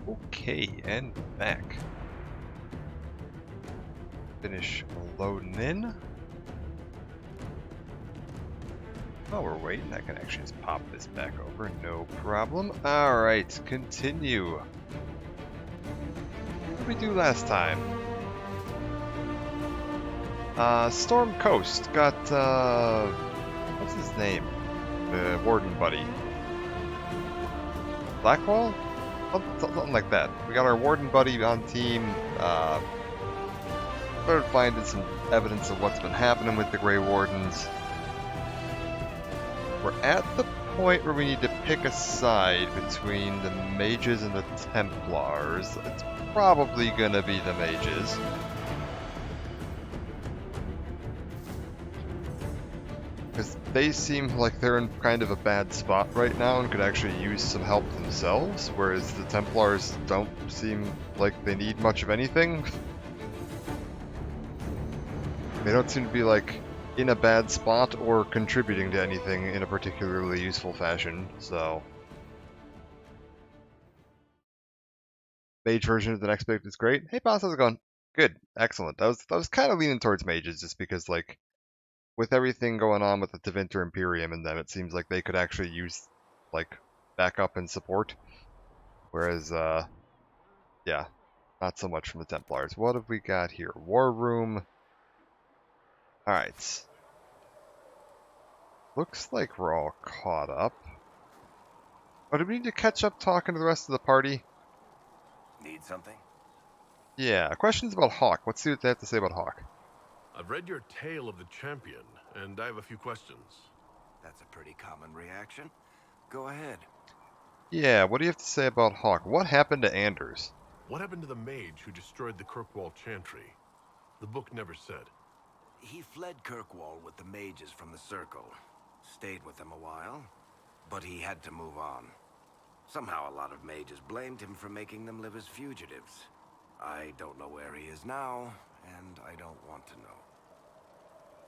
Okay, and back. Finish loading in. While we're waiting, I can actually just pop this back over, no problem. Alright, continue. What did we do last time? Storm Coast got, what's his name? The warden buddy. Blackwall? Something like that. We got our warden buddy on team, started finding some evidence of what's been happening with the Grey Wardens. We're at the point where we need to pick a side between the mages and the Templars. It's probably gonna be the mages. Because they seem like they're in kind of a bad spot right now and could actually use some help themselves, whereas the Templars don't seem like they need much of anything. They don't seem to be like in a bad spot or contributing to anything in a particularly useful fashion, so. Mage version of the next book is great. Hey boss, how's it going? Good, excellent. I was kind of leaning towards mages just because, like, with everything going on with the Tevinter Imperium and them, it seems like they could actually use, like, backup and support. Whereas, yeah, not so much from the Templars. What have we got here? War Room. Alright. Looks like we're all caught up. Oh, do we need to catch up talking to the rest of the party? Need something? Yeah, questions about Hawk. Let's see what they have to say about Hawk. I've read your Tale of the Champion, and I have a few questions. That's a pretty common reaction. Go ahead. Yeah, what do you have to say about Hawk? What happened to Anders? What happened to the mage who destroyed the Kirkwall Chantry? The book never said. He fled Kirkwall with the mages from the Circle. Stayed with them a while, but he had to move on. Somehow a lot of mages blamed him for making them live as fugitives. I don't know where he is now, and I don't want to know.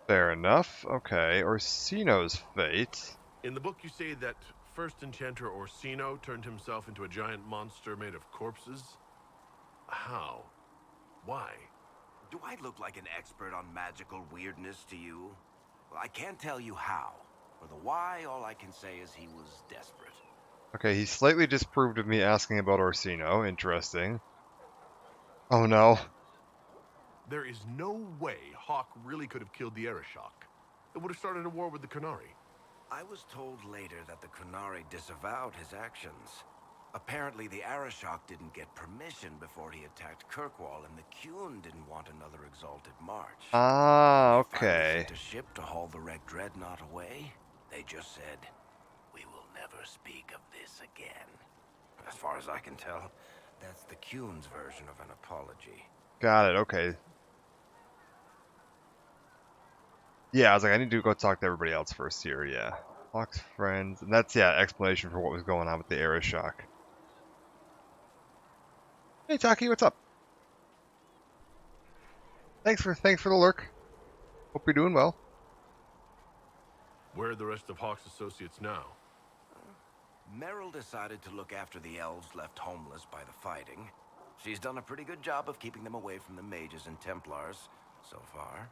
Fair enough. Okay, Orsino's fate. In the book you say that first enchanter Orsino turned himself into a giant monster made of corpses? How? Why? Do I look like an expert on magical weirdness to you? Well, I can't tell you how. For the why, all I can say is he was desperate. Okay, he slightly disapproved of me asking about Orsino. Interesting. Oh no. There is no way Hawk really could have killed the Arishok. It would have started a war with the Qunari. I was told later that the Qunari disavowed his actions. Apparently, the Arishok didn't get permission before he attacked Kirkwall, and the Qun didn't want another exalted march. Ah, When they finally okay. sent a ship to haul the wrecked dreadnought away, they just said, "We will never speak of this again." As far as I can tell, that's the Qun's version of an apology. Got it, okay. Yeah, I was like, I need to go talk to everybody else first here, yeah. Hawk's friends, and that's, yeah, explanation for what was going on with the Arishok. Hey, Taki, what's up? Thanks for the lurk. Hope you're doing well. Where are the rest of Hawk's associates now? Meryl decided to look after the elves left homeless by the fighting. She's done a pretty good job of keeping them away from the mages and Templars, so far.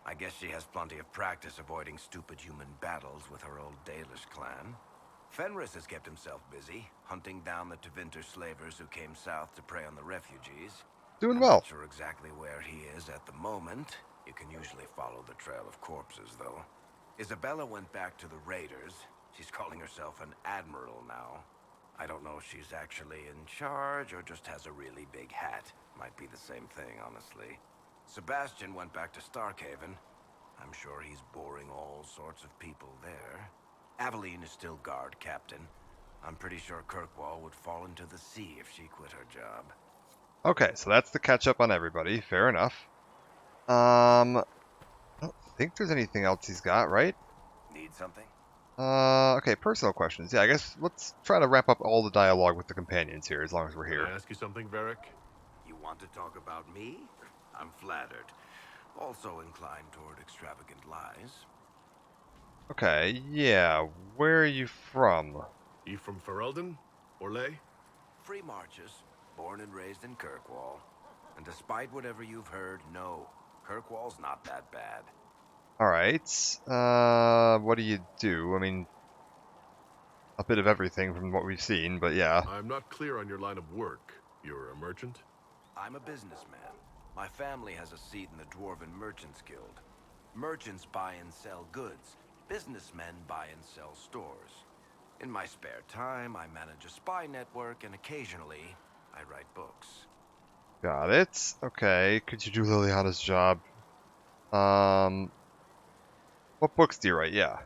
I guess she has plenty of practice avoiding stupid human battles with her old Dalish clan. Fenris has kept himself busy, hunting down the Tevinter slavers who came south to prey on the refugees. Doing I'm well. not sure exactly where he is at the moment. You can usually follow the trail of corpses, though. Isabella went back to the raiders. She's calling herself an admiral now. I don't know if she's actually in charge or just has a really big hat. Might be the same thing, honestly. Sebastian went back to Starkhaven. I'm sure he's boring all sorts of people there. Aveline is still guard captain. I'm pretty sure Kirkwall would fall into the sea if she quit her job. Okay, so that's the catch up on everybody. Fair enough. I don't think there's anything else he's got, right? Need something? Okay, personal questions. Yeah, I guess let's try to wrap up all the dialogue with the companions here, as long as we're Can here. I ask you something, Varric? You want to talk about me? I'm flattered. Also inclined toward extravagant lies. Okay, yeah, where are you from? You from Ferelden? Orlais? Free marches, born and raised in Kirkwall. And despite whatever you've heard, no, Kirkwall's not that bad. Alright. What do you do? I mean, a bit of everything from what we've seen, but yeah. I'm not clear on your line of work. You're a merchant? I'm a businessman. My family has a seat in the Dwarven Merchants Guild. Merchants buy and sell goods. Businessmen buy and sell stores. In my spare time, I manage a spy network, and occasionally, I write books. Got it. Okay, could you do Liliana's job? What books do you write? Yeah.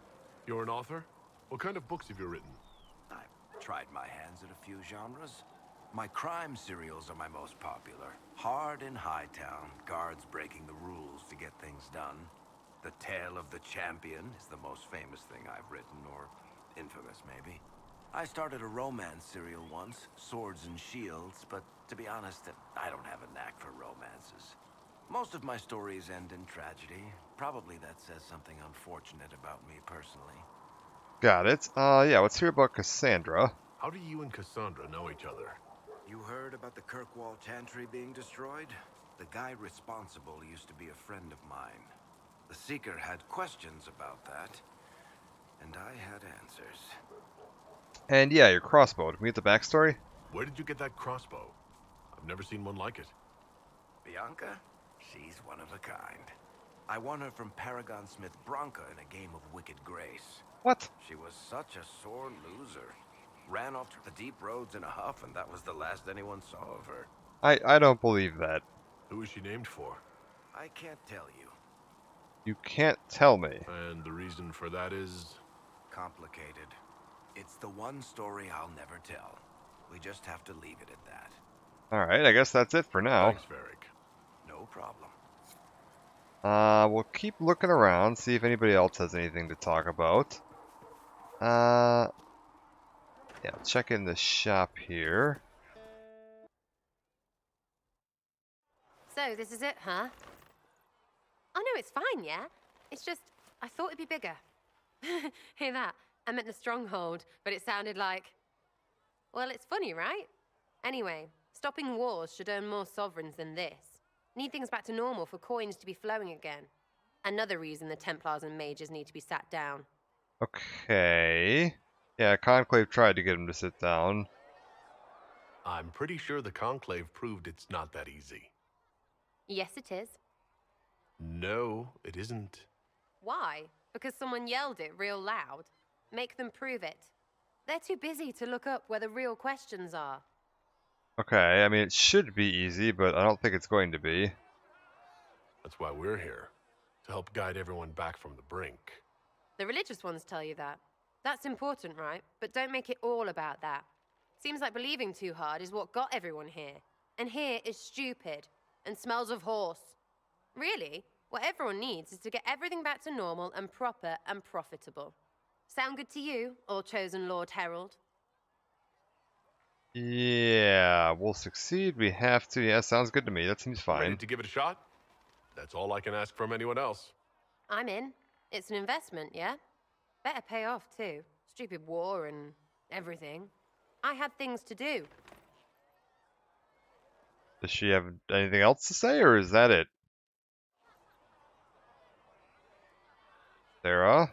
You're an author? What kind of books have you written? I've tried my hands at a few genres. My crime serials are my most popular. Hard in Hightown, guards breaking the rules to get things done. The Tale of the Champion is the most famous thing I've written, or infamous maybe. I started a romance serial once, Swords and Shields, but to be honest, I don't have a knack for romances. Most of my stories end in tragedy. Probably that says something unfortunate about me personally. Got it. Yeah, let's hear about Cassandra. How do you and Cassandra know each other? You heard about the Kirkwall Chantry being destroyed? The guy responsible used to be a friend of mine. The Seeker had questions about that, and I had answers. And yeah, your crossbow. Can we get the backstory? Where did you get that crossbow? I've never seen one like it. Bianca? She's one of a kind. I won her from Paragon Smith Bronca in a game of Wicked Grace. What? She was such a sore loser. Ran off to the deep roads in a huff, and that was the last anyone saw of her. I don't believe that. Who is she named for? I can't tell you. You can't tell me. And the reason for that is... Complicated. It's the one story I'll never tell. We just have to leave it at that. Alright, I guess that's it for now. Thanks, Varric. No problem. We'll keep looking around, see if anybody else has anything to talk about. Yeah, I'll check in the shop here. So, this is it, huh? Oh no, it's fine, yeah? It's just, I thought it'd be bigger. Hear that? I meant the stronghold, but it sounded like... Well, it's funny, right? Anyway, stopping wars should earn more sovereigns than this. Need things back to normal for coins to be flowing again. Another reason the Templars and mages need to be sat down. Okay. Yeah, Conclave tried to get him to sit down. I'm pretty sure the Conclave proved it's not that easy. Yes, it is. No, it isn't. Why? Because someone yelled it real loud? Make them prove it. They're too busy to look up where the real questions are. Okay, I mean, it should be easy, but I don't think it's going to be. That's why we're here. To help guide everyone back from the brink. The religious ones tell you that. That's important, right? But don't make it all about that. Seems like believing too hard is what got everyone here. And here is stupid. And smells of horse. Really, what everyone needs is to get everything back to normal and proper and profitable. Sound good to you, all chosen Lord Herald? Yeah, we'll succeed. We have to. Yeah, sounds good to me. That seems Ready fine. to give it a shot? That's all I can ask from anyone else. I'm in. It's an investment, yeah? Better pay off, too. Stupid war and everything. I had things to do. Does she have anything else to say, or is that it? Sarah?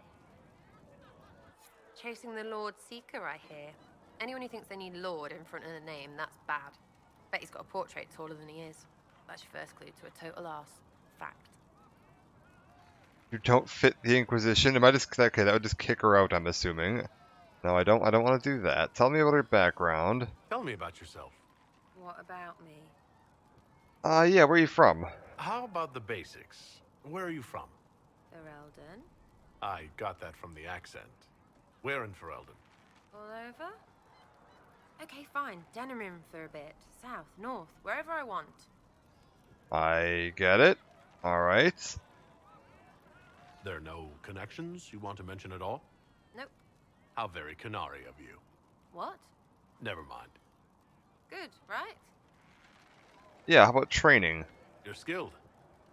Chasing the Lord Seeker, I hear. Anyone who thinks they need Lord in front of the name, that's bad. Bet he's got a portrait taller than he is. That's your first clue to a total arse. Fact. You don't fit the Inquisition? Am I just okay? That would just kick her out, I'm assuming. No, I don't. I don't want to do that. Tell me about her background. Tell me about yourself. What about me? Yeah. Where are you from? How about the basics? Where are you from? Ferelden? I got that from the accent. Where in Ferelden? All over? Okay, fine. Denerim for a bit. South, north, wherever I want. I get it. All right. There are no connections you want to mention at all? Nope. How very Canary of you. What? Never mind. Good, right? Yeah. How about training? You're skilled.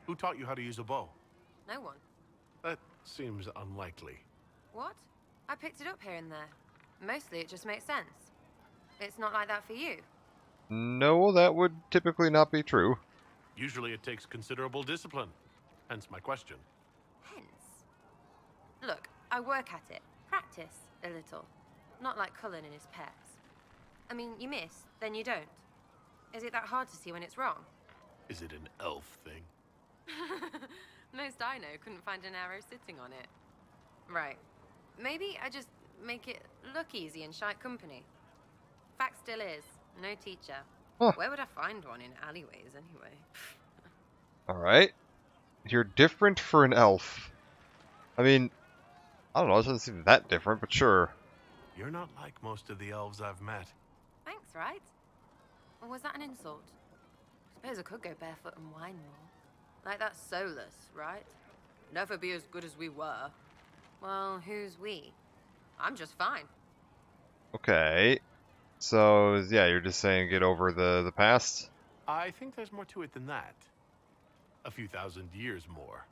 Who taught you how to use a bow? No one. That seems unlikely. What? I picked it up here and there. Mostly it just makes sense. It's not like that for you. No, that would typically not be true. Usually it takes considerable discipline. Hence my question. Hence. Look, I work at it. Practice a little. Not like Cullen and his pets. I mean, you miss, then you don't. Is it that hard to see when it's wrong? Is it an elf thing? Most I know couldn't find an arrow sitting on it. Right. Maybe I just make it look easy in shite company. Fact still is, no teacher. Huh. Where would I find one in alleyways anyway? Alright. You're different for an elf. I mean, I don't know, it doesn't seem that different, but sure. You're not like most of the elves I've met. Thanks, right? Or was that an insult? Suppose I could go barefoot and whine more. Like that's soulless, right? Never be as good as we were. Well, who's we? I'm just fine. Okay. So, yeah, you're just saying get over the past? I think there's more to it than that. A few thousand years more.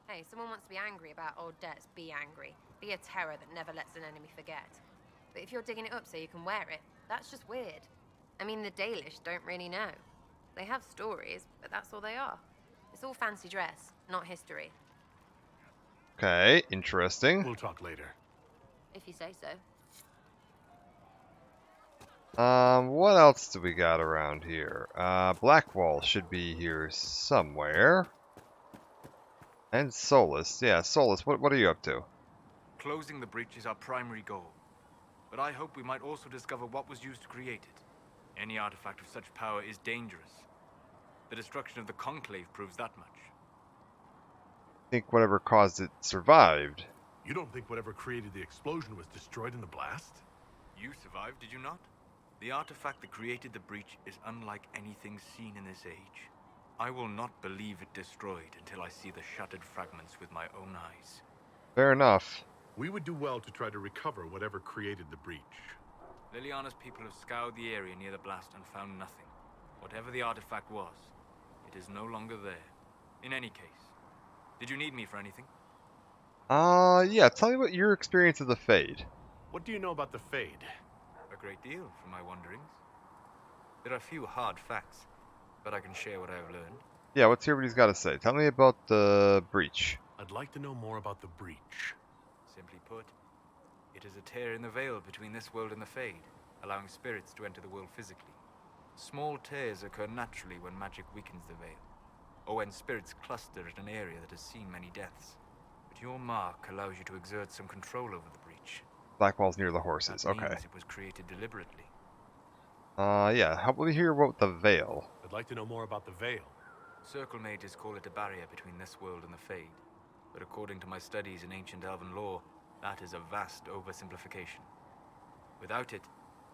Hey, someone wants to be angry about old debts, be angry. Be a terror that never lets an enemy forget. But if you're digging it up so you can wear it, that's just weird. I mean, the Dalish don't really know. They have stories, but that's all they are. It's all fancy dress, not history. Okay, interesting. We'll talk later. If you say so. What else do we got around here? Blackwall should be here somewhere. And Solus. Yeah, Solus, what are you up to? Closing the breach is our primary goal. But I hope we might also discover what was used to create it. Any artifact of such power is dangerous. The destruction of the Conclave proves that much. I think whatever caused it survived. You don't think whatever created the explosion was destroyed in the blast? You survived, did you not? The artifact that created the breach is unlike anything seen in this age. I will not believe it destroyed until I see the shattered fragments with my own eyes. Fair enough. We would do well to try to recover whatever created the breach. Liliana's people have scoured the area near the blast and found nothing. Whatever the artifact was, it is no longer there. In any case, did you need me for anything? Yeah, tell me what your experience of the Fade. What do you know about the Fade? A great deal, from my wanderings. There are few hard facts, but I can share what I have learned. Yeah, let's hear what he's got to say. Tell me about the breach. I'd like to know more about the breach. Simply put, it is a tear in the veil between this world and the Fade, allowing spirits to enter the world physically. Small tears occur naturally when magic weakens the veil, or when spirits cluster at an area that has seen many deaths. But your mark allows you to exert some control over the breach. Blackwall's near the horses, That okay. means it was created deliberately. Yeah, help me hear about the Veil. I'd like to know more about the Veil. Circle mages call it a barrier between this world and the Fade. But according to my studies in ancient elven lore, that is a vast oversimplification. Without it,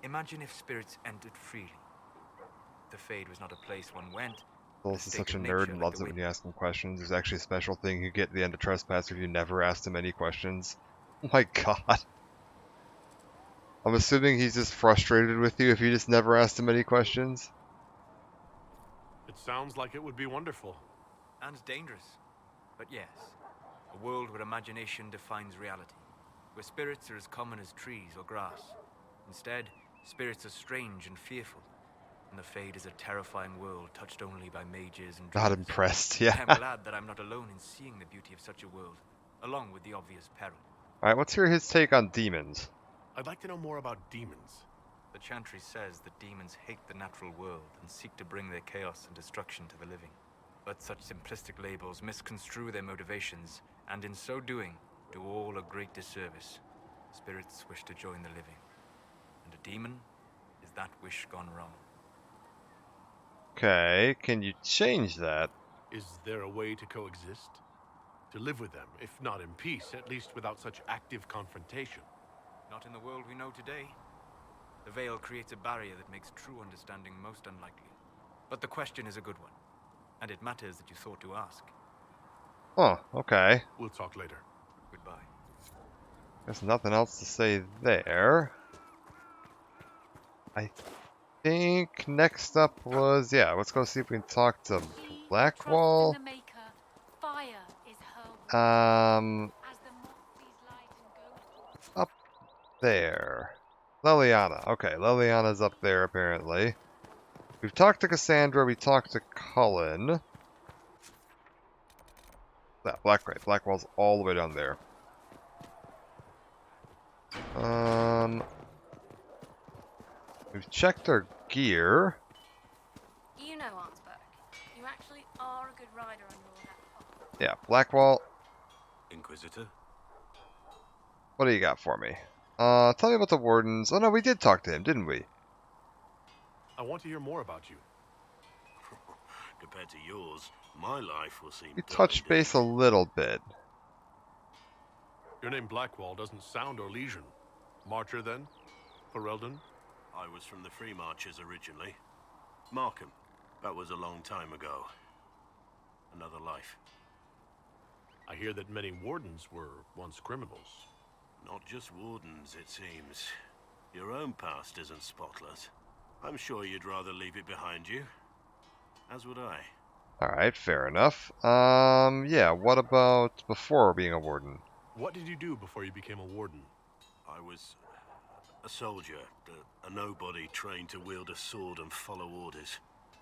imagine if spirits entered freely. The Fade was not a place one went. Solus is such a nerd and loves it when you ask him questions. There's actually a special thing you get at the end of Trespasser if you never asked him any questions. Oh my god. I'm assuming he's just frustrated with you if you just never asked him any questions. It sounds like it would be wonderful. And dangerous. But yes, a world where imagination defines reality. Where spirits are as common as trees or grass. Instead, spirits are strange and fearful. And the Fade is a terrifying world touched only by mages and Not druids. impressed, yeah. I'm glad that I'm not alone in seeing the beauty of such a world, along with the obvious peril. Alright, let's hear his take on demons. I'd like to know more about demons. The Chantry says that demons hate the natural world and seek to bring their chaos and destruction to the living. But such simplistic labels misconstrue their motivations, and in so doing, do all a great disservice. Spirits wish to join the living, and a demon is that wish gone wrong. Okay, can you change that? Is there a way to coexist? To live with them, if not in peace, at least without such active confrontation? Not in the world we know today. The Veil creates a barrier that makes true understanding most unlikely. But the question is a good one, and it matters that you thought to ask. Oh, okay. We'll talk later. Goodbye. There's nothing else to say there. I think next up was, yeah, let's go see if we can talk to Blackwall. Up there. Liliana. Okay, Liliana's up there apparently. We've talked to Cassandra, we talked to Cullen. That Blackwall's all the way down there. We've checked our gear. You know, Artsburg, you actually are a good rider on your laptop. Yeah, Blackwall, Inquisitor? what do you got for me? Tell me about the Wardens. Oh no, we did talk to him, didn't we? I want to hear more about you. Compared to yours, my life will seem We dull touched indeed. base a little bit. Your name Blackwall doesn't sound Orlesian. Marcher, then? Ferelden? I was from the Free Marchers originally. Markham. That was a long time ago. Another life. I hear that many wardens were once criminals. Not just wardens, it seems. Your own past isn't spotless. I'm sure you'd rather leave it behind you. As would I. Alright, fair enough. Yeah, what about before being a Warden? What did you do before you became a warden? I was a soldier, a nobody trained to wield a sword and follow orders.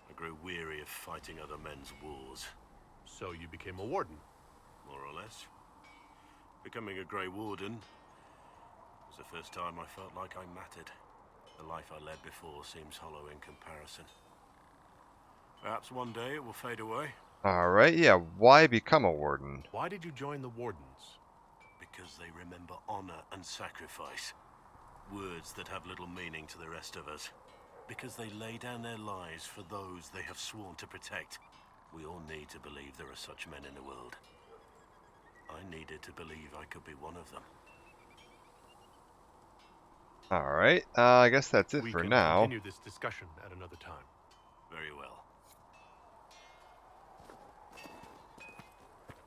I grew weary of fighting other men's wars. So you became a warden. More or less. Becoming a Grey Warden was the first time I felt like I mattered. The life I led before seems hollow in comparison. Perhaps one day it will fade away. Alright, yeah, why become a Warden? Why did you join the wardens? Because they remember honor and sacrifice. Words that have little meaning to the rest of us. Because they lay down their lives for those they have sworn to protect. We all need to believe there are such men in the world. I needed to believe I could be one of them. Alright, I guess that's it We for can now. continue this discussion at another time. Very well.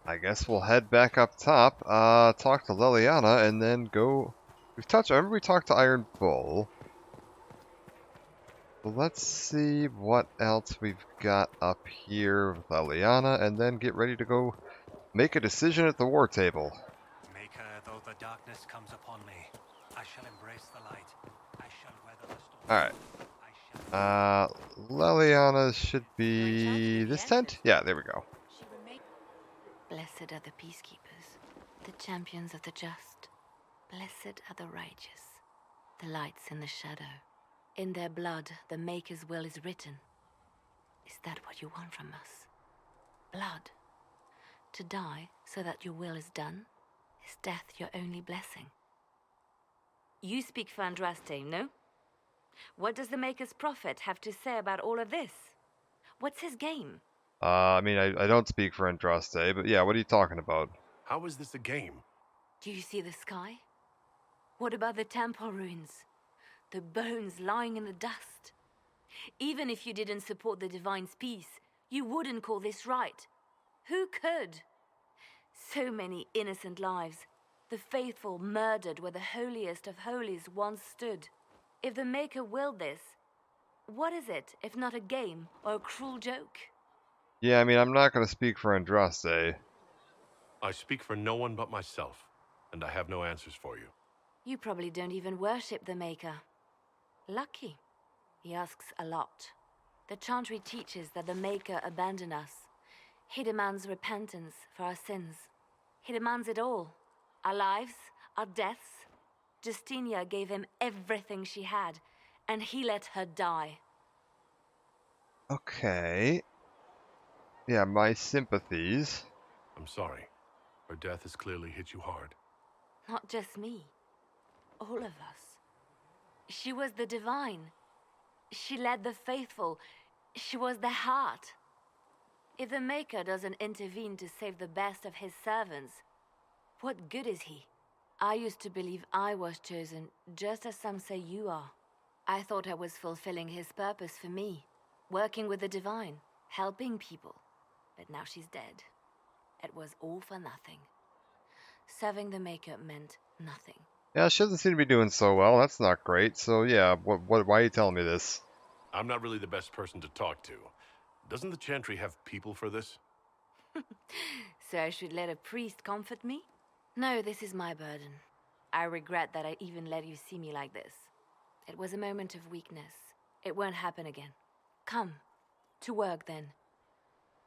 I guess we'll head back up top, talk to Liliana, and then go... I remember we talked to Iron Bull. So let's see what else we've got up here with Liliana, and then get ready to go make a decision at the war table. Maker, though the darkness comes upon me, I shall embrace the light. I shall weather the storm. Alright. I shall... Liliana should be this tent? Yeah, there we go. She remained. Blessed are the peacekeepers, the champions of the just. Blessed are the righteous, the lights in the shadow. In their blood, the Maker's will is written. Is that what you want from us? Blood. To die so that your will is done? Is death your only blessing? You speak for Andraste, no? What does the Maker's prophet have to say about all of this? What's his game? I mean, I don't speak for Andraste, but yeah, what are you talking about? How is this a game? Do you see the sky? What about the temple ruins? The bones lying in the dust? Even if you didn't support the Divine's peace, you wouldn't call this right. Who could? So many innocent lives. The faithful murdered where the holiest of holies once stood. If the Maker willed this, what is it if not a game or a cruel joke? Yeah, I mean, I'm not going to speak for Andraste. I speak for no one but myself, and I have no answers for you. You probably don't even worship the Maker. Lucky. He asks a lot. The Chantry teaches that the Maker abandoned us. He demands repentance for our sins. He demands it all. Our lives, our deaths. Justinia gave him everything she had, and he let her die. Okay. Yeah, my sympathies. I'm sorry. Her death has clearly hit you hard. Not just me. All of us. She was the Divine. She led the faithful. She was their heart. If the Maker doesn't intervene to save the best of his servants, what good is he? I used to believe I was chosen, just as some say you are. I thought I was fulfilling his purpose for me, working with the Divine, helping people. But now she's dead. It was all for nothing. Serving the Maker meant nothing. Yeah, she doesn't seem to be doing so well. That's not great. So yeah, why are you telling me this? I'm not really the best person to talk to. Doesn't the Chantry have people for this? So I should let a priest comfort me? No, this is my burden. I regret that I even let you see me like this. It was a moment of weakness. It won't happen again. Come, to work then.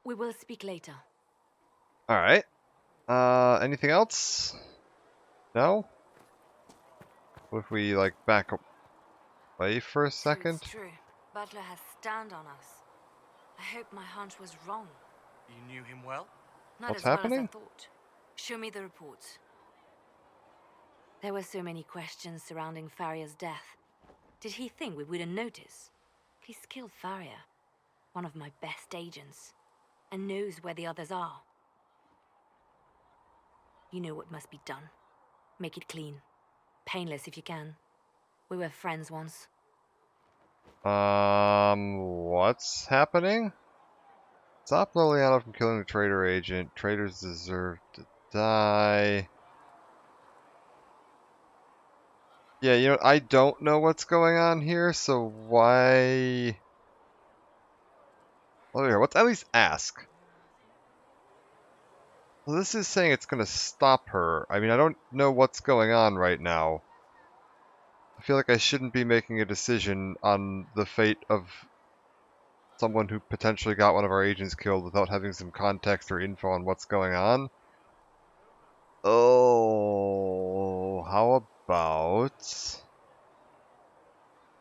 We will speak later. Alright. Anything else? No? What if we, like, back away for a So second? it's true. Butler has stand on us. I hope my hunch was wrong. You knew him well? Not What's as well as I happening? thought. Show me the reports. There were so many questions surrounding Farria's death. Did he think we wouldn't notice? He's killed Farria, one of my best agents, and knows where the others are. You know what must be done. Make it clean. Painless if you can. We were friends once. What's happening? Stop Liliana from killing the traitor agent. Traitors deserve to die. Yeah, you know, I don't know what's going on here, so why... Well, here, let's at least ask. Well, this is saying it's gonna stop her. I mean, I don't know what's going on right now. I feel like I shouldn't be making a decision on the fate of someone who potentially got one of our agents killed without having some context or info on what's going on. Oh, how about...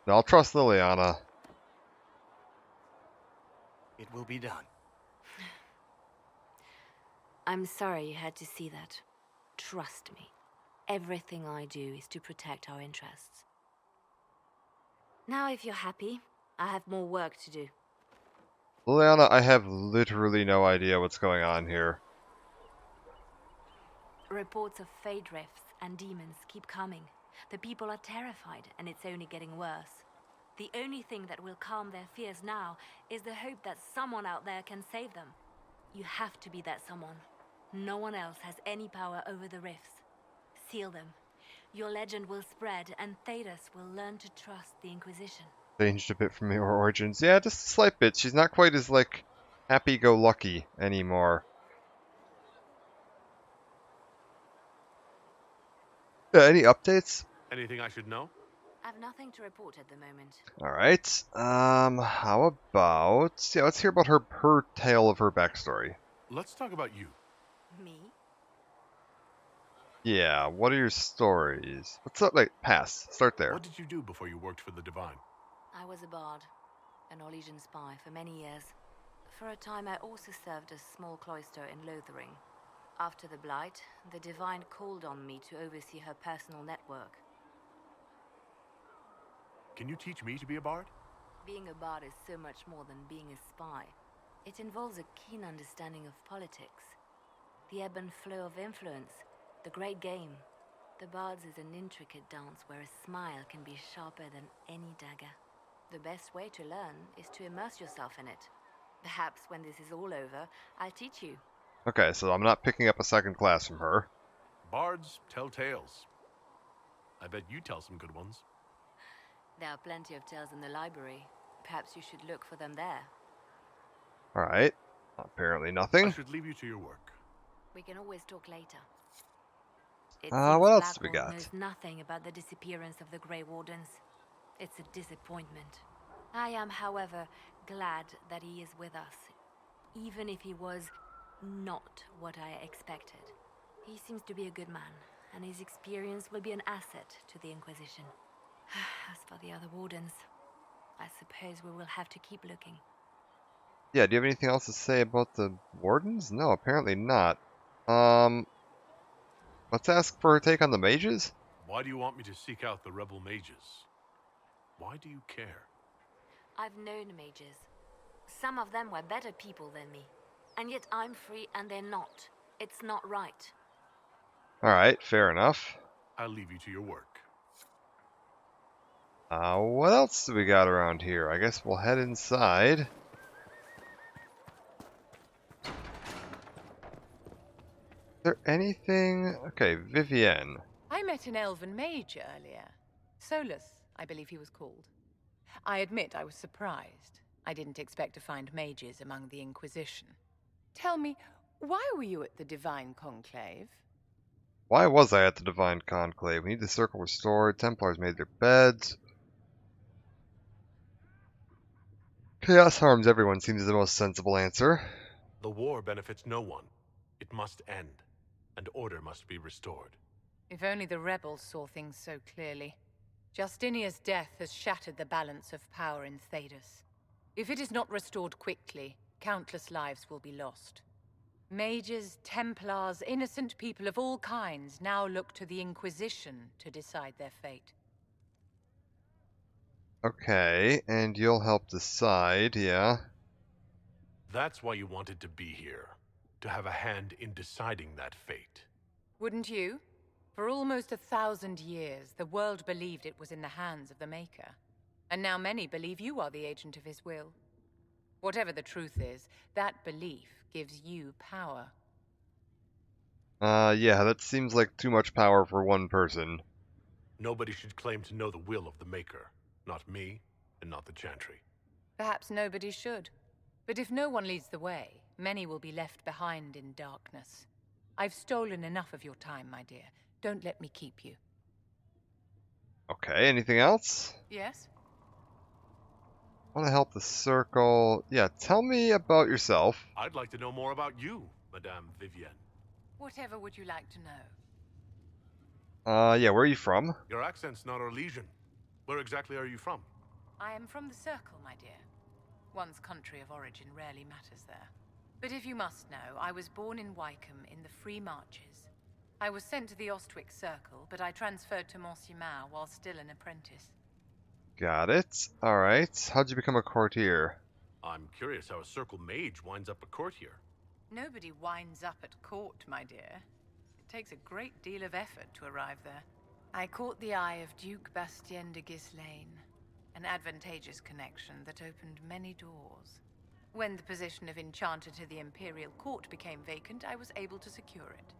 No, I'll trust Liliana. It will be done. I'm sorry you had to see that. Trust me. Everything I do is to protect our interests. Now, if you're happy, I have more work to do. Liliana, I have literally no idea what's going on here. Reports of fade rifts and demons keep coming. The people are terrified, and it's only getting worse. The only thing that will calm their fears now is the hope that someone out there can save them. You have to be that someone. No one else has any power over the rifts. Seal them. Your legend will spread, and Thedas will learn to trust the Inquisition. Changed a bit from her origins. Yeah, just a slight bit. She's not quite as, like, happy-go-lucky anymore. Yeah, any updates? Anything I should know? I've nothing to report at the moment. Alright, how about... Yeah, let's hear about her tale of her backstory. Let's talk about you. Me? Yeah, what are your stories? What's up? Like, pass. Start there. What did you do before you worked for the Divine? I was a bard, an Orlesian spy for many years. For a time, I also served a small cloister in Lothering. After the Blight, the Divine called on me to oversee her personal network. Can you teach me to be a bard? Being a bard is so much more than being a spy. It involves a keen understanding of politics, the ebb and flow of influence, the great game. The bard's is an intricate dance where a smile can be sharper than any dagger. The best way to learn is to immerse yourself in it. Perhaps when this is all over, I'll teach you. Okay, so I'm not picking up a second class from her. Bards tell tales. I bet you tell some good ones. There are plenty of tales in the library. Perhaps you should look for them there. Alright. Apparently I nothing. should leave you to your work. We can always talk later. It What seems else do we Blackwell got? knows nothing about the disappearance of the Grey Wardens. It's a disappointment. I am, however, glad that he is with us, even if he was not what I expected. He seems to be a good man, and his experience will be an asset to the Inquisition. As for the other Wardens, I suppose we will have to keep looking. Yeah, do you have anything else to say about the Wardens? No, apparently not. Let's ask for her take on the mages? Why do you want me to seek out the rebel mages? Why do you care? I've known mages. Some of them were better people than me. And yet I'm free and they're not. It's not right. Alright, fair enough. I'll leave you to your work. What else do we got around here? I guess we'll head inside. Is there anything? Okay, Vivienne. I met an elven mage earlier. Solus, I believe he was called. I admit I was surprised. I didn't expect to find mages among the Inquisition. Tell me, why were you at the Divine Conclave? Why was I at the Divine Conclave? We need the circle restored. Templars made their beds. Chaos harms everyone seems the most sensible answer. The war benefits no one. It must end, and order must be restored. If only the rebels saw things so clearly. Justinia's death has shattered the balance of power in Thedas. If it is not restored quickly, countless lives will be lost. Mages, Templars, innocent people of all kinds now look to the Inquisition to decide their fate. Okay, and you'll help decide, yeah. That's why you wanted to be here, to have a hand in deciding that fate. Wouldn't you? For almost 1,000 years, the world believed it was in the hands of the Maker. And now many believe you are the agent of his will. Whatever the truth is, that belief gives you power. Yeah, that seems like too much power for one person. Nobody should claim to know the will of the Maker. Not me, and not the Chantry. Perhaps nobody should. But if no one leads the way, many will be left behind in darkness. I've stolen enough of your time, my dear. Don't let me keep you. Okay, anything else? Yes? Want to help the circle. Yeah, tell me about yourself. I'd like to know more about you, Madame Vivienne. Whatever would you like to know? Yeah, where are you from? Your accent's not Orlesian. Where exactly are you from? I am from the Circle, my dear. One's country of origin rarely matters there. But if you must know, I was born in Wycombe in the Free Marches. I was sent to the Ostwick Circle, but I transferred to Montsimar while still an apprentice. Got it. Alright. How'd you become a courtier? I'm curious how a Circle mage winds up a court here. Nobody winds up at court, my dear. It takes a great deal of effort to arrive there. I caught the eye of Duke Bastien de Ghislaine, an advantageous connection that opened many doors. When the position of Enchanter to the Imperial Court became vacant, I was able to secure it.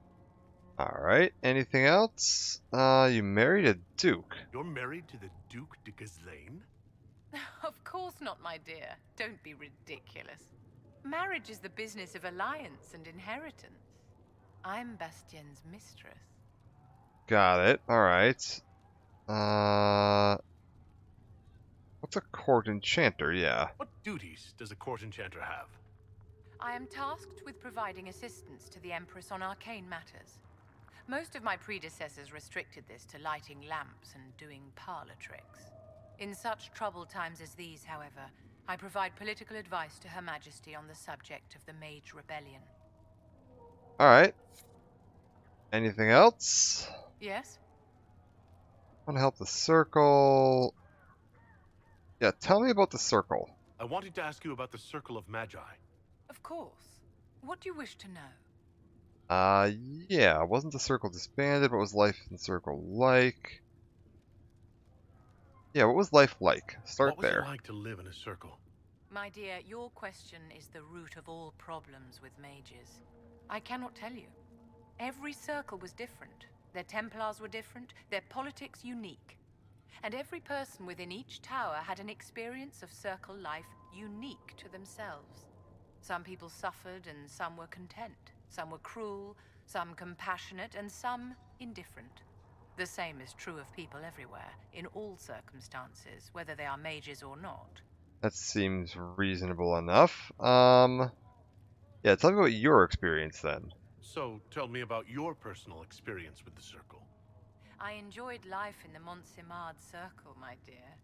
Alright, anything else? You married a duke. You're married to the Duke de Ghislaine? Of course not, my dear. Don't be ridiculous. Marriage is the business of alliance and inheritance. I'm Bastien's mistress. Got it. Alright. What's a court enchanter? Yeah. What duties does a court enchanter have? I am tasked with providing assistance to the Empress on arcane matters. Most of my predecessors restricted this to lighting lamps and doing parlor tricks. In such troubled times as these, however, I provide political advice to Her Majesty on the subject of the Mage Rebellion. Alright. Anything else? Yes? Want to help the circle. Yeah, tell me about the circle. I wanted to ask you about the Circle of Magi. Of course. What do you wish to know? Yeah, wasn't the circle disbanded? What was life in the circle like? Yeah, what was life like? Start What was there. it like to live in a circle? My dear, your question is the root of all problems with mages. I cannot tell you. Every circle was different. Their Templars were different, their politics unique. And every person within each tower had an experience of circle life unique to themselves. Some people suffered and some were content. Some were cruel, some compassionate, and some indifferent. The same is true of people everywhere, in all circumstances, whether they are mages or not. That seems reasonable enough. Yeah, tell me about your experience then. So, tell me about your personal experience with the Circle. I enjoyed life in the Montsimard Circle, my dear.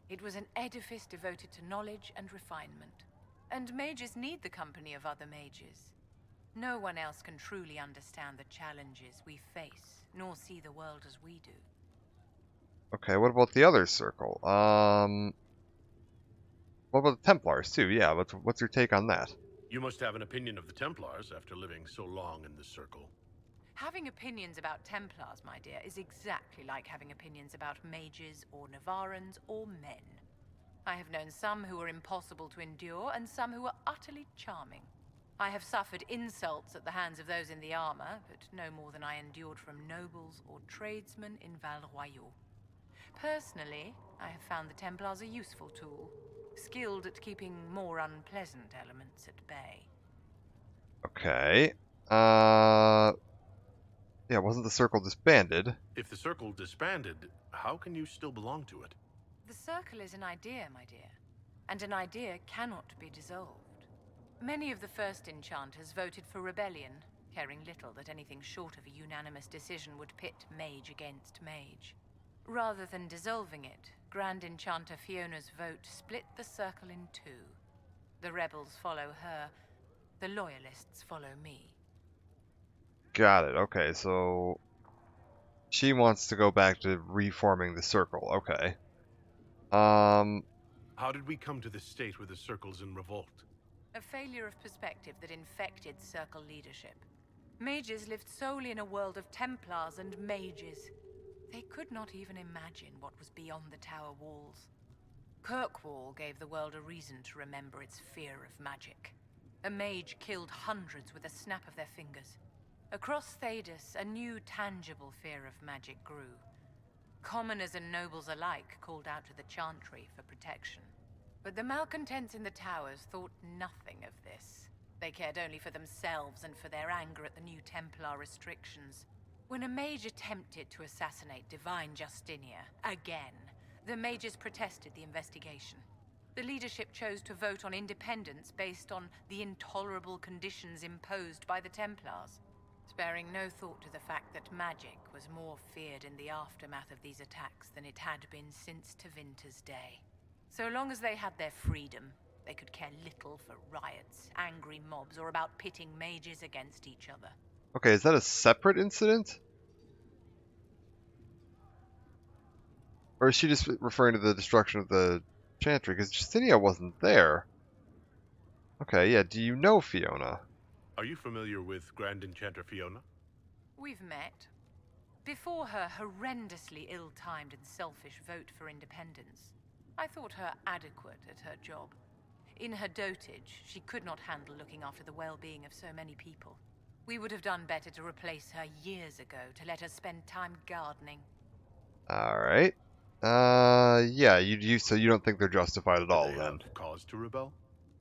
It was an edifice devoted to knowledge and refinement. And mages need the company of other mages. No one else can truly understand the challenges we face, nor see the world as we do. Okay, what about the other circle? What about the Templars too? Yeah, what's your take on that? You must have an opinion of the Templars after living so long in the Circle. Having opinions about Templars, my dear, is exactly like having opinions about mages or Navarrans or men. I have known some who were impossible to endure and some who were utterly charming. I have suffered insults at the hands of those in the armor, but no more than I endured from nobles or tradesmen in Val Royal. Personally, I have found the Templars a useful tool, skilled at keeping more unpleasant elements at bay. Okay. Yeah, wasn't the circle disbanded? If the Circle disbanded, how can you still belong to it? The Circle is an idea, my dear. and an idea cannot be dissolved. Many of the first enchanters voted for rebellion, caring little that anything short of a unanimous decision would pit mage against mage. Rather than dissolving it, Grand Enchanter Fiona's vote split the circle in two. The rebels follow her, the loyalists follow me. Got it. Okay, so she wants to go back to reforming the circle. Okay. How did we come to this state where the circle's in revolt? A failure of perspective that infected Circle leadership. Mages lived solely in a world of Templars and mages. They could not even imagine what was beyond the tower walls. Kirkwall gave the world a reason to remember its fear of magic. A mage killed hundreds with a snap of their fingers. Across Thedas, a new tangible fear of magic grew. Commoners and nobles alike called out to the Chantry for protection. But the malcontents in the towers thought nothing of this. They cared only for themselves and for their anger at the new Templar restrictions. When a mage attempted to assassinate Divine Justinia, again, the mages protested the investigation. The leadership chose to vote on independence based on the intolerable conditions imposed by the Templars, sparing no thought to the fact that magic was more feared in the aftermath of these attacks than it had been since Tevinter's day. So long as they had their freedom, they could care little for riots, angry mobs, or about pitting mages against each other. Okay, is that a separate incident? Or is she just referring to the destruction of the Chantry? Because Justinia wasn't there. Okay, yeah, do you know Fiona? Are you familiar with Grand Enchanter Fiona? We've met. Before her horrendously ill-timed and selfish vote for independence, I thought her adequate at her job. In her dotage, she could not handle looking after the well-being of so many people. We would have done better to replace her years ago, to let her spend time gardening. Alright. Yeah, so you don't think they're justified at all, Did they then? have cause to rebel?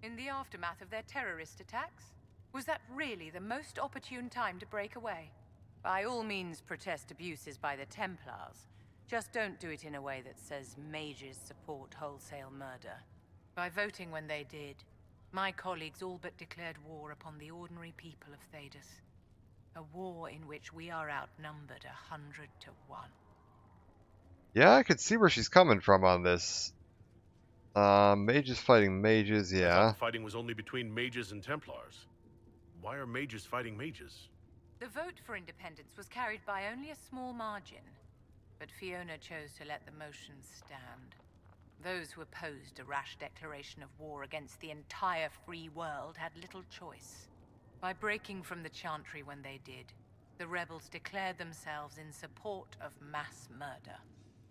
In the aftermath of their terrorist attacks? Was that really the most opportune time to break away? By all means, protest abuses by the Templars. Just don't do it in a way that says mages support wholesale murder. By voting when they did, my colleagues all but declared war upon the ordinary people of Thedas. A war in which we are outnumbered 100 to 1. Yeah, I could see where she's coming from on this. Mages fighting mages, I thought yeah. the fighting was only between mages and Templars. Why are mages fighting mages? The vote for independence was carried by only a small margin, but Fiona chose to let the motion stand. Those who opposed a rash declaration of war against the entire free world had little choice. By breaking from the Chantry when they did, the rebels declared themselves in support of mass murder.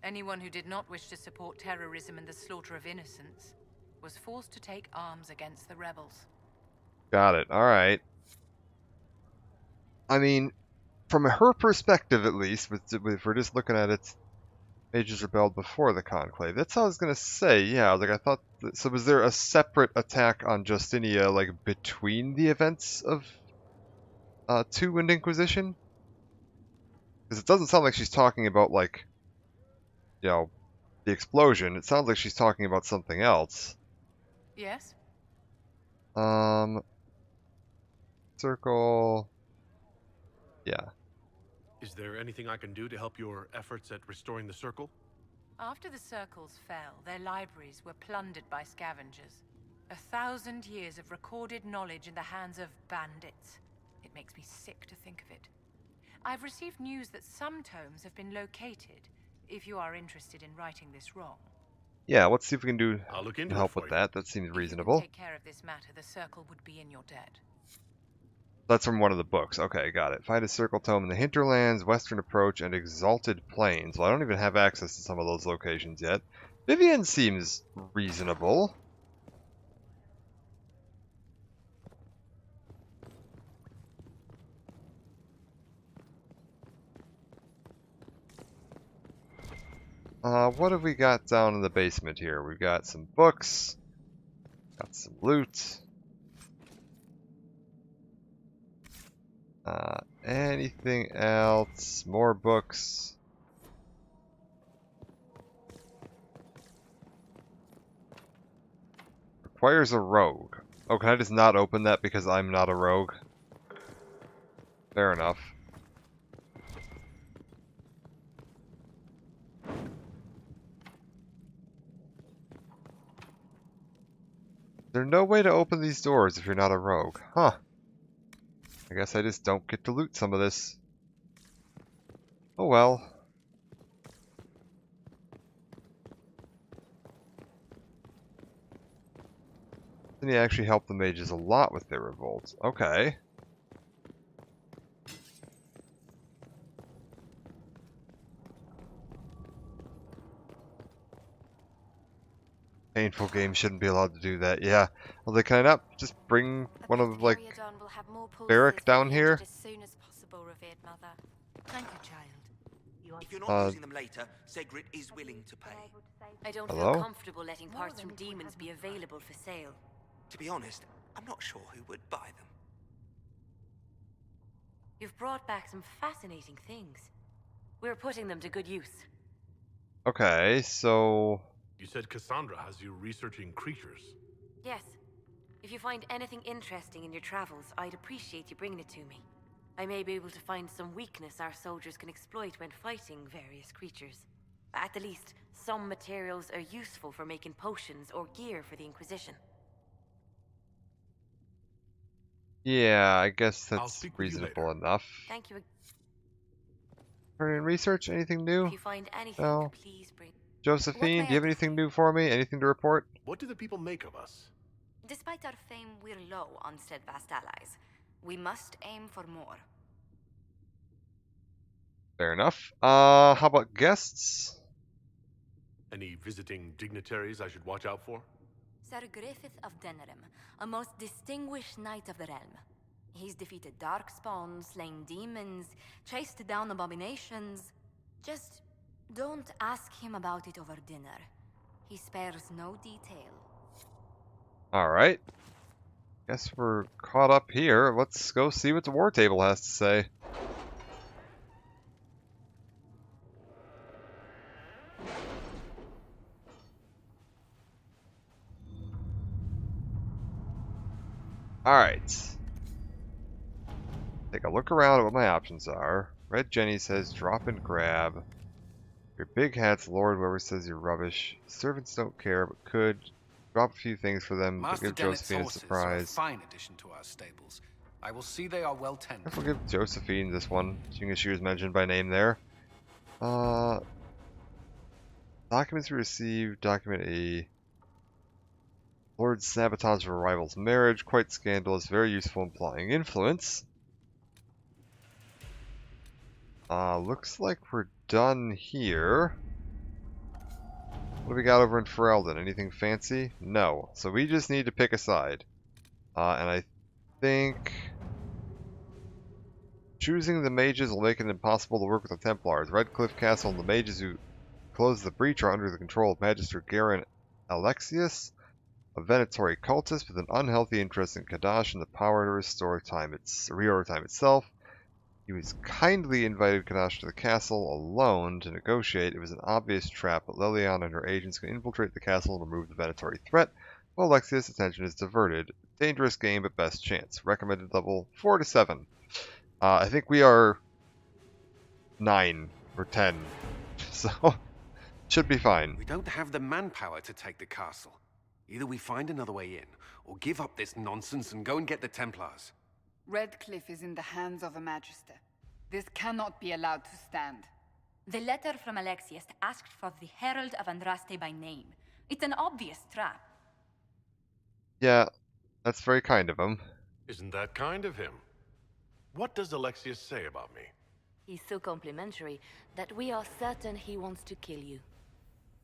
Anyone who did not wish to support terrorism and the slaughter of innocents was forced to take arms against the rebels. Got it, alright. I mean, from her perspective at least, if we're just looking at it, mages rebelled before the Conclave. That's what I was gonna say, yeah, like I thought, so was there a separate attack on Justinia, like, between the events of 2 and Inquisition? Because it doesn't sound like she's talking about, like, you know, the explosion. It sounds like she's talking about something else. Yes? Circle. Yeah. Is there anything I can do to help your efforts at restoring the circle? After the circles fell, their libraries were plundered by scavengers. 1,000 years of recorded knowledge in the hands of bandits. It makes me sick to think of it. I've received news that some tomes have been located, if you are interested in righting this wrong. Yeah, let's see if we can do I'll look into help it for with you. that. That seems If you reasonable. can take care of this matter, the circle would be in your debt. That's from one of the books. Okay, got it. Find a circle tome in the Hinterlands, Western Approach, and Exalted Plains. Well, I don't even have access to some of those locations yet. Vivian seems reasonable. What have we got down in the basement here? We've got some books, got some loot. Anything else? More books. Requires a rogue. Oh, can I just not open that because I'm not a rogue? Fair enough. There's no way to open these doors if you're not a rogue. Huh. I guess I just don't get to loot some of this. Oh well. Then he actually helped the mages a lot with their revolts. Okay. Painful games shouldn't be allowed to do that. Yeah. Although, can I not just bring one of, like, Barrack down here? As soon as possible, revered mother. Thank you, child. If you're not using them later, Segrit is willing to pay. I don't Hello? feel comfortable letting parts from demons be available for sale. To be honest, I'm not sure who would buy them. You've brought back some fascinating things. We're putting them to good use. Okay, so... You said Cassandra has you researching creatures. Yes. If you find anything interesting in your travels, I'd appreciate you bringing it to me. I may be able to find some weakness our soldiers can exploit when fighting various creatures. At the least, some materials are useful for making potions or gear for the Inquisition. Yeah, I guess I'll that's speak with you reasonable later. enough. Thank you. Turn in research? Anything new? If you find anything, No. please bring... Josephine, may do you have I do anything for new for me? Anything to report? What do the people make of us? Despite our fame, we're low on steadfast allies. We must aim for more. Fair enough. How about guests? Any visiting dignitaries I should watch out for? Sir Griffith of Denerim, a most distinguished knight of the realm. He's defeated darkspawn, slain demons, chased down abominations. Just don't ask him about it over dinner. He spares no detail. Alright. Guess we're caught up here. Let's go see what the war table has to say. Alright. Take a look around at what my options are. Red Jenny says drop and grab. Your big hat's Lord Weber says you're rubbish. Servants don't care, but could. Drop a few things for them. Master Give Dennett's Josephine a horses are a surprise. fine addition to our stables. I will see they are well tended. We'll give Josephine this one, seeing as she was mentioned by name there. Documents we received. Document A. Lord sabotage of a rival's marriage. Quite scandalous. Very useful implying influence. Looks like we're done here. What do we got over in Ferelden? Anything fancy? No. So we just need to pick a side. And I think choosing the mages will make it impossible to work with the Templars. Redcliffe Castle and the mages who close the breach are under the control of Magister Garen Alexius, a Venatori cultist with an unhealthy interest in Kadash and the power to restore time itself. He was kindly invited Kadash to the castle alone to negotiate. It was an obvious trap, but Leliana and her agents can infiltrate the castle and remove the Venatori threat, while Alexius' attention is diverted. Dangerous game, but best chance. Recommended level 4 to 7. I think we are 9 or 10, so should be fine. We don't have the manpower to take the castle. Either we find another way in, or give up this nonsense and go and get the Templars. Redcliffe is in the hands of a Magister. This cannot be allowed to stand. The letter from Alexius asked for the Herald of Andraste by name. It's an obvious trap. Yeah, that's very kind of him. Isn't that kind of him? What does Alexius say about me? He's so complimentary that we are certain he wants to kill you.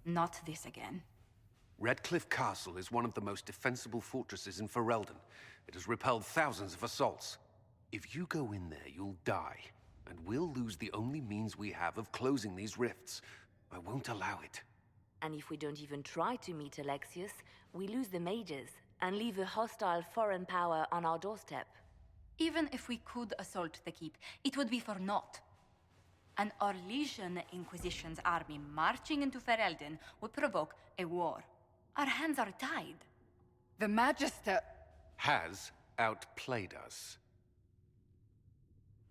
Not this again. Redcliffe Castle is one of the most defensible fortresses in Ferelden. It has repelled thousands of assaults. If you go in there, you'll die. And we'll lose the only means we have of closing these rifts. I won't allow it. And if we don't even try to meet Alexius, we lose the mages and leave a hostile foreign power on our doorstep. Even if we could assault the keep, it would be for naught. An Orlesian Inquisition's army marching into Ferelden would provoke a war. Our hands are tied. The Magister... has outplayed us.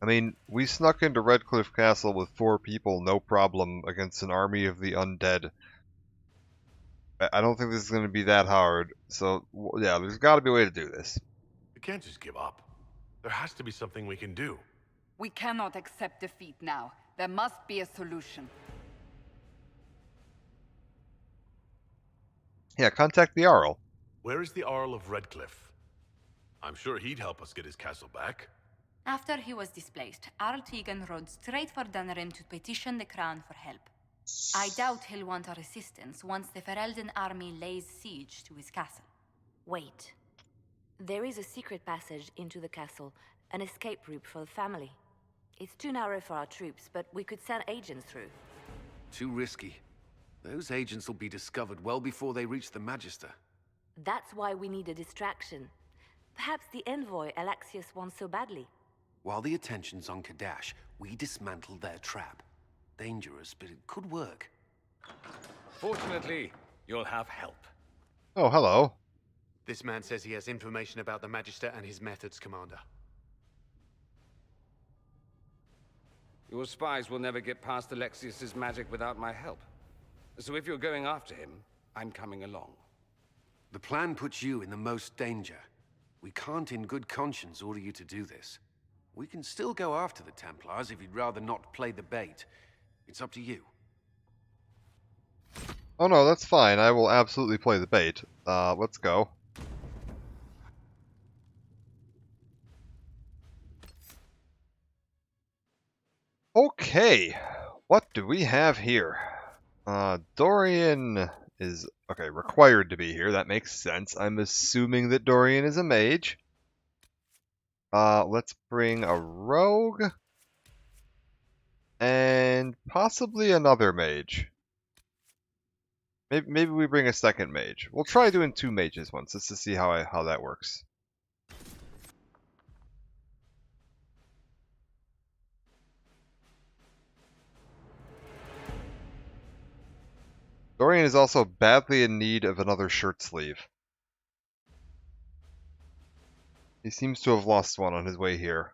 I mean, we snuck into Redcliffe Castle with 4 people, no problem, against an army of the undead. I don't think this is going to be that hard. So, yeah, there's got to be a way to do this. We can't just give up. There has to be something we can do. We cannot accept defeat now. There must be a solution. Yeah, contact the Arl. Where is the Earl of Redcliffe? I'm sure he'd help us get his castle back. After he was displaced, Arl Tegan rode straight for Dunrim to petition the Crown for help. I doubt he'll want our assistance once the Ferelden army lays siege to his castle. Wait. There is a secret passage into the castle, an escape route for the family. It's too narrow for our troops, but we could send agents through. Too risky. Those agents will be discovered well before they reach the Magister. That's why we need a distraction. Perhaps the envoy Alexius wants so badly. While the attention's on Kadash, we dismantle their trap. Dangerous, but it could work. Fortunately, you'll have help. Oh, hello. This man says he has information about the Magister and his methods, Commander. Your spies will never get past Alexius's magic without my help. So if you're going after him, I'm coming along. The plan puts you in the most danger. We can't in good conscience order you to do this. We can still go after the Templars if you'd rather not play the bait. It's up to you. Oh no, that's fine. I will absolutely play the bait. Let's go. Okay, what do we have here? Dorian is, okay, required to be here. That makes sense. I'm assuming that Dorian is a mage. Let's bring a rogue. And possibly another mage. Maybe we bring a second mage. We'll try doing 2 mages once, just to see how that works. Dorian is also badly in need of another shirt sleeve. He seems to have lost one on his way here.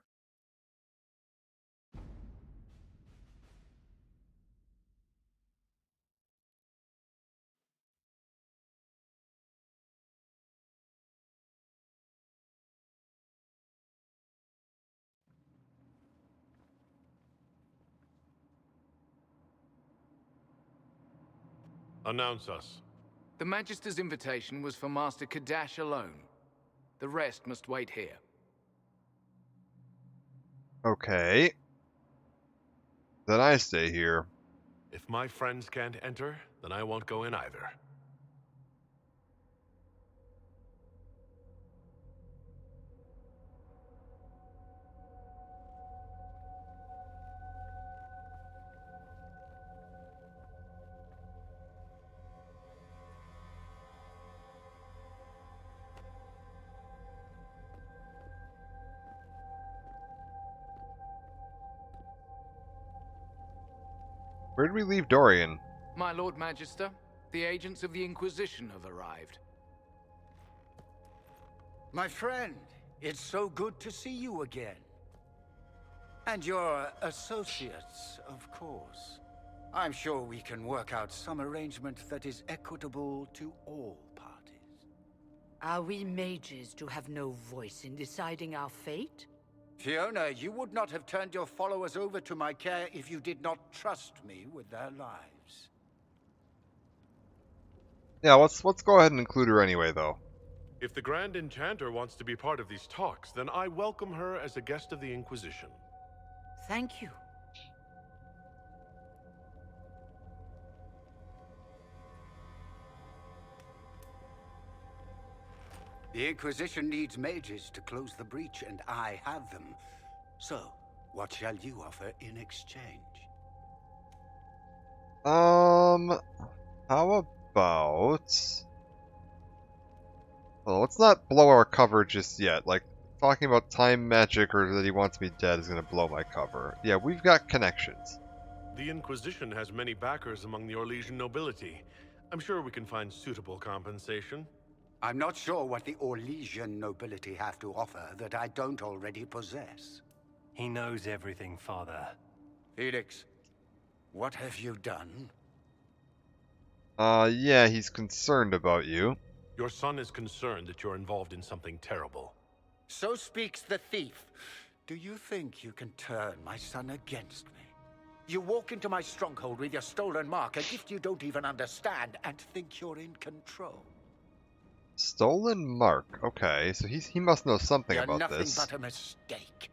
Announce us. The Magister's invitation was for Master Kadash alone. The rest must wait here. Okay. Then I stay here. If my friends can't enter, then I won't go in either. Where did we leave Dorian? My Lord Magister, the agents of the Inquisition have arrived. My friend, it's so good to see you again. And your associates, of course. I'm sure we can work out some arrangement that is equitable to all parties. Are we mages to have no voice in deciding our fate? Fiona, you would not have turned your followers over to my care if you did not trust me with their lives. Yeah, let's go ahead and include her anyway, though. If the Grand Enchanter wants to be part of these talks, then I welcome her as a guest of the Inquisition. Thank you. The Inquisition needs mages to close the breach, and I have them. So, what shall you offer in exchange? How about... Well, let's not blow our cover just yet. Like, talking about time magic or that he wants me dead is going to blow my cover. Yeah, we've got connections. The Inquisition has many backers among the Orlesian nobility. I'm sure we can find suitable compensation. I'm not sure what the Orlesian nobility have to offer that I don't already possess. He knows everything, Father. Felix, what have you done? Yeah, he's concerned about you. Your son is concerned that you're involved in something terrible. So speaks the thief. Do you think you can turn my son against me? You walk into my stronghold with your stolen mark, a gift you don't even understand, and think you're in control. Stolen mark. Okay, so he must know something You're about nothing this. but a mistake.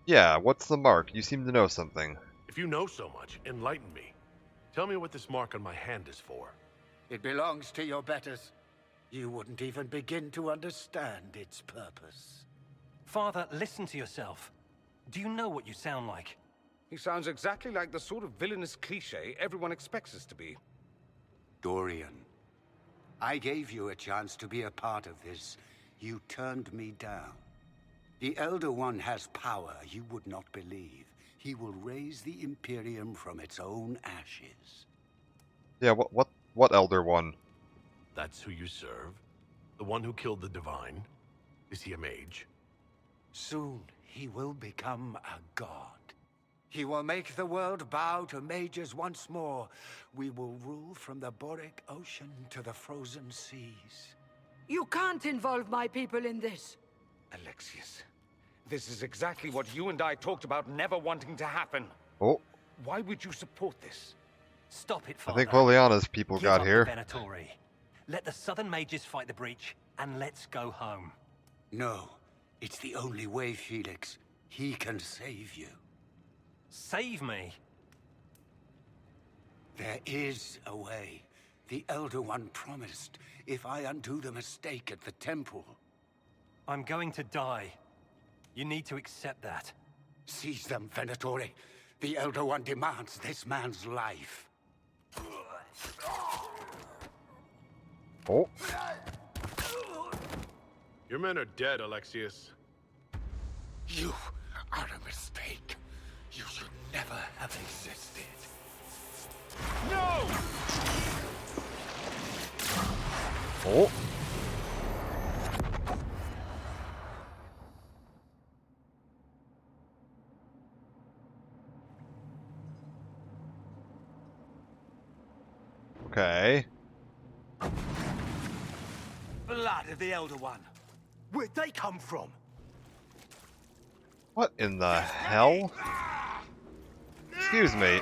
Yeah, what's the mark? You seem to know something. If you know so much, enlighten me. Tell me what this mark on my hand is for. It belongs to your betters. You wouldn't even begin to understand its purpose. Father, listen to yourself. Do you know what you sound like? He sounds exactly like the sort of villainous cliché everyone expects us to be. Dorian, I gave you a chance to be a part of this. You turned me down. The Elder One has power you would not believe. He will raise the Imperium from its own ashes. Yeah, what Elder One? That's who you serve? The one who killed the Divine? Is he a mage? Soon, he will become a god. He will make the world bow to mages once more. We will rule from the Boric Ocean to the frozen seas. You can't involve my people in this. Alexius, this is exactly what you and I talked about never wanting to happen. Oh. Why would you support this? Stop it, I Father. think Liliana's people Give got up here. the Venatori. Let the Southern Mages fight the breach, and let's go home. No, it's the only way, Felix. He can save you. Save me? There is a way. The Elder One promised, if I undo the mistake at the temple. I'm going to die. You need to accept that. Seize them, Venatori. The Elder One demands this man's life. Oh. Your men are dead, Alexius. You are a mistake. You should never have existed. No! Oh. Okay. Blood of the Elder One. Where'd they come from? What in the hell? Excuse me.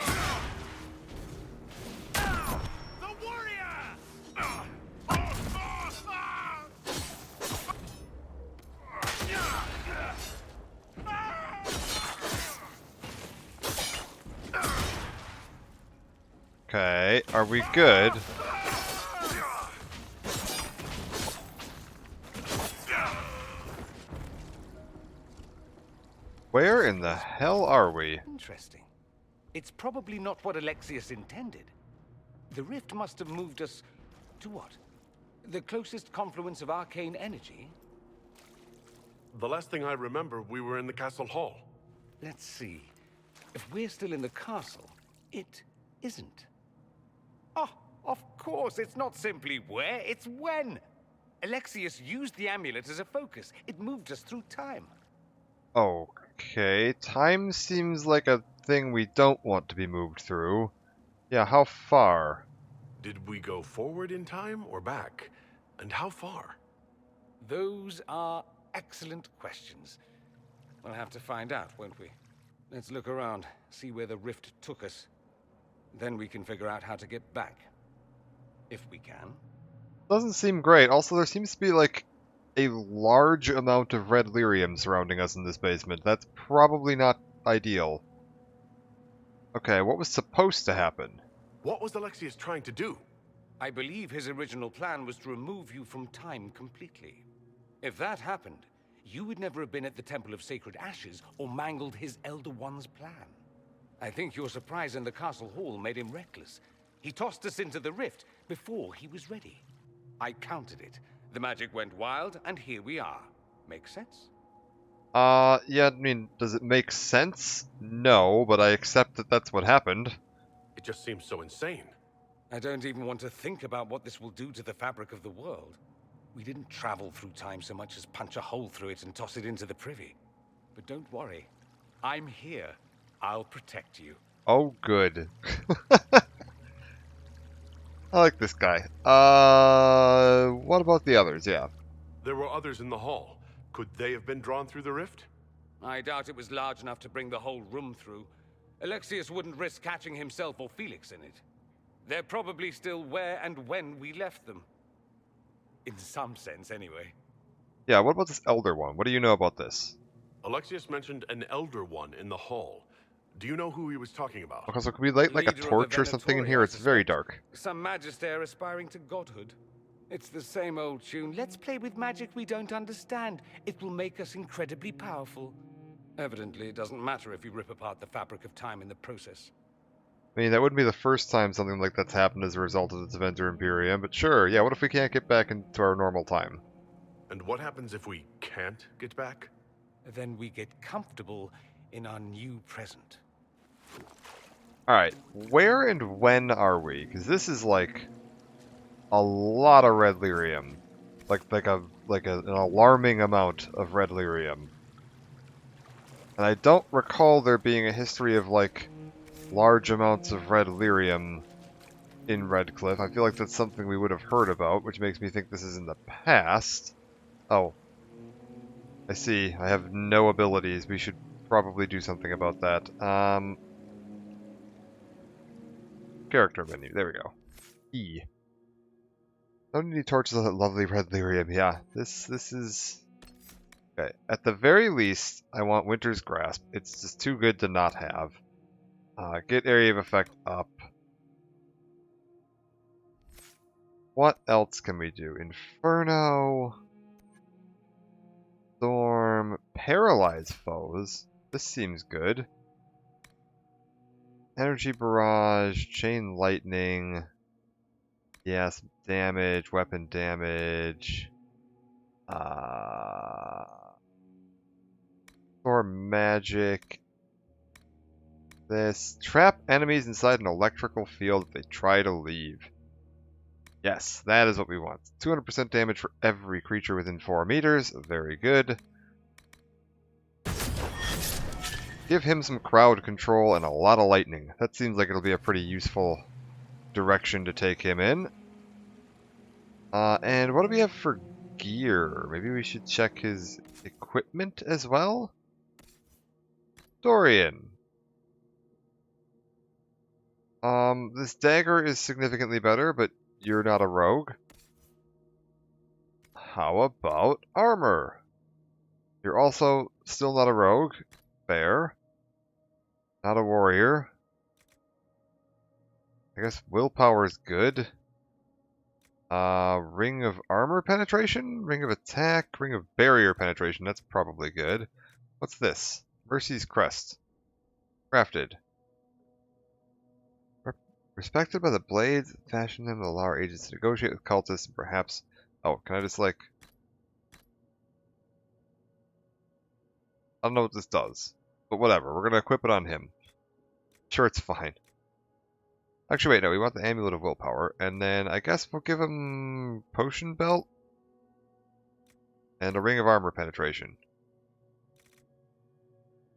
Okay, are we good? Where in the hell are we? Interesting. It's probably not what Alexius intended. The rift must have moved us to what? The closest confluence of arcane energy? The last thing I remember, we were in the castle hall. Let's see. If we're still in the castle, it isn't. Oh, of course, it's not simply where, it's when. Alexius used the amulet as a focus. It moved us through time. Okay, time seems like a thing we don't want to be moved through. Yeah, how far? Did we go forward in time or back? And how far? Those are excellent questions. We'll have to find out, won't we? Let's look around, see where the rift took us. Then we can figure out how to get back. If we can. Doesn't seem great. Also, there seems to be, like, a large amount of red lyrium surrounding us in this basement. That's probably not ideal. Okay, what was supposed to happen? What was Alexius trying to do? I believe his original plan was to remove you from time completely. If that happened, you would never have been at the Temple of Sacred Ashes or mangled his Elder One's plan. I think your surprise in the castle hall made him reckless. He tossed us into the rift before he was ready. I counted it. The magic went wild, and here we are. Make sense? Yeah, I mean, does it make sense? No, but I accept that that's what happened. It just seems so insane. I don't even want to think about what this will do to the fabric of the world. We didn't travel through time so much as punch a hole through it and toss it into the privy. But don't worry. I'm here. I'll protect you. Oh, good. I like this guy. What about the others? Yeah. There were others in the hall. Could they have been drawn through the rift? I doubt it was large enough to bring the whole room through. Alexius wouldn't risk catching himself or Felix in it. They're probably still where and when we left them. In some sense, anyway. Yeah, what about this Elder one? What do you know about this? Alexius mentioned an Elder One in the hall. Do you know who he was talking about? Okay, so could we light like a Leader of the torch or something in Venatori, here? I It's very suspect. dark. Some magister aspiring to godhood. It's the same old tune. Let's play with magic we don't understand. It will make us incredibly powerful. Evidently, it doesn't matter if you rip apart the fabric of time in the process. I mean, that wouldn't be the first time something like that's happened as a result of the Deventer Imperium, but sure, yeah, what if we can't get back into our normal time? And what happens if we can't get back? Then we get comfortable in our new present. Alright, where and when are we? Because this is like a lot of red lyrium. Like an alarming amount of red lyrium. And I don't recall there being a history of like large amounts of red lyrium in Redcliffe. I feel like that's something we would have heard about, which makes me think this is in the past. Oh. I see. I have no abilities. We should probably do something about that. Character menu. There we go. E. Don't need torches of that lovely red lyrium. Yeah, this is... Okay, at the very least, I want Winter's Grasp. It's just too good to not have. Get area of effect up. What else can we do? Inferno... Storm... Paralyze foes. This seems good. Energy Barrage, Chain Lightning... Yeah, some damage, weapon damage. Storm magic. This. Trap enemies inside an electrical field if they try to leave. Yes, that is what we want. 200% damage for every creature within 4 meters. Very good. Give him some crowd control and a lot of lightning. That seems like it'll be a pretty useful direction to take him in. And what do we have for gear? Maybe we should check his equipment as well? Dorian. This dagger is significantly better, but you're not a rogue. How about armor? You're also still not a rogue. Fair. Not a warrior. I guess willpower is good. Ring of armor penetration? Ring of attack? Ring of barrier penetration. That's probably good. What's this? Mercy's crest. Crafted. Respected by the blades, fashion them to allow our agents to negotiate with cultists and perhaps... Oh, can I just like... I don't know what this does. But whatever, we're gonna equip it on him. Sure, it's fine. Actually, wait, no, we want the Amulet of Willpower, and then I guess we'll give him Potion Belt and a Ring of Armor Penetration.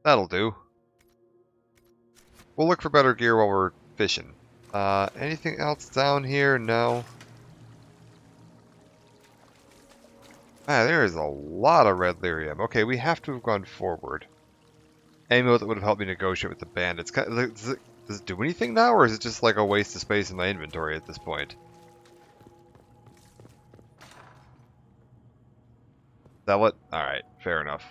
That'll do. We'll look for better gear while we're fishing. Anything else down here? No. Ah, there is a lot of red lyrium. Okay, we have to have gone forward. Amulet that would have helped me negotiate with the bandits. Does it do anything now, or is it just like a waste of space in my inventory at this point? Sell it? Alright, fair enough.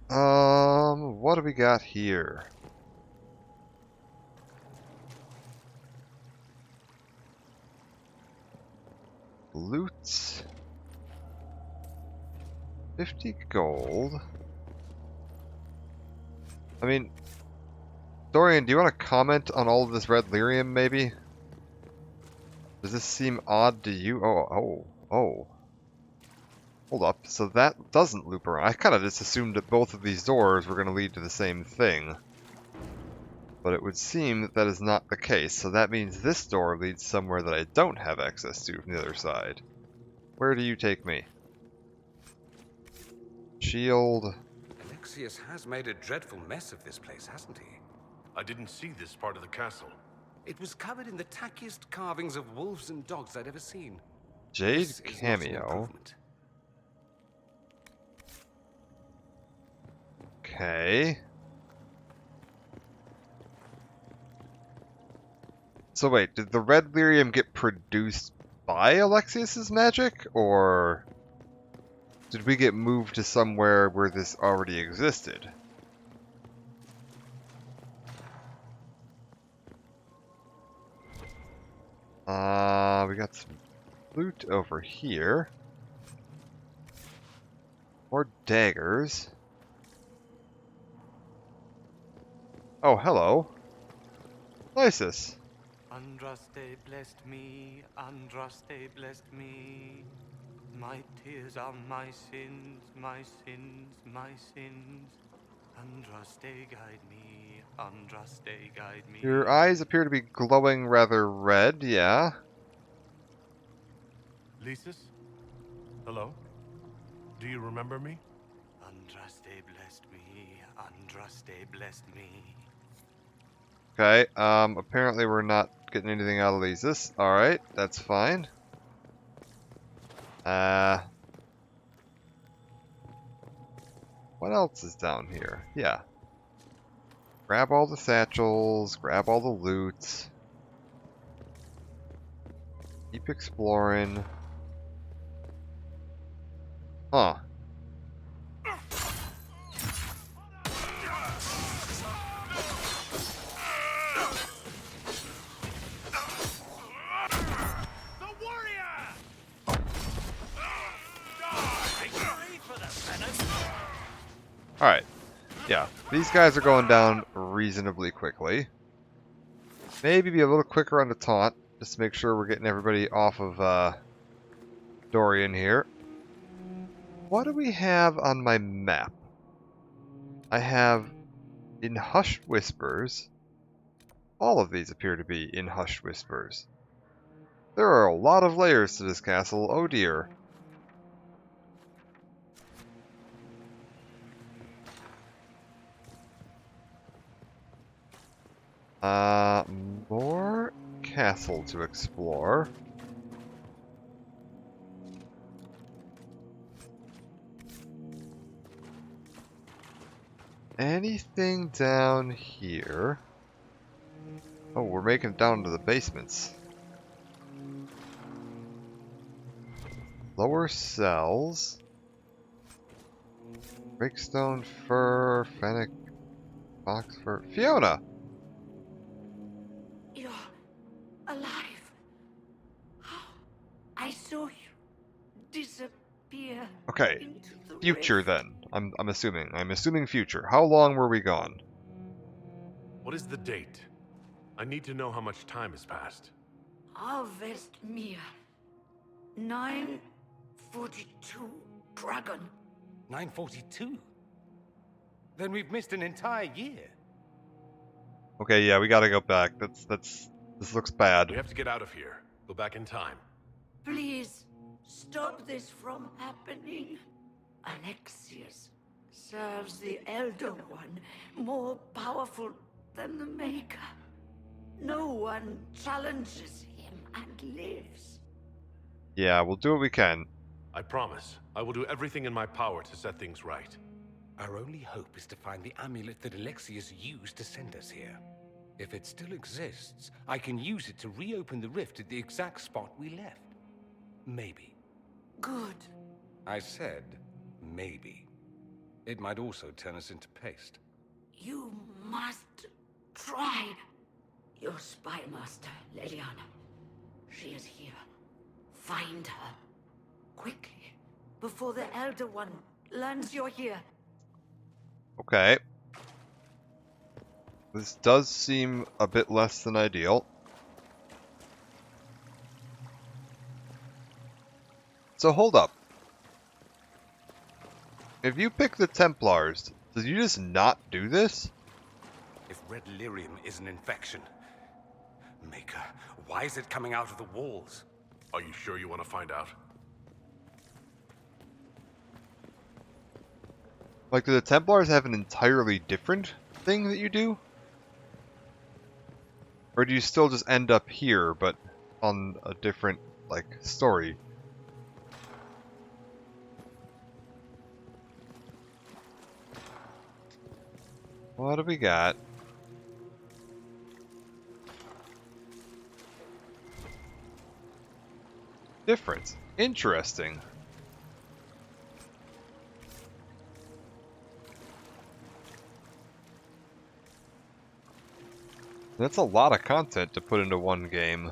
What do we got here? Loot. 50 gold. I mean, Dorian, do you want to comment on all of this red lyrium, maybe? Does this seem odd to you? Oh. Hold up, so that doesn't loop around. I kind of just assumed that both of these doors were going to lead to the same thing. But it would seem that that is not the case, so that means this door leads somewhere that I don't have access to from the other side. Where do you take me? Shield. Alexius has made a dreadful mess of this place, hasn't he? I didn't see this part of the castle. It was covered in the tackiest carvings of wolves and dogs I'd ever seen. Jade This is not an cameo. improvement. Okay. So wait, did the red lyrium get produced by Alexius's magic, or did we get moved to somewhere where this already existed? We got some loot over here. More daggers. Oh, hello. Lysis. Andraste blessed me, Andraste blessed me. My tears are my sins, my sins, my sins. Andraste guide me, Andraste guide me. Your eyes appear to be glowing rather red, yeah. Lysis? Hello? Do you remember me? Andraste blessed me, Andraste blessed me. Okay, apparently we're not getting anything out of Lysis. Alright, that's fine. What else is down here? Yeah. Grab all the satchels, grab all the loot. Keep exploring. Huh. Alright. Yeah, these guys are going down reasonably quickly. Maybe be a little quicker on the taunt, just to make sure we're getting everybody off of Dorian here. What do we have on my map? I have in Hushed Whispers. All of these appear to be in Hushed Whispers. There are a lot of layers to this castle, oh dear. More castle to explore. Anything down here? Oh, we're making it down to the basements. Lower cells. Breakstone fur, fennec, fox fur. Fiona! You're alive. I saw you disappear. Okay, into the future rift. then. I'm assuming. I'm assuming future. How long were we gone? What is the date? I need to know how much time has passed. Harvest Mia. 942 Dragon. 942? Then we've missed an entire year. Okay, yeah, we gotta go back. This looks bad. We have to get out of here. Go back in time. Please, stop this from happening. Alexius serves the Elder One, more powerful than the Maker. No one challenges him and lives. Yeah, we'll do what we can. I promise. I will do everything in my power to set things right. Our only hope is to find the amulet that Alexius used to send us here. If it still exists, I can use it to reopen the rift at the exact spot we left. Maybe. Good. I said, maybe. It might also turn us into paste. You must try. Your spy master, Leliana. She is here. Find her. Quickly. Before the Elder One learns you're here. Okay. This does seem a bit less than ideal. So hold up. If you pick the Templars, did you just not do this? if red lyrium is an infection. Maker, why is it coming out of the walls? Are you sure you want to find out? Like, do the Templars have an entirely different thing that you do? Or do you still just end up here, but on a different, like, story? What do we got? Different. Interesting. That's a lot of content to put into one game.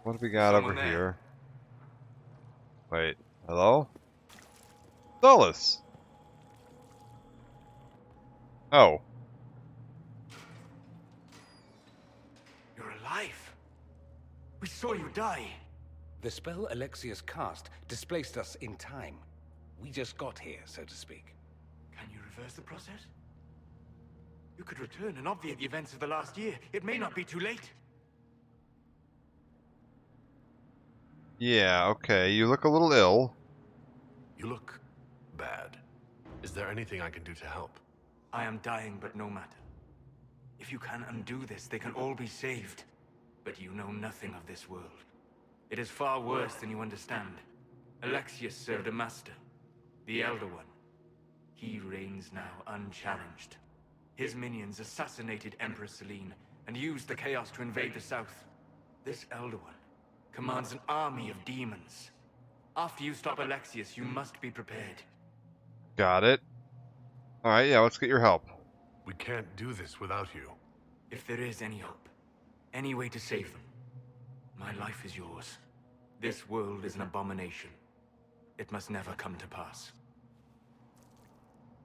What do we got Someone over there. here? Wait, hello? Solus! Oh. You're alive. We saw you die. The spell Alexius cast displaced us in time. We just got here, so to speak. Can you reverse the process? You could return and obviate the events of the last year. It may not be too late. Yeah, okay, you look a little ill. You look bad. Is there anything I can do to help? I am dying, but no matter. If you can undo this, they can all be saved. But you know nothing of this world. It is far worse than you understand. Alexius served a master, the Elder One. He reigns now unchallenged. His minions assassinated Empress Selene and used the chaos to invade the south. This Elder One commands an army of demons. After you stop Alexius, you must be prepared. Got it. Alright, yeah, let's get your help. We can't do this without you. If there is any hope, any way to save them, my life is yours. This world is an abomination. It must never come to pass.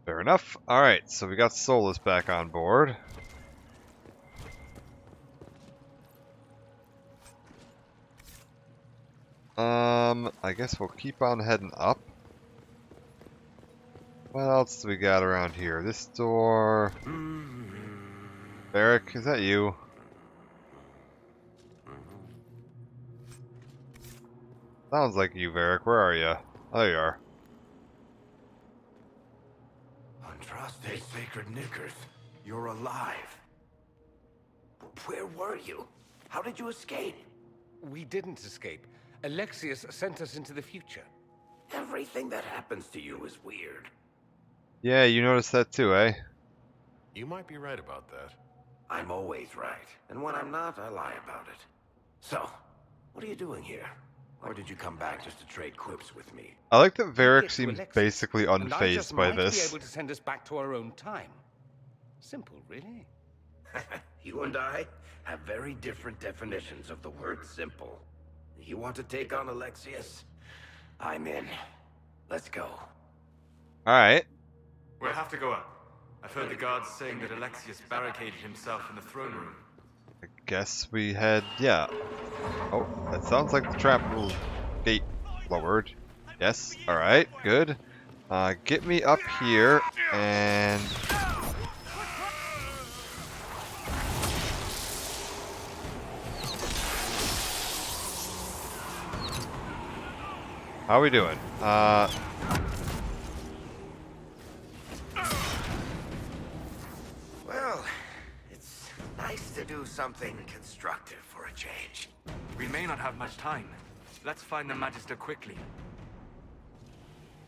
Fair enough. Alright, so we got Solus back on board. I guess we'll keep on heading up. What else do we got around here? This door... Varric, is that you? Sounds like you, Varric. Where are you? Oh, there you are. Andraste, sacred knickers. You're alive. Where were you? How did you escape? We didn't escape. Alexius sent us into the future. Everything that happens to you is weird. Yeah, you noticed that too, eh? You might be right about that. I'm always right, and when I'm not, I lie about it. So, what are you doing here? Or did you come back just to trade quips with me? I like that You Varric get to seems Alexius, basically and I just unfazed by might be this. able to send us back to our own time. Simple, really. You and I have very different definitions of the word simple. You want to take on Alexius? I'm in. Let's go. Alright. We'll have to go up. I've heard the guards saying that Alexius barricaded himself in the throne room. I guess we had... yeah. Oh, that sounds like the trap gate lowered. Yes, alright, good. Get me up here, and... How we doing? Well, it's nice to do something constructive for a change. We may not have much time. Let's find the Magister quickly.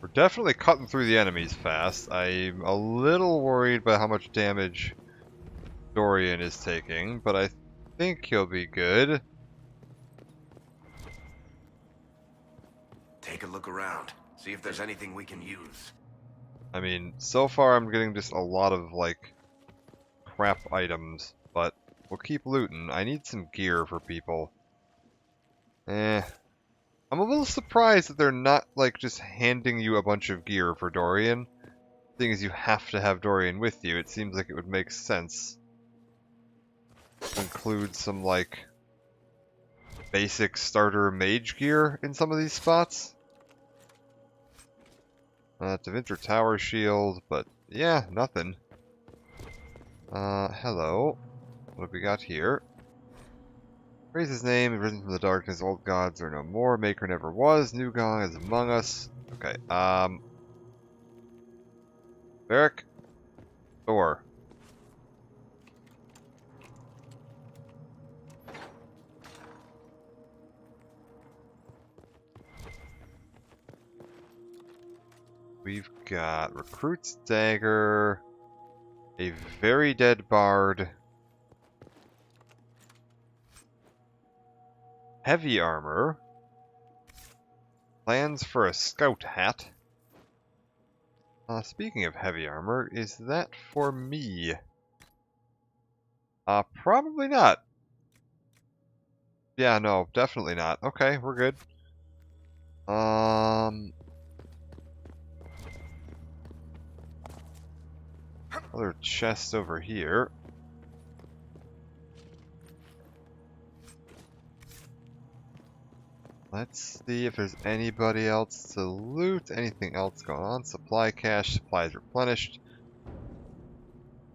We're definitely cutting through the enemies fast. I'm a little worried by how much damage Dorian is taking, but I think he'll be good. Take a look around. See if there's anything we can use. I mean, so far I'm getting just a lot of, like, crap items, but we'll keep looting. I need some gear for people. I'm a little surprised that they're not, like, just handing you a bunch of gear for Dorian. Seeing as you have to have Dorian with you, it seems like it would make sense to include some, like, basic starter mage gear in some of these spots. Deventer Tower Shield, but yeah, nothing. Hello. What have we got here? Praise his name, risen from the darkness, old gods are no more, Maker never was, new God is among us. Okay, Varric, Thor. We've got Recruit's Dagger, a very dead bard, heavy armor, plans for a scout hat. Speaking of heavy armor, is that for me? Probably not. Yeah, no, definitely not. Okay, we're good. Other chest over here. Let's see if there's anybody else to loot. Anything else going on? Supply cache, supplies replenished.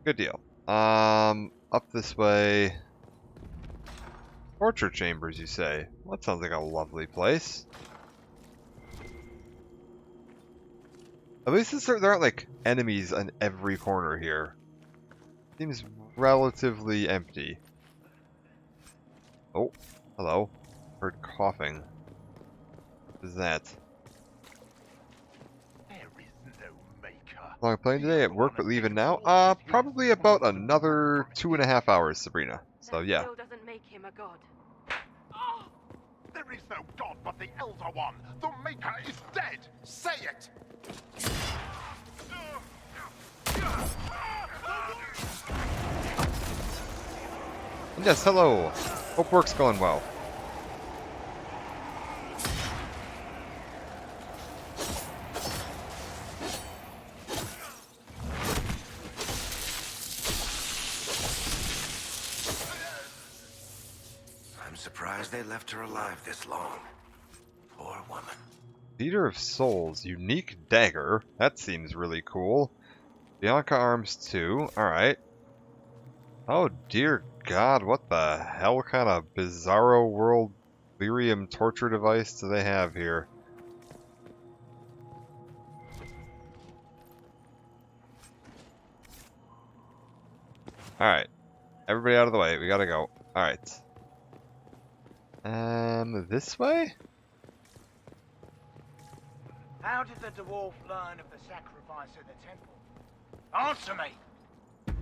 Good deal. Up this way. Torture chambers, you say? Well, that sounds like a lovely place. At least there aren't like enemies on every corner here. Seems relatively empty. Oh, hello. Heard coughing. What is that? How long playing today? At work but leaving now? Probably about another 2.5 hours, Sabrina. So yeah. Still doesn't make him a god. There is no god but the Elder One. The Maker is dead. Say it. Yes, hello. Hope work's going well. I'm surprised they left her alive this long. Poor woman. Leader of Souls, unique dagger. That seems really cool. Bianca arms too. Alright. Oh dear god, what the hell kind of bizarro world lyrium torture device do they have here? Alright. Everybody out of the way, we gotta go. Alright. This way? How did the dwarf learn of the sacrifice at the temple? Answer me!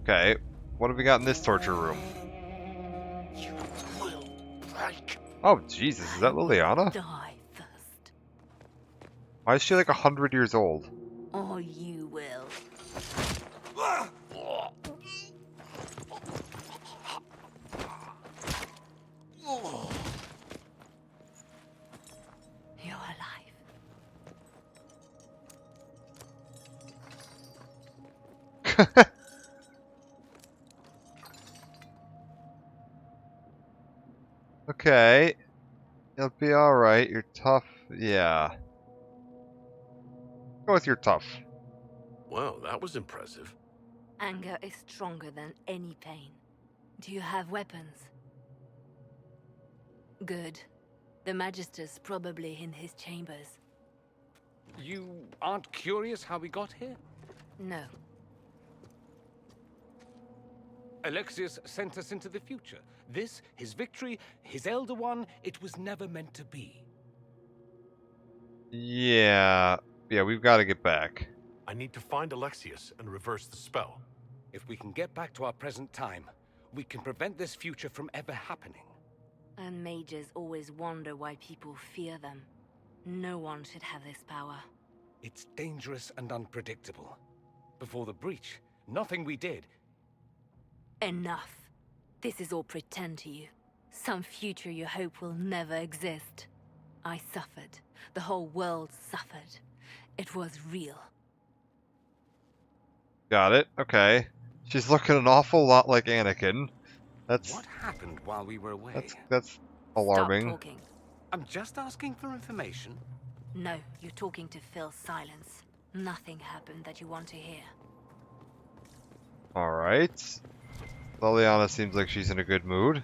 Okay, what have we got in this torture room? You will break. Oh, Jesus, is that Liliana? Die first, Why is she like 100 years old? or you will. You're alive. Okay. You'll be alright. You're tough. Yeah. Go with your tough. Wow, that was impressive. Anger is stronger than any pain. Do you have weapons? Good. The Magister's probably in his chambers. You aren't curious how we got here? No. Alexius sent us into the future. This, his victory, his Elder One, it was never meant to be. Yeah. Yeah, we've got to get back. I need to find Alexius and reverse the spell. If we can get back to our present time, we can prevent this future from ever happening. And mages always wonder why people fear them. No one should have this power. It's dangerous and unpredictable. Before the breach, nothing we did. Enough. This is all pretend to you. Some future you hope will never exist. I suffered. The whole world suffered. It was real. Got it. Okay. She's looking an awful lot like Anakin. That's What happened while we were away? that's alarming. Stop talking. I'm just asking for information. No, you're talking to fill silence. Nothing happened that you want to hear. All right. Liliana seems like she's in a good mood.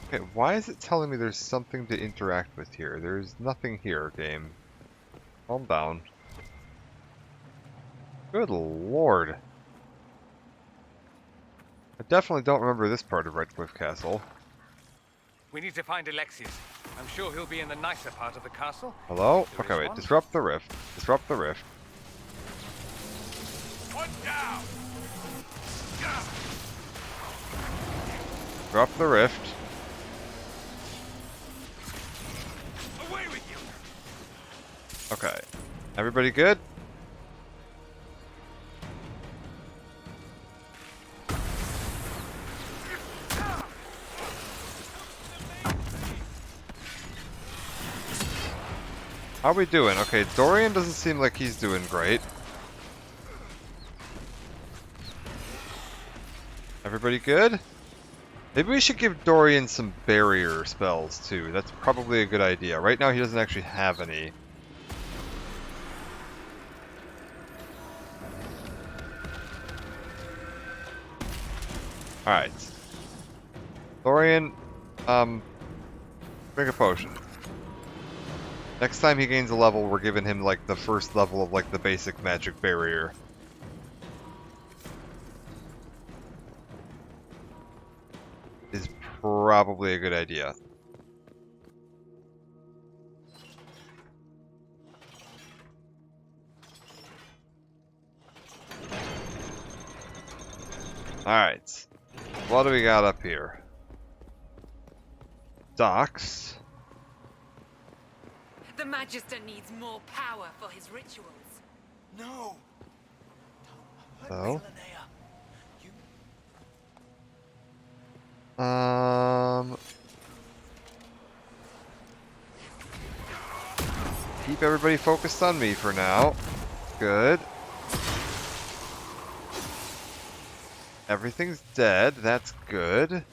Okay, why is it telling me there's something to interact with here? There's nothing here, game. Calm down. Good lord. I definitely don't remember this part of Redcliffe Castle. We need to find Alexius. I'm sure he'll be in the nicer part of the castle. Hello? There Okay, is wait. one. Disrupt the rift. Disrupt the rift. One down. Disrupt the rift. Away with you. Okay. Everybody good? How we doing? Okay, Dorian doesn't seem like he's doing great. Everybody good? Maybe we should give Dorian some barrier spells too. That's probably a good idea. Right now he doesn't actually have any. Alright. Dorian, drink a potion. Next time he gains a level, we're giving him like the first level of like the basic magic barrier. Is probably a good idea. Alright. What do we got up here? Docks. The Magister needs more power for his rituals. No! So. Keep everybody focused on me for now. Good. Everything's dead. That's good.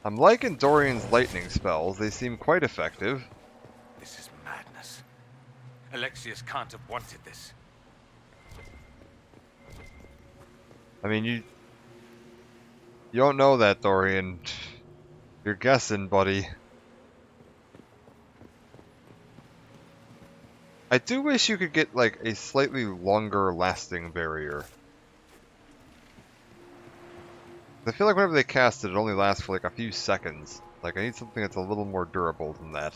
I'm liking Dorian's lightning spells. They seem quite effective. This is madness. Alexius can't have wanted this. I mean, you don't know that, Dorian. You're guessing, buddy. I do wish you could get, like, a slightly longer lasting barrier. I feel like whenever they cast it, it only lasts for, like, a few seconds. Like, I need something that's a little more durable than that.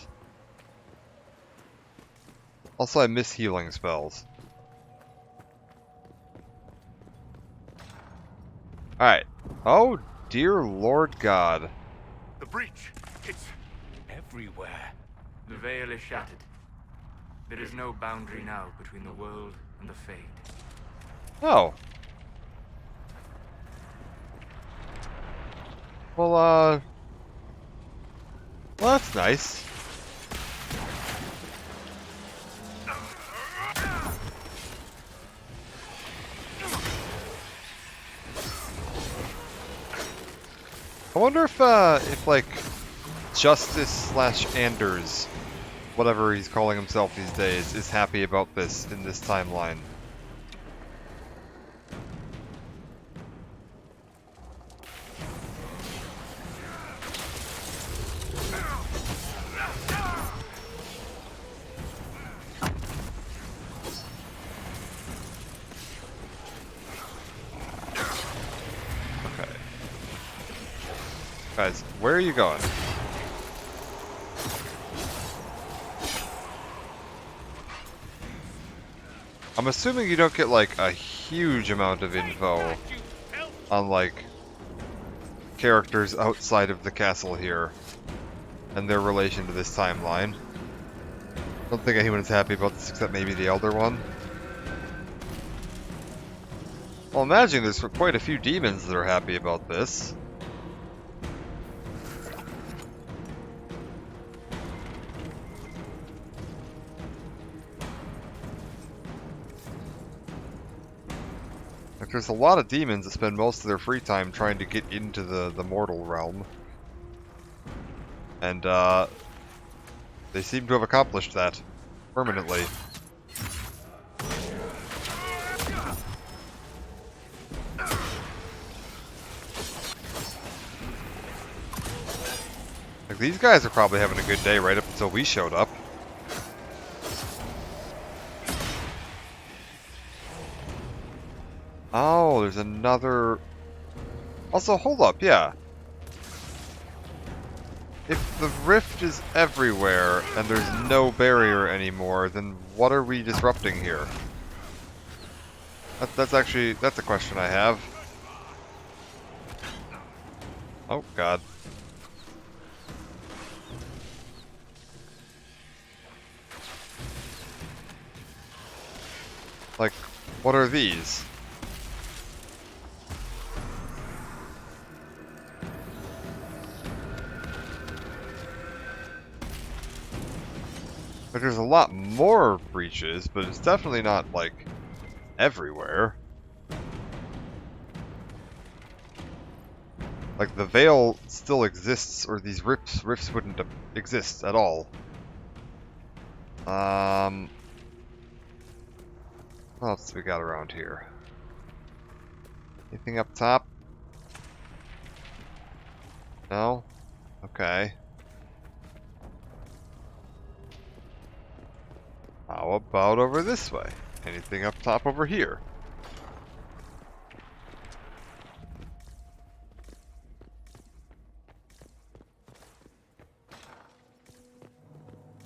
Also, I miss healing spells. Alright. Oh, dear Lord God. The breach. It's everywhere. The veil is shattered. There is no boundary now between the world and the Fade. Oh. Well, that's nice. I wonder if like, Justice / Anders, whatever he's calling himself these days, is happy about this in this timeline. Guys, where are you going? I'm assuming you don't get like a huge amount of info on like characters outside of the castle here and their relation to this timeline. I don't think anyone's happy about this except maybe the Elder One. Well, imagine there's quite a few demons that are happy about this. there's a lot of demons that spend most of their free time trying to get into the mortal realm. And, they seem to have accomplished that permanently. Like, these guys are probably having a good day right up until we showed up. Oh, there's another... Also, hold up, yeah. If the rift is everywhere and there's no barrier anymore, then what are we disrupting here? That's a question I have. Oh, God. Like, what are these? Like, there's a lot more breaches, but it's definitely not, like, everywhere. Like, the veil still exists, or these rifts wouldn't exist at all. What else do we got around here? Anything up top? No? Okay. How about over this way? Anything up top over here?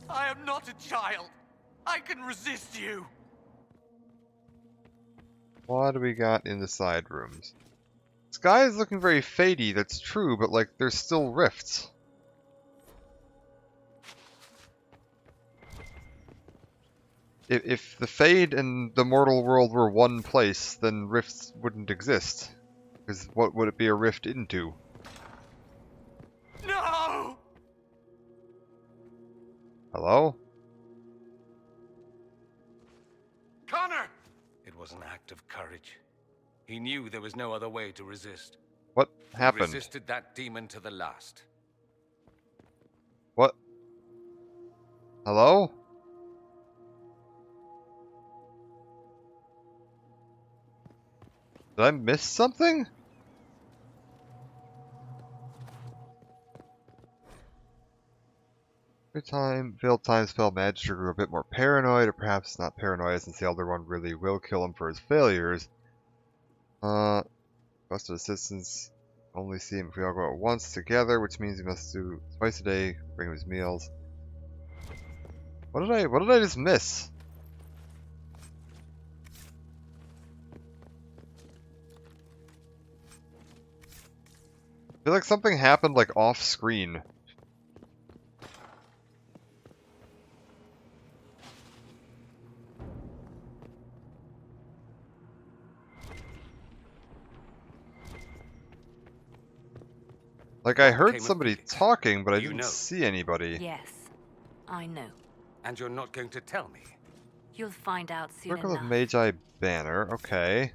I am not a child. I can resist you. What do we got in the side rooms? Sky is looking very fadey, that's true, but like there's still rifts. If the Fade and the mortal world were one place, then rifts wouldn't exist. Because what would it be a rift into? No! Hello? Connor! It was an act of courage. He knew there was no other way to resist. What He happened? resisted that demon to the last. What? Hello? Did I miss something? Every time Veiled Time spell Magister grew a bit more paranoid, or perhaps not paranoid since the Elder One really will kill him for his failures. Trusted assistants only see him if we all go at once together, which means we must do twice a day, bring him his meals. What did I just miss? I feel like something happened like off screen. Like I heard somebody talking, but I didn't see anybody. Yes, I know. And you're not going to tell me? You'll find out soon Circle of enough. Magi banner, okay.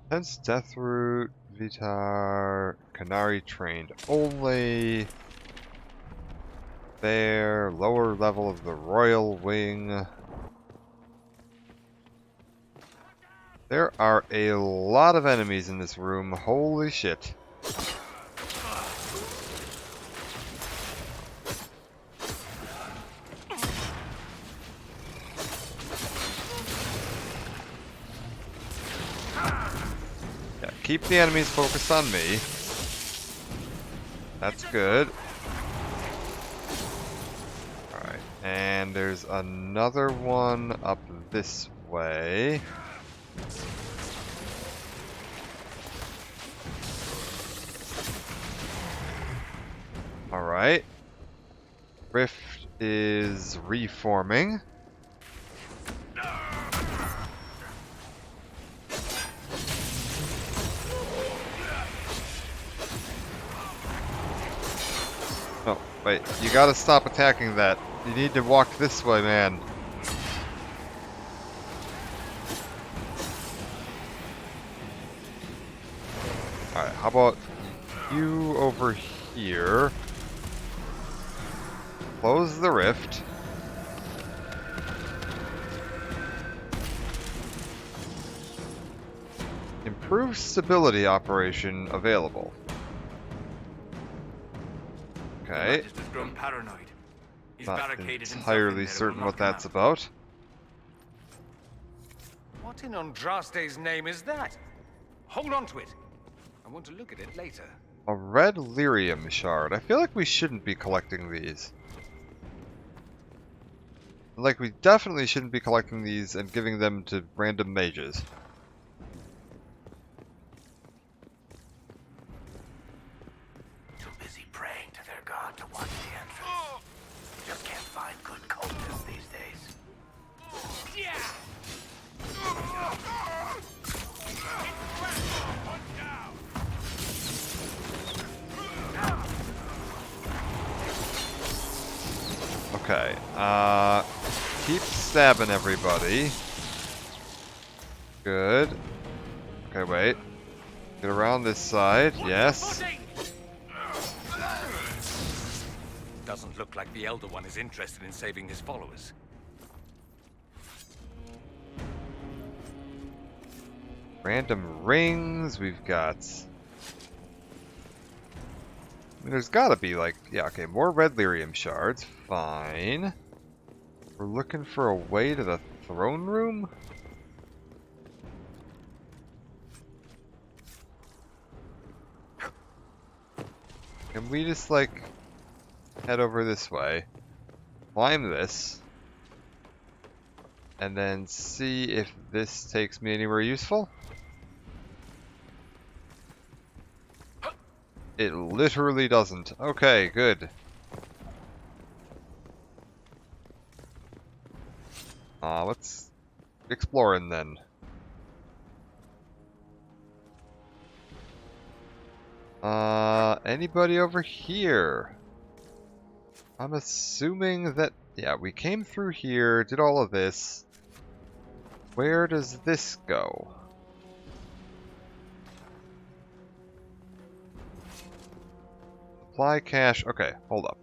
Hence Deathroot, Vitar, Canary trained only. There, lower level of the Royal Wing. There are a lot of enemies in this room, holy shit. Yeah, keep the enemies focused on me. That's good. Alright, and there's another one up this way. Alright. Rift is reforming. Wait, you gotta stop attacking that. You need to walk this way, man. Alright, how about you over here? Close the rift. Improve stability operation available. Okay. The Magister's grown paranoid. He's Not barricaded himself in entirely there and certain will what not come that's out. about. What in Andraste's name is that? Hold on to it. I want to look at it later. A red lyrium shard. I feel like we shouldn't be collecting these. Like, we definitely shouldn't be collecting these and giving them to random mages. Too busy praying to their god to watch the entrance. Just can't find good cultists these days. Okay, keep stabbing everybody. Good. Okay, wait. Get around this side, yes. Doesn't look like the Elder One is interested in saving his followers. Random rings, we've got... I mean, there's gotta be, like... Yeah, okay, more red lyrium shards, fine. We're looking for a way to the throne room? Can we just, like, head over this way, climb this, and then see if this takes me anywhere useful? It literally doesn't. Okay, good. Let's exploring then. Anybody over here? I'm assuming that, yeah, we came through here, did all of this. Where does this go? Supply cache, okay, hold up.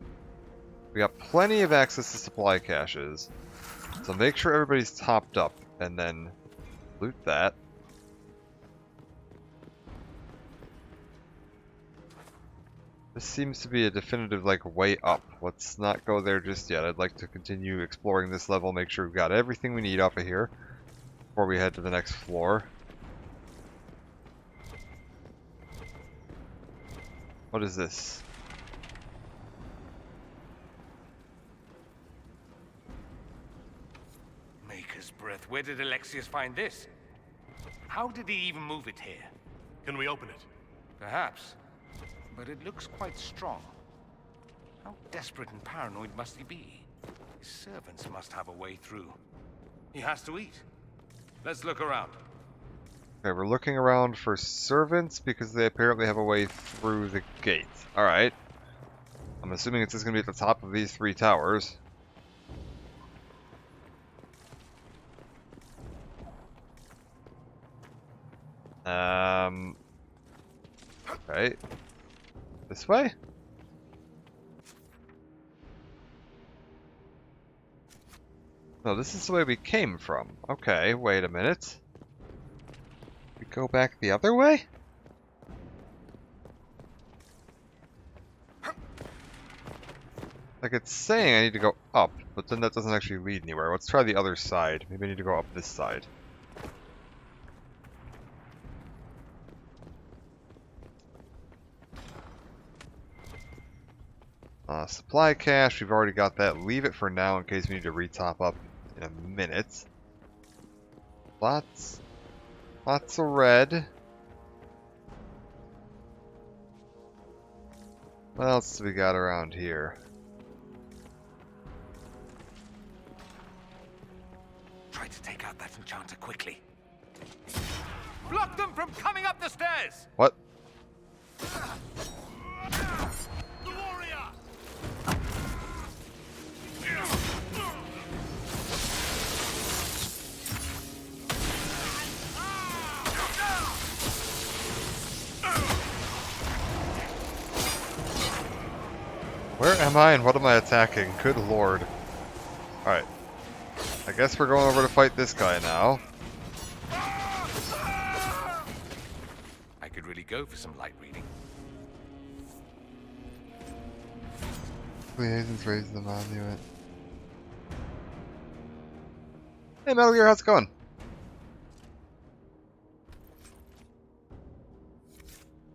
We got plenty of access to supply caches, so make sure everybody's topped up, and then loot that. This seems to be a definitive, like, way up. Let's not go there just yet. I'd like to continue exploring this level, make sure we've got everything we need off of here before we head to the next floor. What is this? Maker's breath. Where did Alexius find this? How did he even move it here? Can we open it? Perhaps. But it looks quite strong. How desperate and paranoid must he be? His servants must have a way through. He has to eat. Let's look around. Okay, we're looking around for servants because they apparently have a way through the gate. Alright. I'm assuming it's just going to be at the top of these 3 towers. Okay. This way? No, this is the way we came from. Okay, wait a minute. We go back the other way? Like, it's saying I need to go up, but then that doesn't actually lead anywhere. Let's try the other side. Maybe I need to go up this side. Supply cache, we've already got that. Leave it for now in case we need to re-top up in a minute. Lots of red. What else do we got around here? Try to take out that enchanter quickly. Block them from coming up the stairs! What? The warrior! am I and what am I attacking? Good lord. Alright. I guess we're going over to fight this guy now. I could really go for some light reading. Liaisons raise the monument. Hey Metal Gear, how's it going?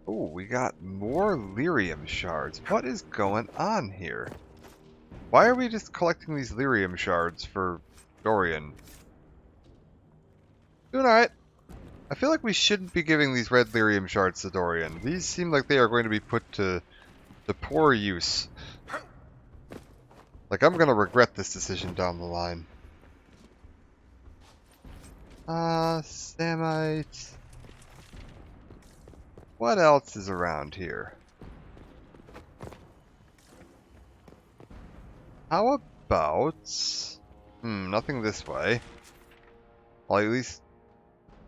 Ooh, we got more lyrium shards. What is going on here? Why are we just collecting these lyrium shards for Dorian? Doing alright. I feel like we shouldn't be giving these red lyrium shards to Dorian. These seem like they are going to be put to poor use. Like, I'm gonna regret this decision down the line. Samite. What else is around here? How about... nothing this way. Well, at least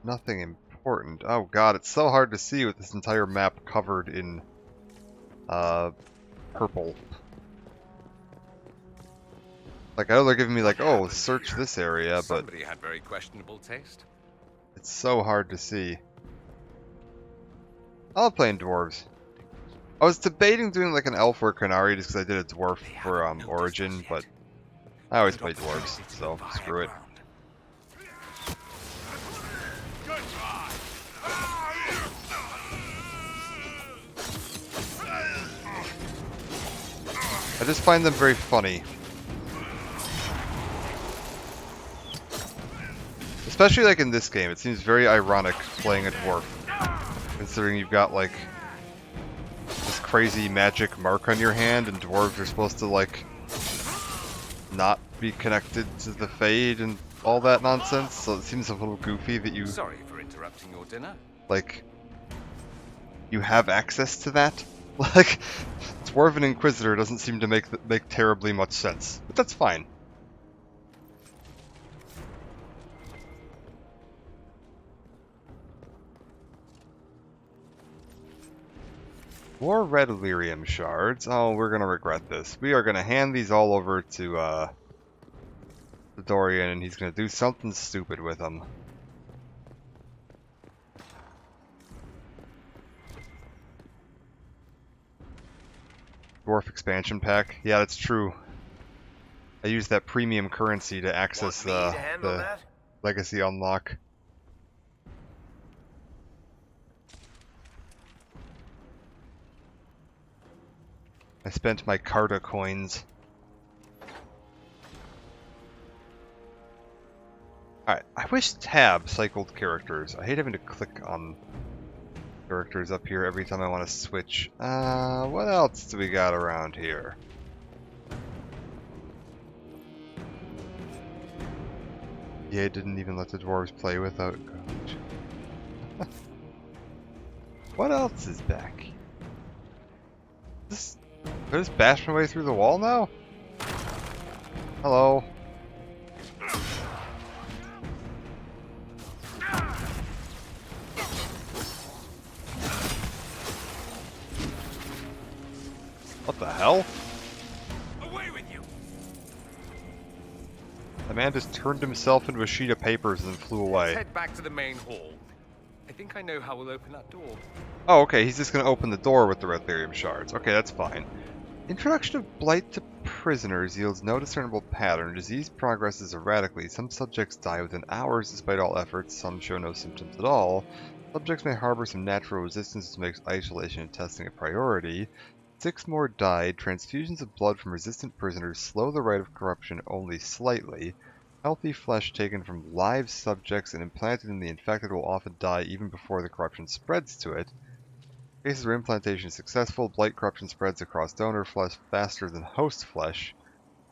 nothing important. Oh god, it's so hard to see with this entire map covered in, purple. Like, I know they're giving me like, oh, search this area, but Somebody had very questionable taste. it's so hard to see. I love playing dwarves. I was debating doing like an elf or a Canary just because I did a dwarf for Origin, but I always play dwarves, so screw it. I just find them very funny. Especially like in this game, it seems very ironic playing a dwarf. Considering you've got like this crazy magic mark on your hand and dwarves are supposed to like not be connected to the Fade and all that nonsense, so it seems a little goofy that you... Sorry for interrupting your dinner. Like, you have access to that? Like, Dwarven Inquisitor doesn't seem to make terribly much sense, but that's fine. More red lyrium shards. Oh, we're gonna regret this. We are gonna hand these all over to Dorian, and he's gonna do something stupid with them. Dwarf expansion pack. Yeah, that's true. I used that premium currency to access the legacy unlock. I spent my Carta coins. Alright, I wish tab cycled characters. I hate having to click on characters up here every time I want to switch. What else do we got around here? Yeah, didn't even let the dwarves play without coach. What else is back? Did I just bash my way through the wall now? Hello. What the hell? Away with you! The man just turned himself into a sheet of papers and then flew away. Let's head back to the main hall. I think I know how we'll open that door. Oh, okay, he's just gonna open the door with the red lyrium shards. Okay, that's fine. Introduction of blight to prisoners yields no discernible pattern. Disease progresses erratically. Some subjects die within hours despite all efforts. Some show no symptoms at all. Subjects may harbor some natural resistance, which makes isolation and testing a priority. 6 more died. Transfusions of blood from resistant prisoners slow the rate of corruption only slightly. Healthy flesh taken from live subjects and implanted in the infected will often die even before the corruption spreads to it. In cases where implantation is successful, blight corruption spreads across donor flesh faster than host flesh.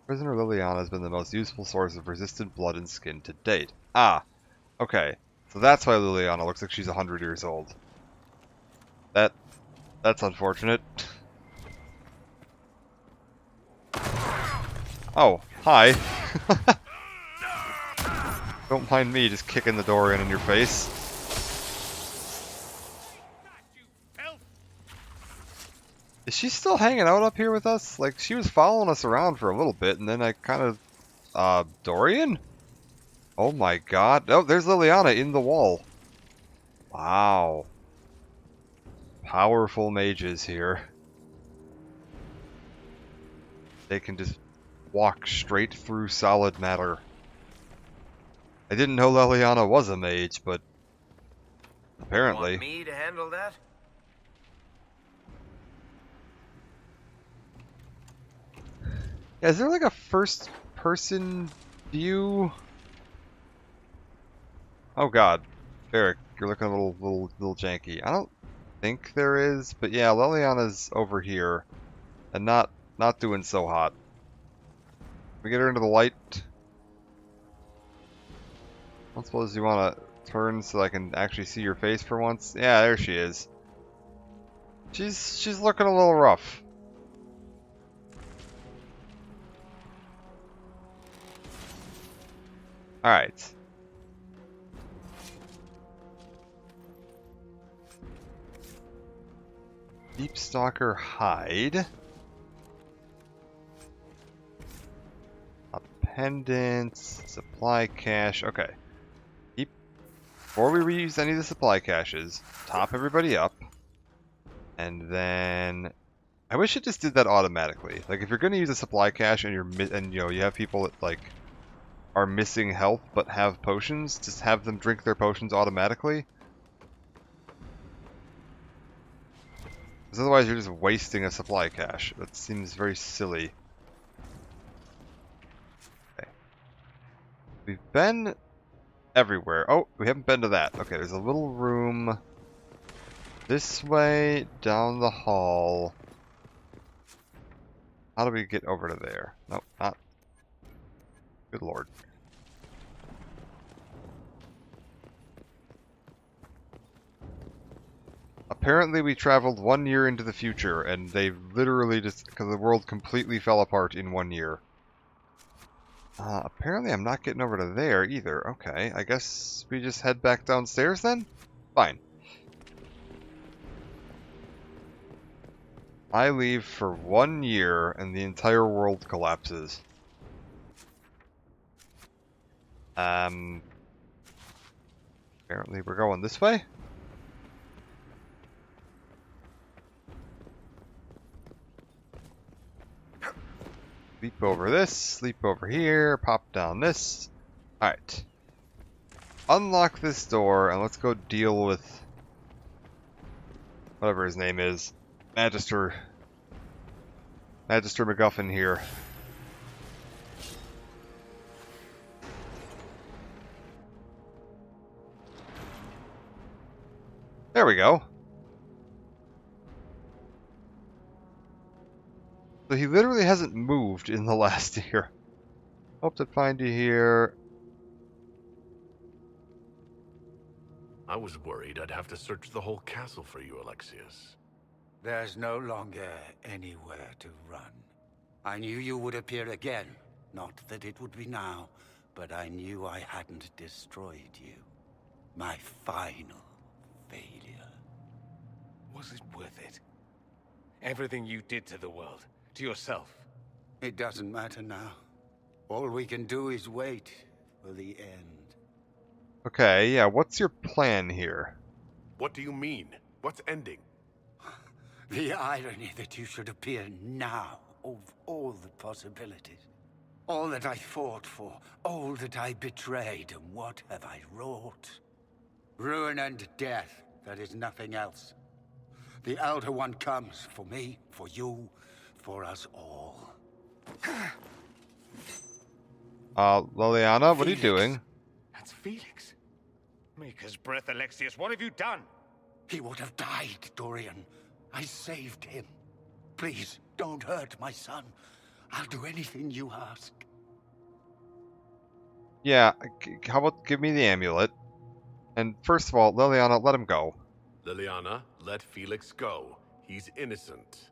Prisoner Liliana has been the most useful source of resistant blood and skin to date. Ah, okay. So that's why Liliana looks like she's 100 years old. That's unfortunate. Oh, hi. Don't mind me just kicking the door in your face. Is Is she still hanging out up here with us? Like, she was following us around for a little bit, and then I kind of... Dorian? Oh my god. Oh, there's Liliana in the wall. Wow. Powerful mages here. They can just walk straight through solid matter. I didn't know Liliana was a mage, but apparently. Want me to handle that? Yeah, is there like a first-person view? Oh god, Eric, you're looking a little janky. I don't think there is, but yeah, Liliana's over here, and not doing so hot. We get her into the light. I don't suppose you want to turn so I can actually see your face for once. Yeah, there she is. She's looking a little rough. All right. Deep Stalker hide. A pendant, supply cache. Okay. Before we reuse any of the supply caches, top everybody up, and then I wish it just did that automatically. Like if you're going to use a supply cache and you have people that like are missing health but have potions, just have them drink their potions automatically. Because otherwise you're just wasting a supply cache. That seems very silly. Okay. We've been everywhere. Oh, we haven't been to that. Okay, there's a little room this way, down the hall. How do we get over to there? Nope, not. Good lord. Apparently we traveled 1 year into the future, and they literally just, because the world completely fell apart in 1 year. Apparently I'm not getting over to there either. Okay, I guess we just head back downstairs then? Fine. I leave for 1 year and the entire world collapses. Apparently we're going this way? Leap over this, leap over here, pop down this. Alright. Unlock this door and let's go deal with whatever his name is. Magister MacGuffin here. There we go. So he literally hasn't moved in the last year. Hope to find you here. I was worried I'd have to search the whole castle for you, Alexius. There's no longer anywhere to run. I knew you would appear again. Not that it would be now, but I knew I hadn't destroyed you. My final failure. Was it worth it? Everything you did to the world, to yourself. It doesn't matter now. All we can do is wait for the end. Okay, yeah, what's your plan here? What do you mean? What's ending? The irony that you should appear now, of all the possibilities. All that I fought for, all that I betrayed, and what have I wrought? Ruin and death, that is nothing else. The Elder One comes for me, for you, for us all. Liliana, what are you doing? That's Felix. Maker's breath, Alexius, what have you done? He would have died, Dorian. I saved him. Please, don't hurt my son. I'll do anything you ask. Yeah, how about give me the amulet? And first of all, Liliana, let him go. Liliana, let Felix go. He's innocent.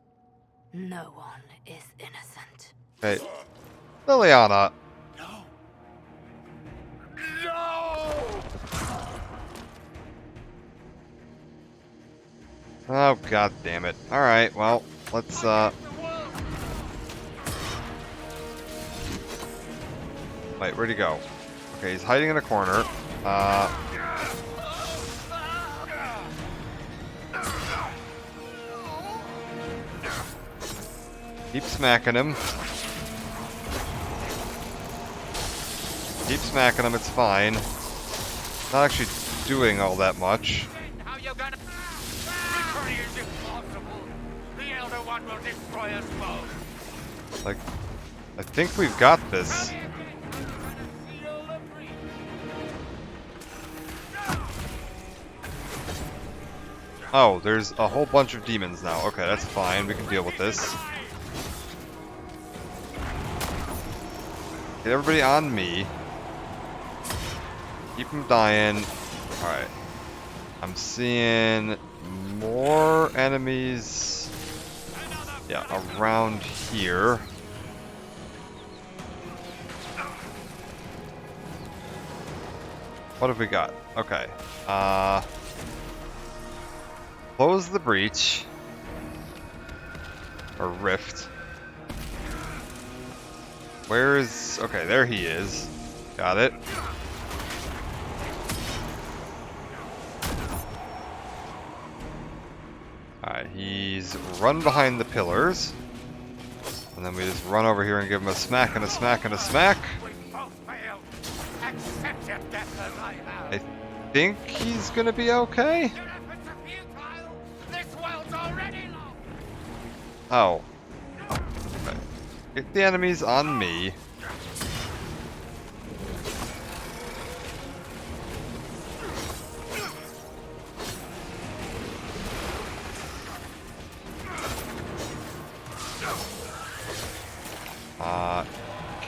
No one is innocent. Okay. Liliana! No! Oh, god damn it. Alright, well, let's wait, where'd he go? Okay, he's hiding in a corner. Keep smacking him. Keep smacking him, it's fine. Not actually doing all that much. How you gonna... Victory is impossible. The Elder One will destroy us both. Like, I think we've got this. Oh, there's a whole bunch of demons now. Okay, that's fine. We can deal with this. Get everybody on me. Keep them dying. Alright. I'm seeing more enemies. Yeah, around here. What have we got? Okay. Close the breach. Or rift. Where is... Okay, there he is. Got it. Alright, he's run behind the pillars. And then we just run over here and give him a smack and a smack and a smack. I think he's gonna be okay. Oh. Okay. Get the enemies on me.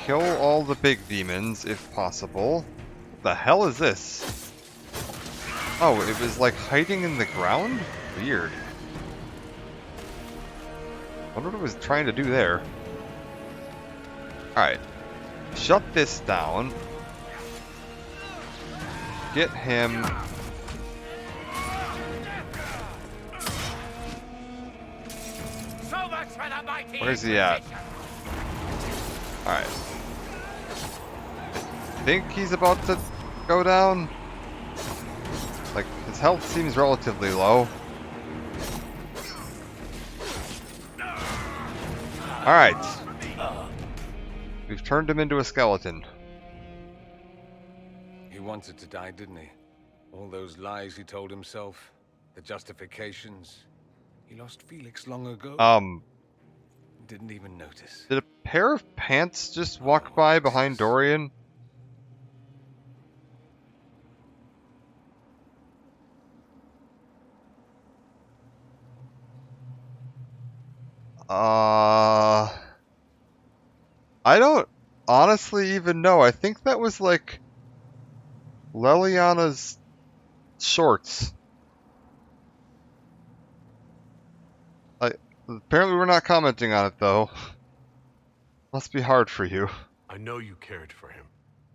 Kill all the big demons if possible. What the hell is this? Oh, it was like hiding in the ground? Weird. I wonder what it was trying to do there. Alright. Shut this down. Get him. Where's he at? Alright. I think he's about to go down. Like, his health seems relatively low. Alright. We've turned him into a skeleton. He wanted to die, didn't he? All those lies he told himself, the justifications. He lost Felix long ago. Didn't even notice. Did a pair of pants just walk by behind Dorian? I don't honestly even know. I think that was like Leliana's shorts. Apparently we're not commenting on it though. Must be hard for you. I know you cared for him.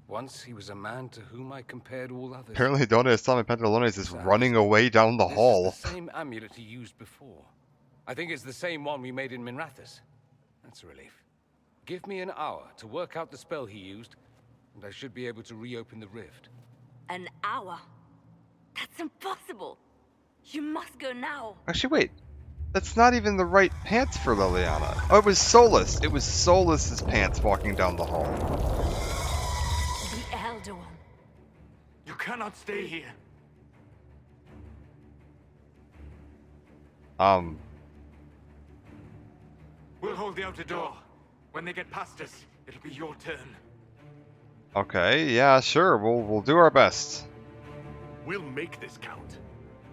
Once he was a man to whom I compared all others. Apparently Dona Asami Pantalones is running away down the hall. This is the same amulet he used before. I think it's the same one we made in Minrathous. That's a relief. Give me an hour to work out the spell he used, and I should be able to reopen the rift. An hour? That's impossible. You must go now. Actually, wait. That's not even the right pants for Leliana. Oh, it was Solus. It was Solus's pants walking down the hall. The Elder One. You cannot stay here. We'll hold the outer door. When they get past us, it'll be your turn. Okay, yeah, sure. We'll do our best. We'll make this count.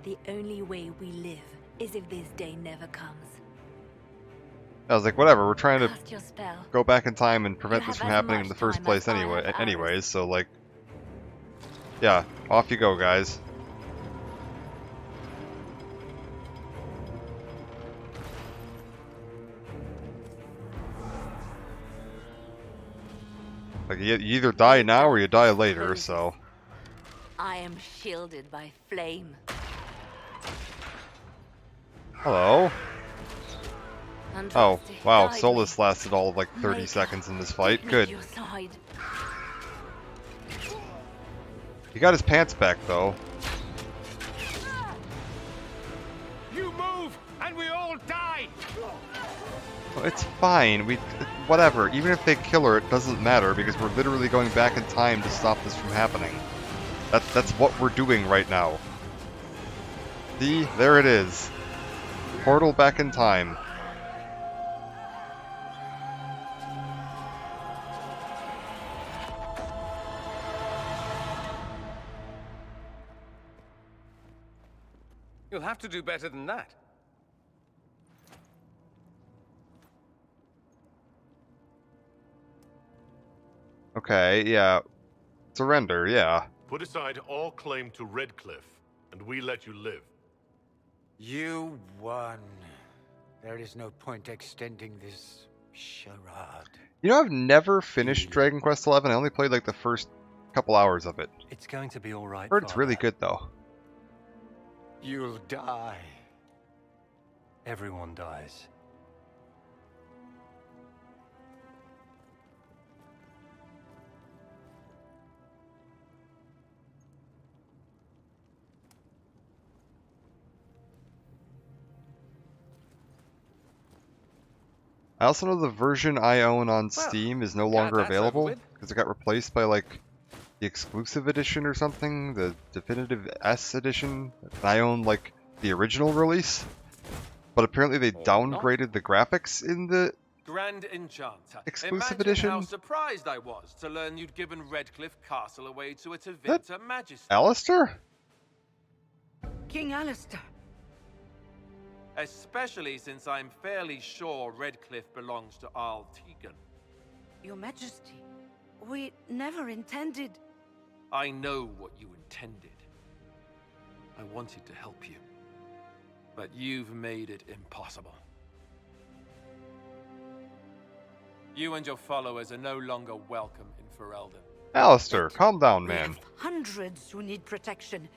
The only way we live is if this day never comes. I was like, whatever. We're trying to Cast your spell. go back in time and prevent You this from have as happening in much the first time place as I anyway. have hours. Anyways, so like, yeah, off you go, guys. Like, you either die now or you die later, so. I am shielded by flame. Hello. Oh, Andraste, wow, guide Solus me. lasted all of like 30 Maker, seconds in this take fight. me Good. to your side. He got his pants back, though. You move, and we all die! Well, it's fine. Whatever. Even if they kill her, it doesn't matter, because we're literally going back in time to stop this from happening. That's what we're doing right now. See? There it is. Portal back in time. You'll have to do better than that. Okay, yeah. Surrender, yeah. Put aside all claim to Redcliffe, and we let you live. You won. There is no point extending this charade. You know, I've never finished Dragon Quest XI. I only played like the first couple hours of it. It's going to be all right. Heard it's really good, though. You'll die. Everyone dies. I also know the version I own on Steam is no longer available because it got replaced by like the exclusive edition or something, the definitive S edition. And I own like the original release, but apparently they downgraded the graphics in the Grand Enchanter. exclusive Imagine edition. how surprised I was to learn you'd given Redcliffe Castle away to its Tevinter Majesty. Alistair? King Alistair. Especially since I'm fairly sure Redcliffe belongs to Arl Tegan. Your Majesty, we never intended... I know what you intended. I wanted to help you. But you've made it impossible. You and your followers are no longer welcome in Ferelden. Alistair, calm down, We man. have hundreds who need protection.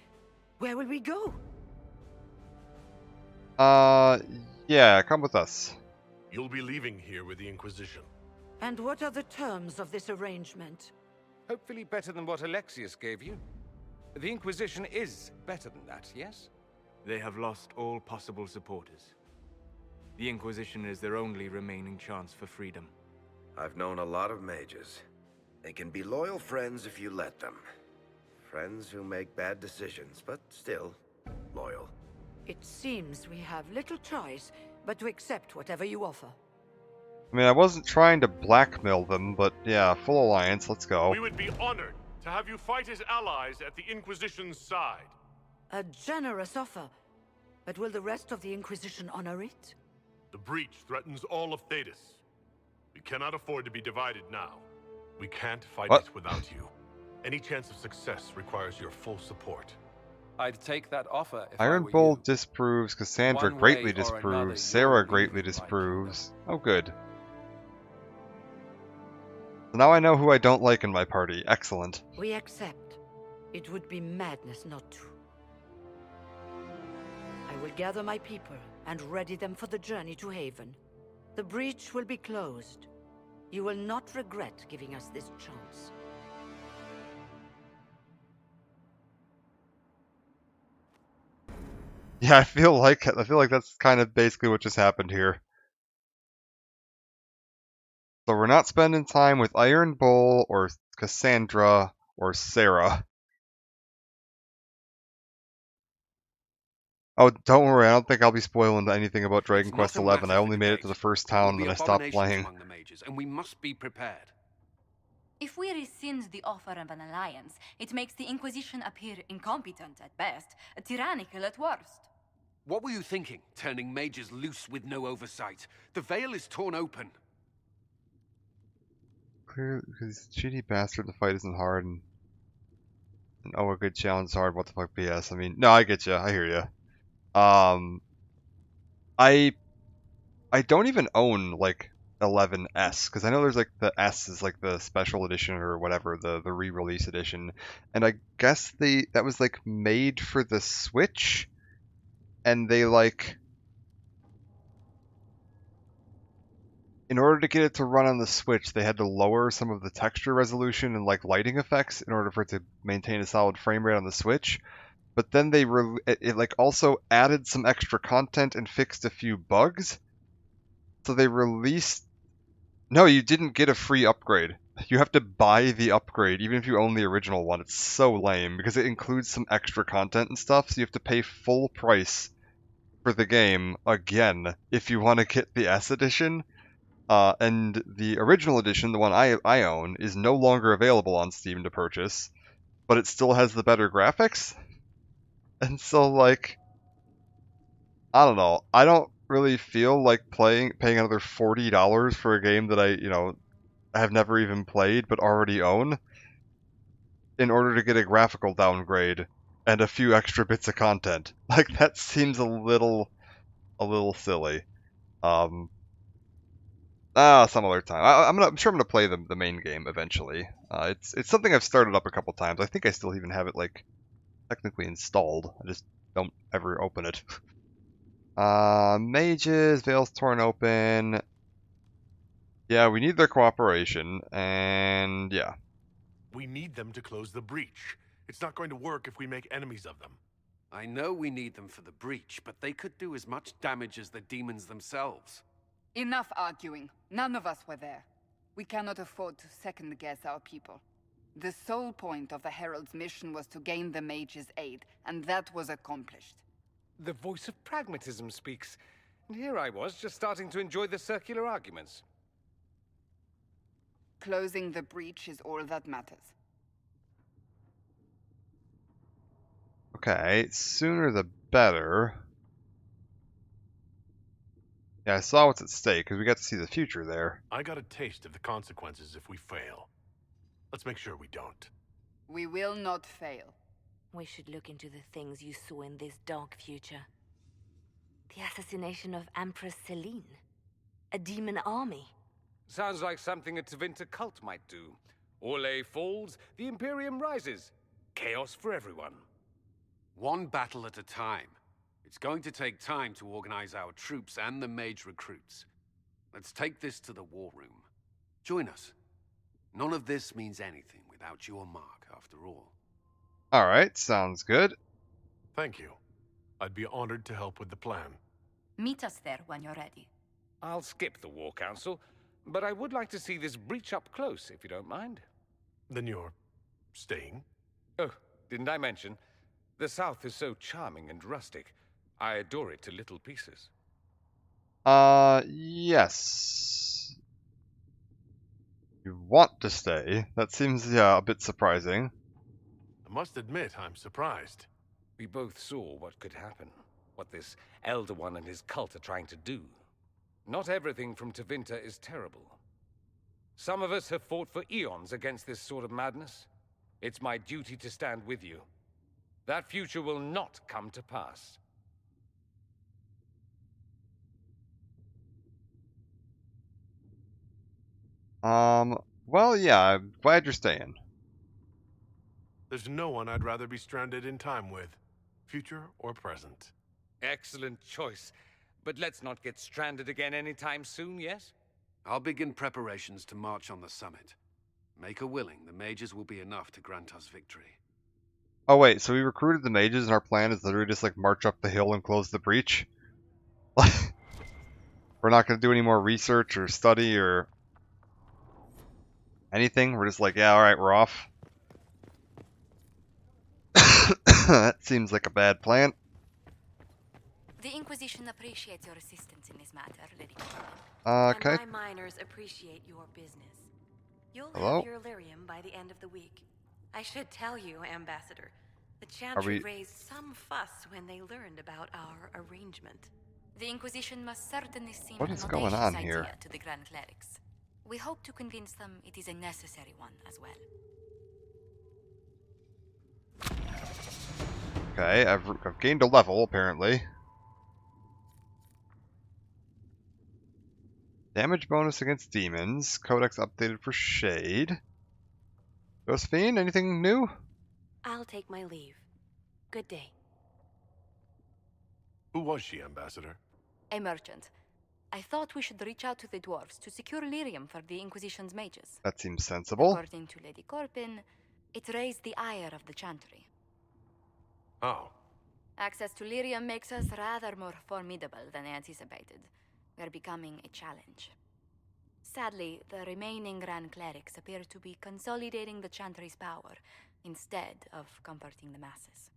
Where will we go? Yeah, come with us. You'll be leaving here with the Inquisition. And what are the terms of this arrangement? Hopefully better than what Alexius gave you. The Inquisition is better than that, yes? They have lost all possible supporters. The Inquisition is their only remaining chance for freedom. I've known a lot of mages. They can be loyal friends if you let them. Friends who make bad decisions, but still loyal. It seems we have little choice but to accept whatever you offer. I mean, I wasn't trying to blackmail them, but yeah, full alliance, let's go. We would be honored to have you fight as allies at the Inquisition's side. A generous offer. But will the rest of the Inquisition honor it? The breach threatens all of Thedas. We cannot afford to be divided now. We can't fight it without you. Any chance of success requires your full support. I'd take that offer if Iron I were Bull you. disproves, Cassandra One greatly way or another, disproves, you'll Sarah leave greatly my disproves. Oh, good. So now I know who I don't like in my party. Excellent. We accept. It would be madness not to. I will gather my people and ready them for the journey to Haven. The breach will be closed. You will not regret giving us this chance. Yeah, I feel like that's kind of basically what just happened here. So we're not spending time with Iron Bull or Cassandra or Sarah. Oh, don't worry, I don't think I'll be spoiling anything about Dragon Quest XI. I only made it to the first town and then I stopped playing. Among the mages, and we must be prepared. If we rescind the offer of an alliance, it makes the Inquisition appear incompetent at best, tyrannical at worst. What were you thinking, turning mages loose with no oversight? The veil is torn open. Clear, because cheaty bastard, the fight isn't hard, and oh, a good challenge is hard. What the fuck, BS? I mean, no, I get you. I hear you. I don't even own like 11S because I know there's like the S is like the special edition or whatever, the re-release edition, and I guess that was like made for the Switch, and they like in order to get it to run on the Switch, they had to lower some of the texture resolution and like lighting effects in order for it to maintain a solid frame rate on the Switch. But then it like also added some extra content and fixed a few bugs. So they released. No, you didn't get a free upgrade. You have to buy the upgrade, even if you own the original one. It's so lame because it includes some extra content and stuff. So you have to pay full price for the game again if you want to get the S edition. And the original edition, the one I own, is no longer available on Steam to purchase, but it still has the better graphics. And so, like, I don't know. I don't really feel like paying another $40 for a game that I have never even played but already own in order to get a graphical downgrade and a few extra bits of content. Like, that seems a little silly. Some other time. I'm sure I'm gonna play the main game eventually. It's something I've started up a couple times. I think I still even have it like technically installed. I just don't ever open it. Mages, veils torn open. Yeah, we need their cooperation, and yeah. We need them to close the breach. It's not going to work if we make enemies of them. I know we need them for the breach, but they could do as much damage as the demons themselves. Enough arguing. None of us were there. We cannot afford to second-guess our people. The sole point of the Herald's mission was to gain the mage's aid, and that was accomplished. The voice of pragmatism speaks. And here I was, just starting to enjoy the circular arguments. Closing the breach is all that matters. Okay, sooner the better. Yeah, I saw what's at stake, because we got to see the future there. I got a taste of the consequences if we fail. Let's make sure we don't. We will not fail. We should look into the things you saw in this dark future. The assassination of Empress Celine. A demon army. Sounds like something a Tevinter cult might do. Orlais falls, the Imperium rises. Chaos for everyone. One battle at a time. It's going to take time to organize our troops and the mage recruits. Let's take this to the war room. Join us. None of this means anything without your mark, after all. Alright, sounds good. Thank you. I'd be honored to help with the plan. Meet us there when you're ready. I'll skip the War Council, but I would like to see this breach up close, if you don't mind. Then you're staying? Oh, didn't I mention? The South is so charming and rustic. I adore it to little pieces. Yes. You want to stay? That seems, yeah, a bit surprising. I must admit, I'm surprised. We both saw what could happen. What this Elder One and his cult are trying to do. Not everything from Tevinter is terrible. Some of us have fought for eons against this sort of madness. It's my duty to stand with you. That future will not come to pass. Well, yeah, I'm glad you're staying. There's no one I'd rather be stranded in time with, future or present. Excellent choice. But let's not get stranded again anytime soon, yes? I'll begin preparations to march on the summit. Make her willing, the mages will be enough to grant us victory. Oh wait, so we recruited the mages and our plan is literally just like march up the hill and close the breach? We're not going to do any more research or study or anything? We're just like, yeah, alright, we're off. That seems like a bad plan. The Inquisition appreciates your assistance in this matter, Lady. Okay. And my miners appreciate your business. You'll Hello? have your lyrium by the end of the week. I should tell you, Ambassador, the Chantry raised some fuss when they learned about our arrangement. The Inquisition must certainly seem What an is going audacious on idea here? to the Grand Clerics. We hope to convince them it is a necessary one as well. Okay, I've gained a level, apparently. Damage bonus against demons. Codex updated for Shade. Josephine, anything new? I'll take my leave. Good day. Who was she, Ambassador? A merchant. I thought we should reach out to the dwarves to secure lyrium for the Inquisition's mages. That seems sensible. According to Lady Corpin, it raised the ire of the Chantry. How? Access to lyrium makes us rather more formidable than I anticipated. We're becoming a challenge. Sadly, the remaining Grand Clerics appear to be consolidating the Chantry's power instead of comforting the masses.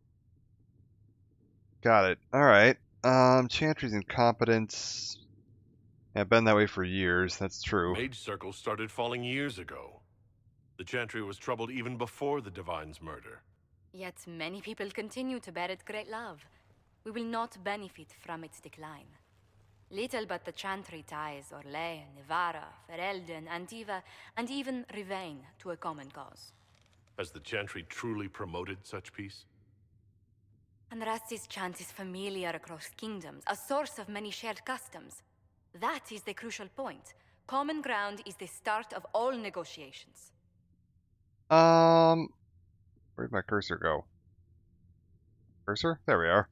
Got it. Alright. Chantry's incompetence. Yeah, been that way for years, that's true. Mage circles started falling years ago. The Chantry was troubled even before the Divine's murder. Yet many people continue to bear it great love. We will not benefit from its decline. Little but the Chantry ties Orlais, Nevarra, Ferelden, Antiva, and even Rivain to a common cause. Has the Chantry truly promoted such peace? Andraste's chant is familiar across kingdoms, a source of many shared customs. That is the crucial point. Common ground is the start of all negotiations. Where'd my cursor go? Cursor? There we are.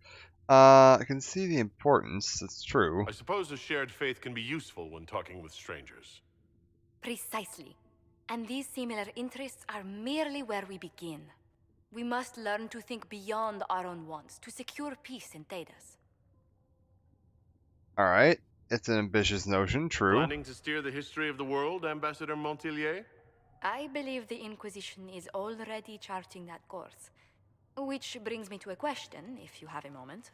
I can see the importance, it's true. I suppose a shared faith can be useful when talking with strangers. Precisely. And these similar interests are merely where we begin. We must learn to think beyond our own wants to secure peace in Thedas. Alright. It's an ambitious notion, true. Planning to steer the history of the world, Ambassador Montillier? I believe the Inquisition is already charting that course. Which brings me to a question, if you have a moment.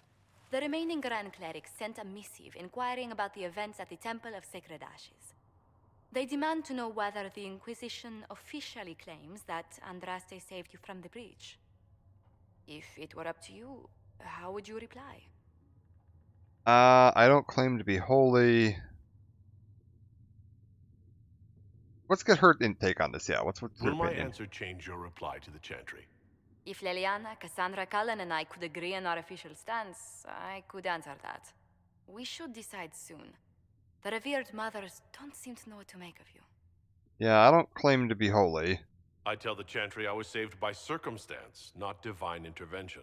The remaining Grand Clerics sent a missive inquiring about the events at the Temple of Sacred Ashes. They demand to know whether the Inquisition officially claims that Andraste saved you from the breach. If it were up to you, how would you reply? I don't claim to be holy. Let's get her intake on this, yeah. What's her Will my opinion? answer change your reply to the Chantry? If Leliana, Cassandra Cullen, and I could agree on our official stance, I could answer that. We should decide soon. The revered mothers don't seem to know what to make of you. Yeah, I don't claim to be holy. I tell the Chantry I was saved by circumstance, not divine intervention.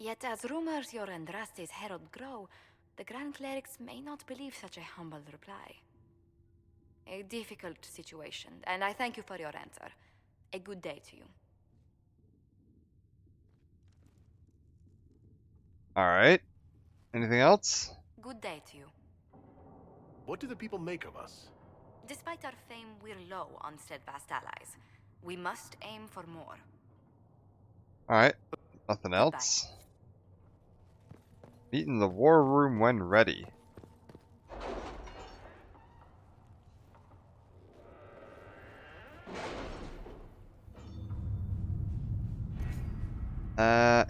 Yet as rumors your Andraste's herald grow, the Grand Clerics may not believe such a humble reply. A difficult situation, and I thank you for your answer. A good day to you. Alright. Anything else? Good day to you. What do the people make of us? Despite our fame, we're low on steadfast allies. We must aim for more. Alright. Nothing else? Meet in the war room when ready.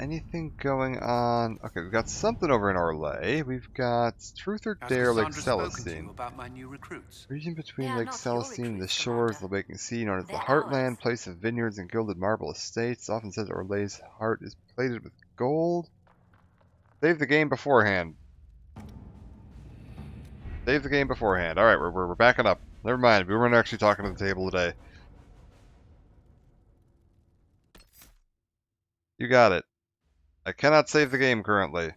Anything going on? Okay, we've got something over in Orlais. We've got Truth or Dare, Lake Celestine. About my new recruits. Region between Lake Celestine and the shores of the Baking Sea, known as the Heartland, place of vineyards and gilded marble estates. Often says Orlais' heart is plated with gold. Save the game beforehand. Save the game beforehand. Alright, we're backing up. Never mind, we weren't actually talking to the table today. You got it. I cannot save the game currently.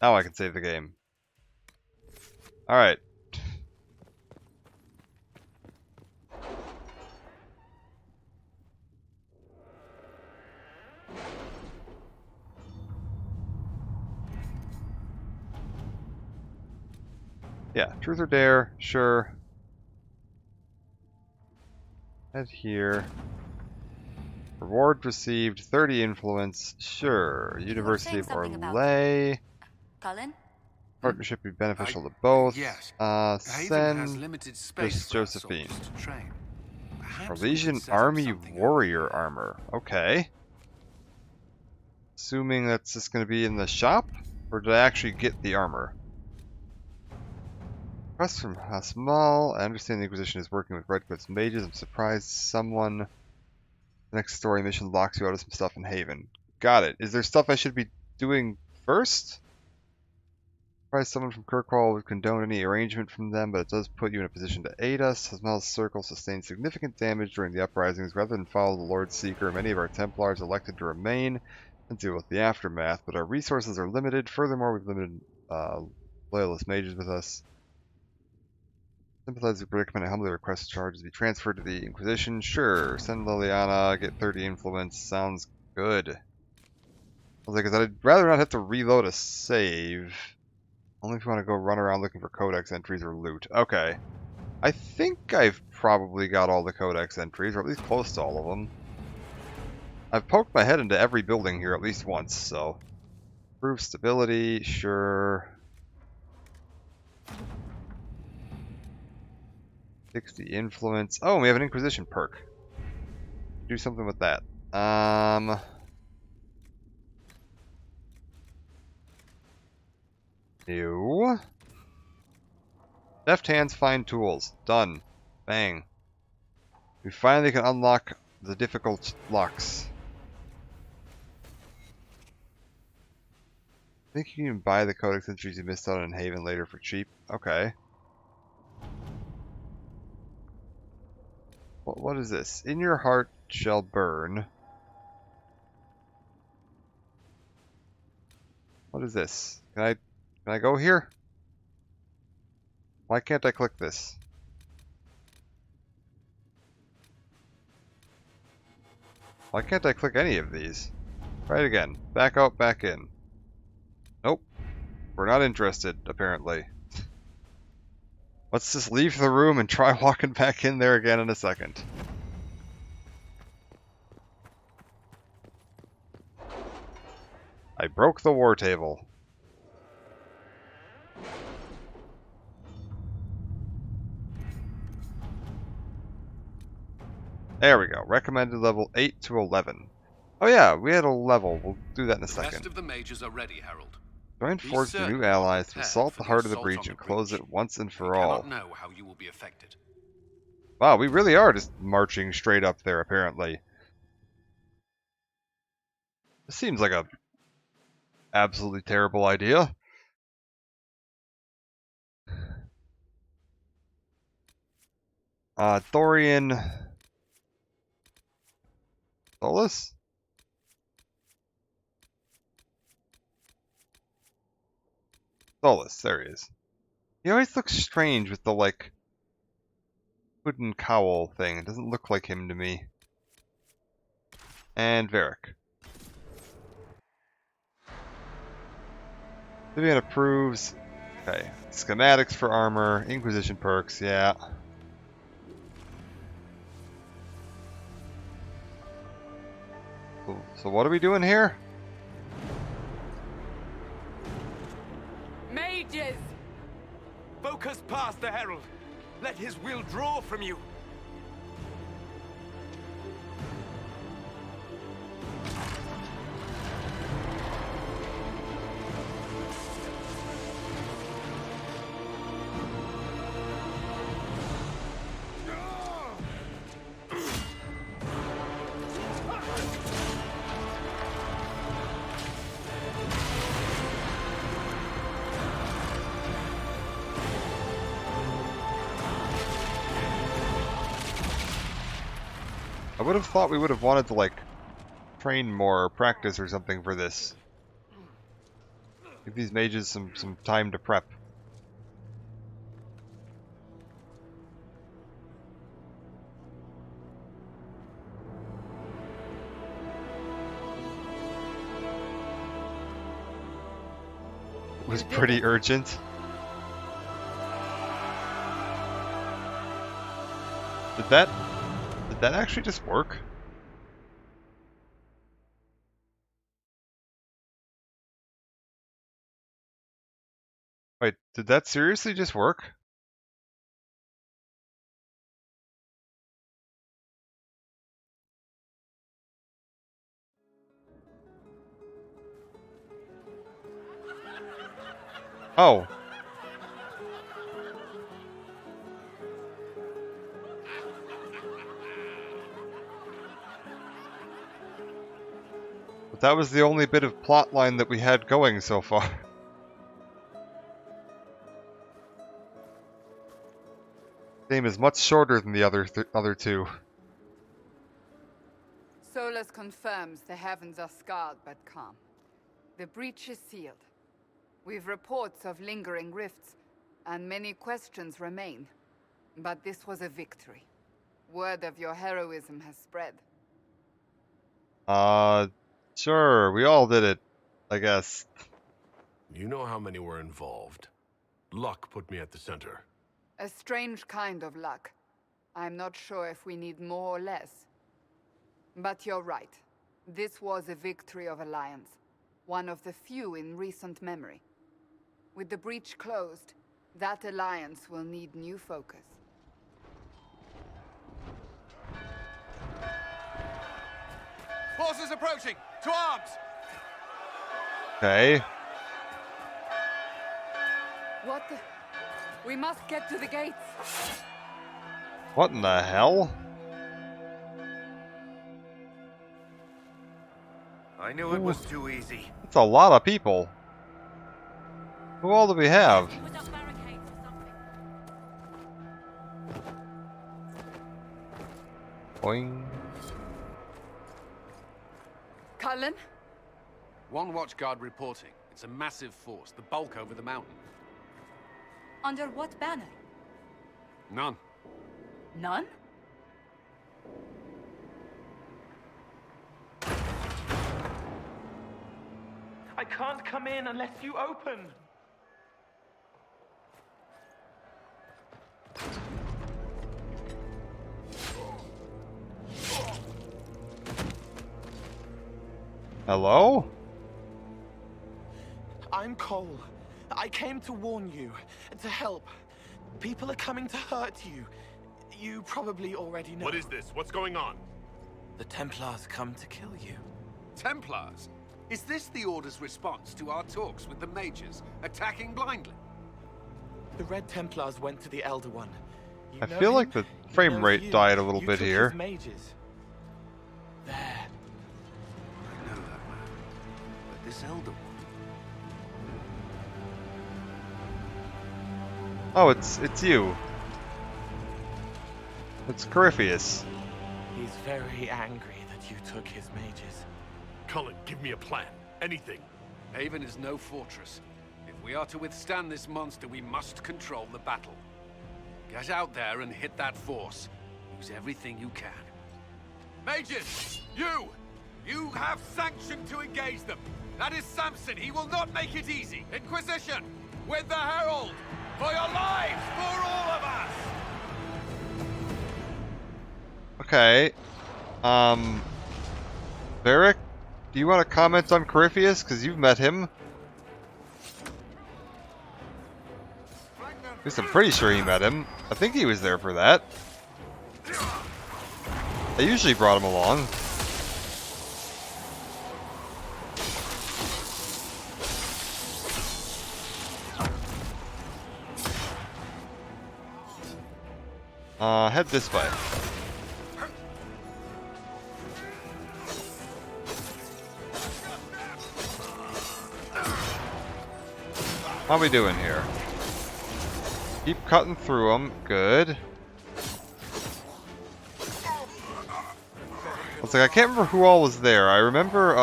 Now I can save the game. Alright. Yeah, Truth or Dare, sure. Head here. Reward received, 30 influence, sure. University of Orlais. Cullen? Partnership would be beneficial to both. Yes. Send has limited space Josephine. to train. Orlesian Army Warrior Armor. Okay. Assuming that's just going to be in the shop? Or did I actually get the armor? Request from Hasmal. I understand the Inquisition is working with Redcoat's mages. I'm surprised someone... The next story mission locks you out of some stuff in Haven. Got it. Is there stuff I should be doing first? Surprised someone from Kirkwall would condone any arrangement from them, but it does put you in a position to aid us. Hasmal's circle sustained significant damage during the uprisings. Rather than follow the Lord Seeker, many of our Templars elected to remain and deal with the aftermath, but our resources are limited. Furthermore, we've limited Loyalist mages with us. Sympathize with the predicament and humbly request charges be transferred to the Inquisition. Sure. Send Liliana, get 30 influence. Sounds good. I was like, 'cause I'd rather not have to reload a save. Only if you want to go run around looking for codex entries or loot. Okay. I think I've probably got all the codex entries, or at least close to all of them. I've poked my head into every building here at least once, so. Improve stability, sure. 60 influence. Oh, we have an Inquisition perk. Do something with that. New. Deft hands, fine tools. Done. Bang. We finally can unlock the difficult locks. I think you can buy the codex entries you missed out on in Haven later for cheap. Okay. What is this? In your heart shall burn. What is this? Can I go here? Why can't I click this? Why can't I click any of these? Try it again. Back out, back in. Nope. We're not interested, apparently. Let's just leave the room and try walking back in there again in a second. I broke the war table. There we go. Recommended level 8 to 11. Oh yeah, we had a level. We'll do that in a The second. rest of the mages are ready, Harold. Join Be forces with certain new you are allies to prepared assault for the the heart of the assault breach on and the close breach. it once and for We all. cannot know how you will be affected. Wow, we really are just marching straight up there, apparently. This seems like a absolutely terrible idea. Thorian Solus? Solus, there he is. He always looks strange with the, like, wooden cowl thing. It doesn't look like him to me. And Varric. Vivian approves. Okay. Schematics for armor. Inquisition perks, yeah. So what are we doing here? Mages! Focus past the Herald. Let his will draw from you. I would have thought we would have wanted to, like, train more or practice or something for this. Give these mages some time to prep. It was pretty urgent. Did that actually just work? Wait, did that seriously just work? Oh. But that was the only bit of plotline that we had going so far. Game is much shorter than the other two. Solus confirms the heavens are scarred but calm. The breach is sealed. We've reports of lingering rifts, and many questions remain. But this was a victory. Word of your heroism has spread. Sure, we all did it, I guess. You know how many were involved. Luck put me at the center. A strange kind of luck. I'm not sure if we need more or less. But you're right. This was a victory of Alliance. One of the few in recent memory. With the breach closed, that alliance will need new focus. Forces approaching! To arms! Okay. What the... We must get to the gates! What in the hell? I knew it was too easy. That's a lot of people. Who all do we have? Boing. Cullen? One watchguard reporting. It's a massive force, the bulk over the mountain. Under what banner? None. None? I can't come in unless you open. Hello? I'm Cole. I came to warn you, to help. People are coming to hurt you. You probably already know. What is this? What's going on? The Templars come to kill you. Templars? Is this the Order's response to our talks with the mages, attacking blindly? The Red Templars went to the Elder One. You I know feel him? like the frame Knows rate you. died a little You bit took here. his mages. There. I know that man. But this Elder One... Oh, it's you. It's Corypheus. He's very angry that you took his mages. Cullen, give me a plan. Anything. Haven is no fortress. If we are to withstand this monster, we must control the battle. Get out there and hit that force. Use everything you can. Mages! You! You have sanction to engage them! That is Samson! He will not make it easy! Inquisition! With the Herald! For your lives! For all of us! Okay. Varric, do you want to comment on Corypheus? Because you've met him. At least I'm pretty sure he met him. I think he was there for that. They usually brought him along. Head this way. How we doing here? Keep cutting through them. Good. It's like I can't remember who all was there. I remember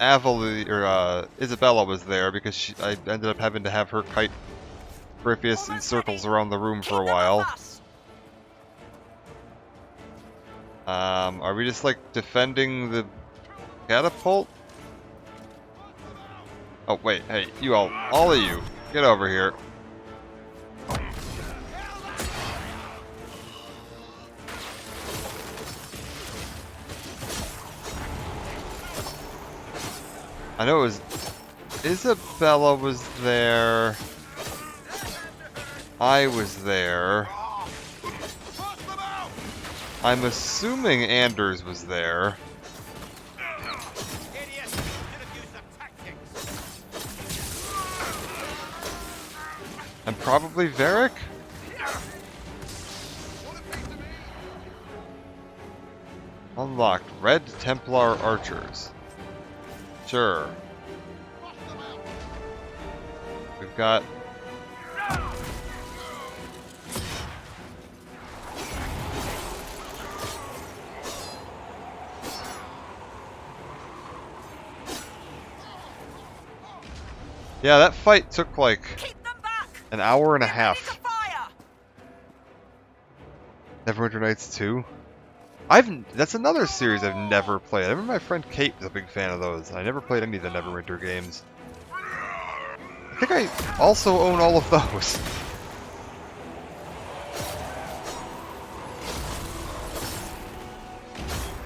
Avalie or Isabella was there because I ended up having to have her kite Corypheus in circles around the room for a while. Are we just like defending the catapult? Oh wait, hey, you all of you, get over here. I know it was Isabella was there. I was there. I'm assuming Anders was there. And probably Varric? Unlocked. Red Templar Archers. Sure. We've got... Yeah, that fight took like an hour and a half. Neverwinter Nights 2? That's another series I've never played. I remember my friend Kate was a big fan of those, and I never played any of the Neverwinter games. I think I also own all of those.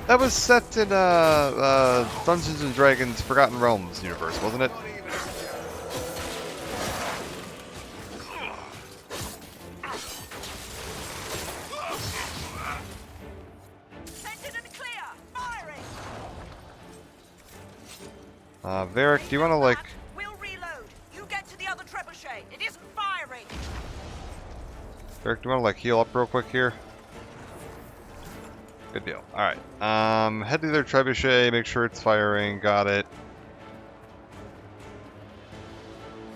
That was set in Dungeons and Dragons Forgotten Realms universe, wasn't it? Varric, do you want to like... We'll reload. You get to the other trebuchet. It isn't firing. Varric, do you want to like heal up real quick here? Good deal. Alright. Head to their trebuchet, make sure it's firing, got it.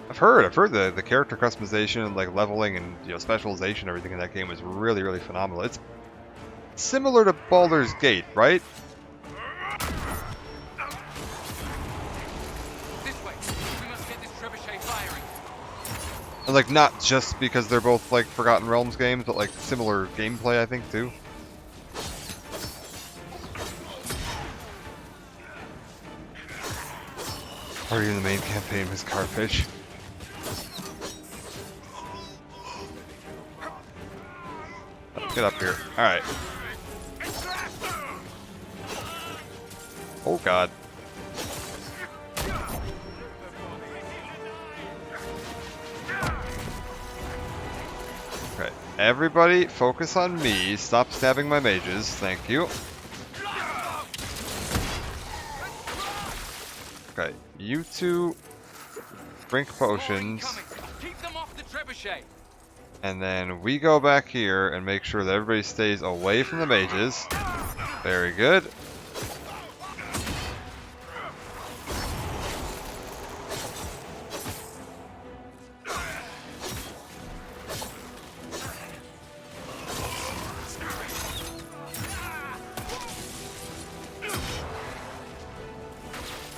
I've heard the character customization and like leveling and specialization, everything in that game was really, really phenomenal. It's similar to Baldur's Gate, right? And like not just because they're both like Forgotten Realms games, but like similar gameplay, I think too. Party in the main campaign, Miss Carfish. Get up here. Alright. Oh god. Okay. Everybody, focus on me. Stop stabbing my mages. Thank you. Okay. You two drink potions. Keep them off the trebuchet. And then we go back here and make sure that everybody stays away from the mages. Very good.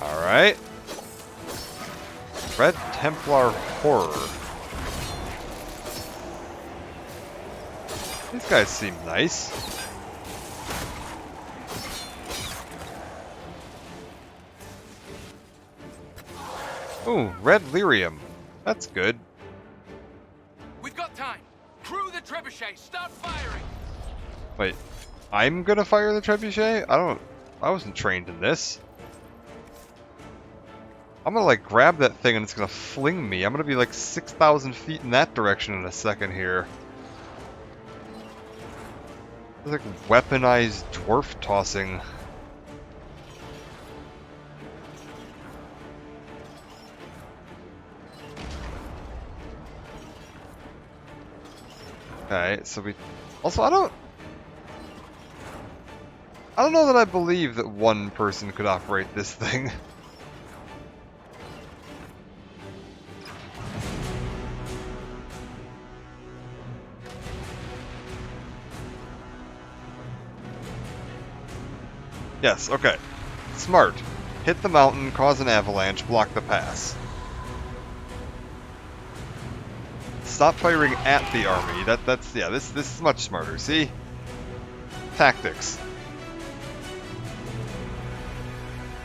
Alright. Red Templar Horror. These guys seem nice. Ooh, red lyrium. That's good. We've got time. Crew the trebuchet. Start firing. Wait, I'm gonna fire the trebuchet? I wasn't trained in this. I'm gonna like grab that thing and it's gonna fling me. I'm gonna be like 6,000 feet in that direction in a second here. It's like weaponized dwarf tossing. Okay, so we... Also, I don't know that I believe that one person could operate this thing. Yes, okay. Smart. Hit the mountain, cause an avalanche, block the pass. Stop firing at the army. Yeah, this is much smarter, see? Tactics.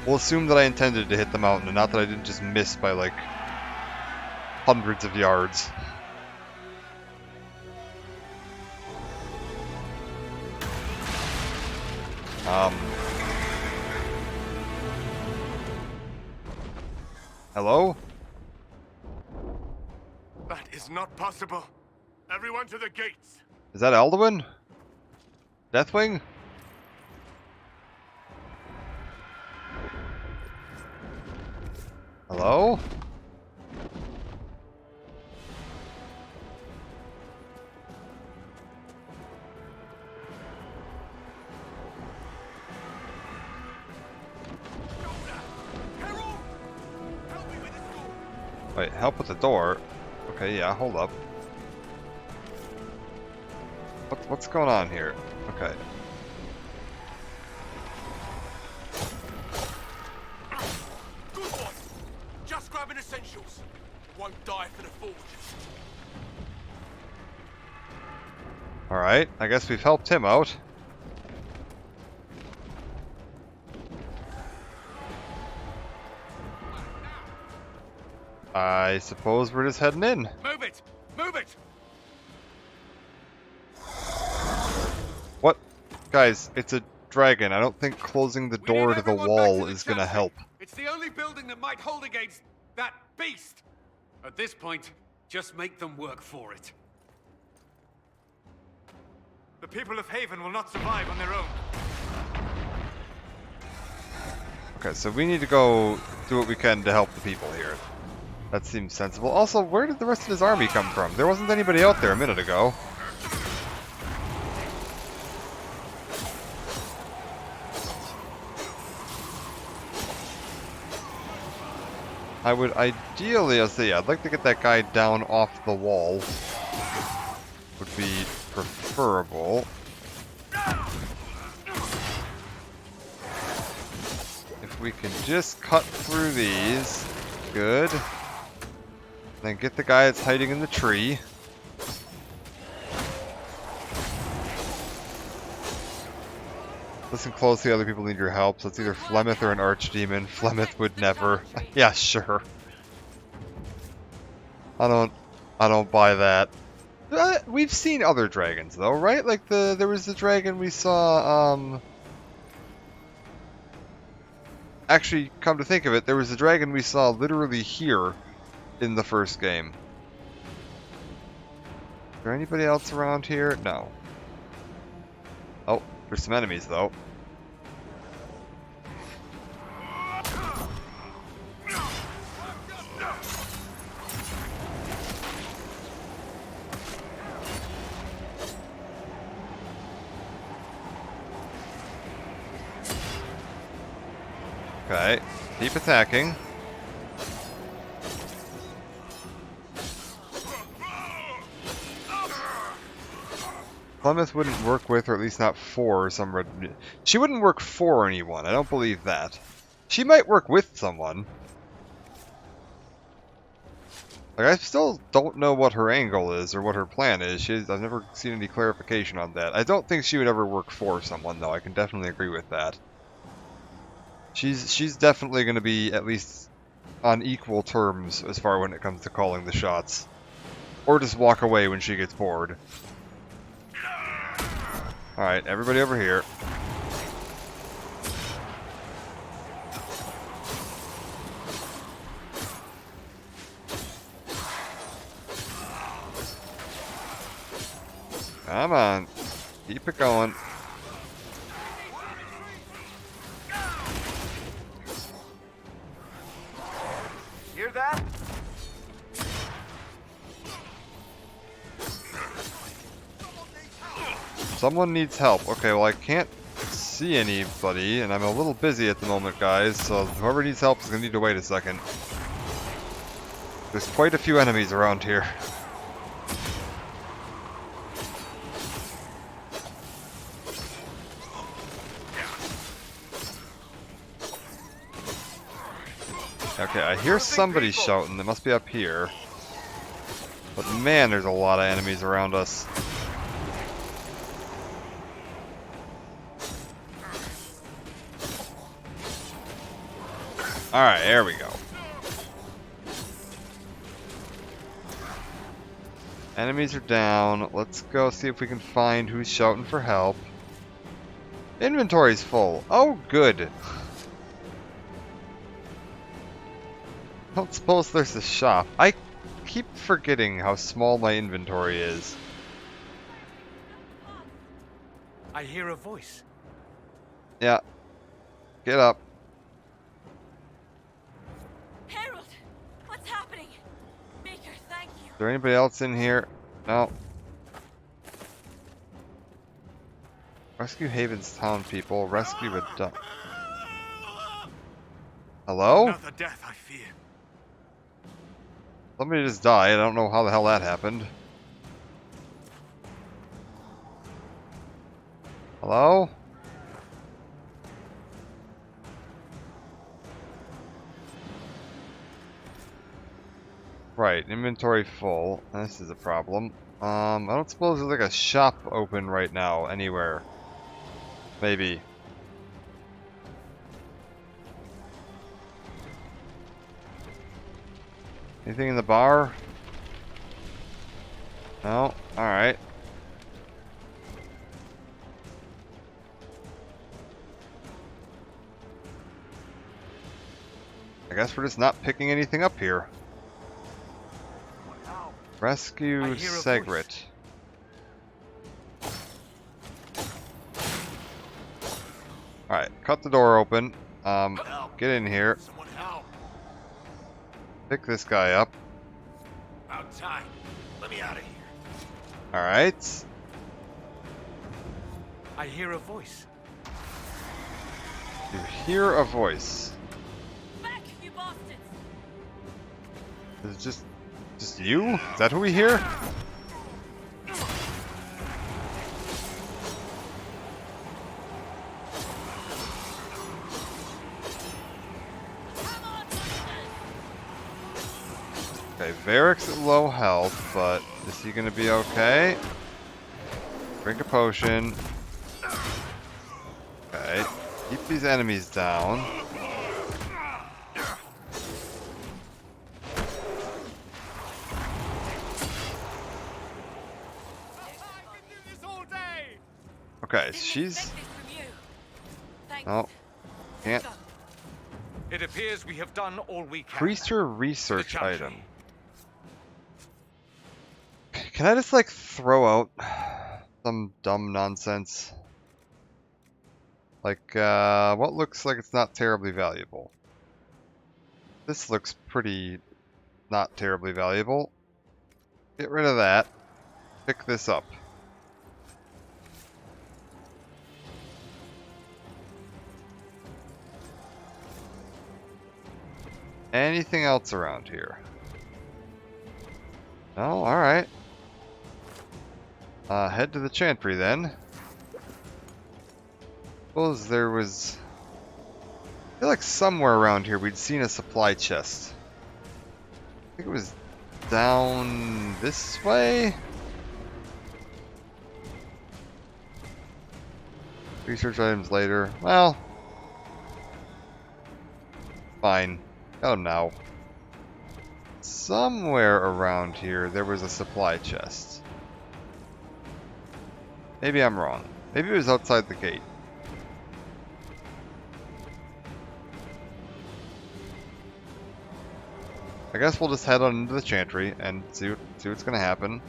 We'll assume that I intended to hit the mountain and not that I didn't just miss by like hundreds of yards. Hello? That is not possible. Everyone to the gates. Is that Alduin? Deathwing? Hello? Wait, help with the door? Okay, yeah, hold up. What's going on here? Okay. Good boy. Just grabbing essentials. won't die for the Forge. Alright, I guess we've helped him out. I suppose we're just heading in. Move it! Move it! What? Guys, it's a dragon. I don't think closing the door to the wall is gonna help. It's the only building that might hold against that beast. At this point, just make them work for it. The people of Haven will not survive on their own. Okay, so we need to go do what we can to help the people here. That seems sensible. Also, where did the rest of his army come from? There wasn't anybody out there a minute ago. I would ideally, I'd like to get that guy down off the wall. Would be preferable. If we can just cut through these, good. Then get the guy that's hiding in the tree. Listen closely, other people need your help. So it's either Flemeth or an archdemon. Flemeth would never. Yeah, sure. I don't buy that. We've seen other dragons though, right? Like there was the dragon we saw. Actually, come to think of it, there was a dragon we saw literally here in the first game. Is there anybody else around here? No. Oh, there's some enemies though. Okay, keep attacking. Plymouth wouldn't work with, or at least not for, some red... She wouldn't work for anyone, I don't believe that. She might work with someone. Like, I still don't know what her angle is, or what her plan is. I've never seen any clarification on that. I don't think she would ever work for someone, though. I can definitely agree with that. She's definitely going to be at least on equal terms as far when it comes to calling the shots. Or just walk away when she gets bored. Alright, everybody over here. Come on. Keep it going. Hear that? Someone needs help. Okay, well I can't see anybody, and I'm a little busy at the moment, guys, so whoever needs help is going to need to wait a second. There's quite a few enemies around here. Okay, I hear somebody shouting. They must be up here. But man, there's a lot of enemies around us. Alright, there we go. Enemies are down. Let's go see if we can find who's shouting for help. Inventory's full. Oh, good. Don't suppose there's a shop. I keep forgetting how small my inventory is. I hear a voice. Yeah. Get up. Harold, what's happening? Baker, thank you. Is there anybody else in here? No. Rescue Haven's town people. Rescue a duck. Hello? Another death, I fear. Somebody just died. I don't know how the hell that happened. Hello? Right, inventory full. This is a problem. I don't suppose there's like a shop open right now anywhere. Maybe. Anything in the bar? No? Alright. I guess we're just not picking anything up here. Rescue Segret. Alright, cut the door open. Get in here. Pick this guy up. About time. Let me out of here. Alright. I hear a voice. You hear a voice. Back, you bastards! Is it just you? Is that who we hear? Okay, Varric's at low health, but is he gonna be okay? Drink a potion. Okay, keep these enemies down. Okay, she's... Oh, can't. It appears we have done all we can. Priester research item. Can I just like throw out some dumb nonsense? Like, what looks like it's not terribly valuable? This looks pretty not terribly valuable. Get rid of that. Pick this up. Anything else around here? Oh, alright. Head to the Chantry then. Suppose there was... I feel like somewhere around here we'd seen a supply chest. I think it was down this way? Research items later. Well... Fine. Oh no. Somewhere around here there was a supply chest. Maybe I'm wrong. Maybe it was outside the gate. I guess we'll just head on into the Chantry and see what's gonna happen.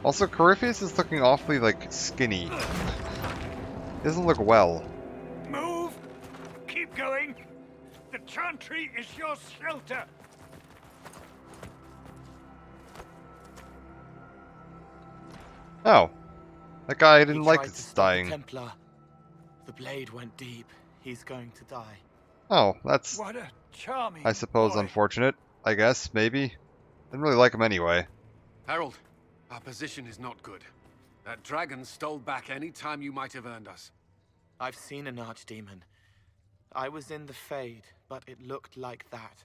Also, Corypheus is looking awfully, like, skinny. He doesn't look well. Move! Keep going! The Chantry is your shelter! Oh. That guy didn't He like tried to us stop dying. the Templar. The blade went deep. He's going to die. Oh, that's, What a charming I suppose, boy. unfortunate. I guess, maybe. Didn't really like him anyway. Harold, our position is not good. That dragon stole back any time you might have earned us. I've seen an archdemon. I was in the Fade, but it looked like that.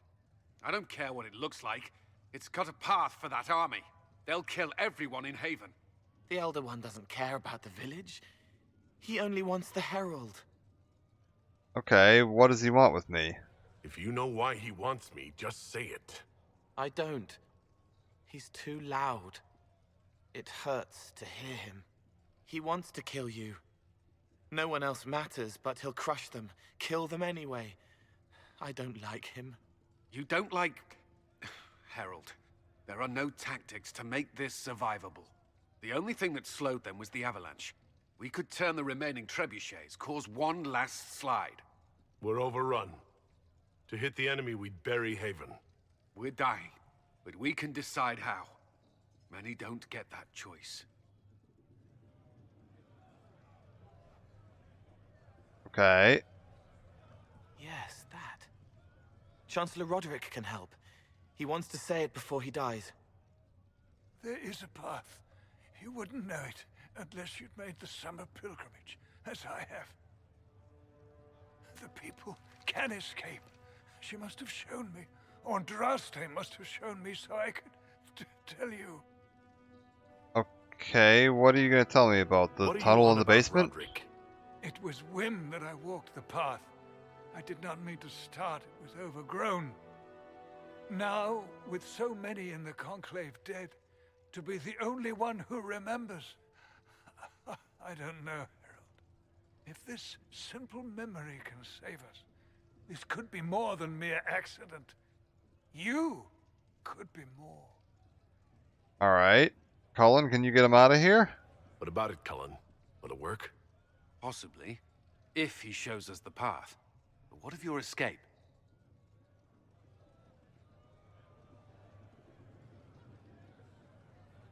I don't care what it looks like. It's got a path for that army. They'll kill everyone in Haven. The Elder One doesn't care about the village. He only wants the Herald. Okay, what does he want with me? If you know why he wants me, just say it. I don't. He's too loud. It hurts to hear him. He wants to kill you. No one else matters, but he'll crush them, kill them anyway. I don't like him. You don't like... Harold, there are no tactics to make this survivable. The only thing that slowed them was the avalanche. We could turn the remaining trebuchets, cause one last slide. We're overrun. To hit the enemy, we'd bury Haven. We're dying, but we can decide how. Many don't get that choice. Okay. Yes, that. Chancellor Roderick can help. He wants to say it before he dies. There is a path. You wouldn't know it unless you'd made the summer pilgrimage, as I have. the people can escape. She must have shown me, or Andraste must have shown me so I could tell you. Okay, what are you gonna tell me about the tunnel in the basement? It was whim that I walked the path. I did not mean to start. It was overgrown. Now, with so many in the Conclave dead, to be the only one who remembers. I don't know, Harold. If this simple memory can save us, this could be more than mere accident. You could be more. Alright. Cullen, can you get him out of here? What about it, Cullen? Will it work? Possibly, if he shows us the path. But what of your escape?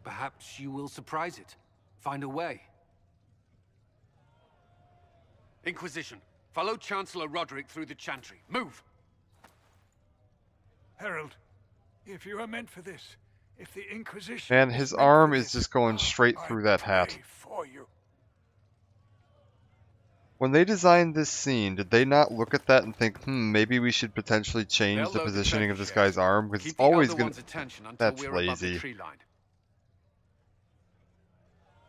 Perhaps you will surprise it. Find a way. Inquisition, follow Chancellor Roderick through the Chantry. Move! Harold, if you are meant for this, if the Inquisition... Man, his arm is just going straight through that hat. For you. When they designed this scene, did they not look at that and think, maybe we should potentially change the positioning of this guy's arm? Because it's always gonna... That's lazy.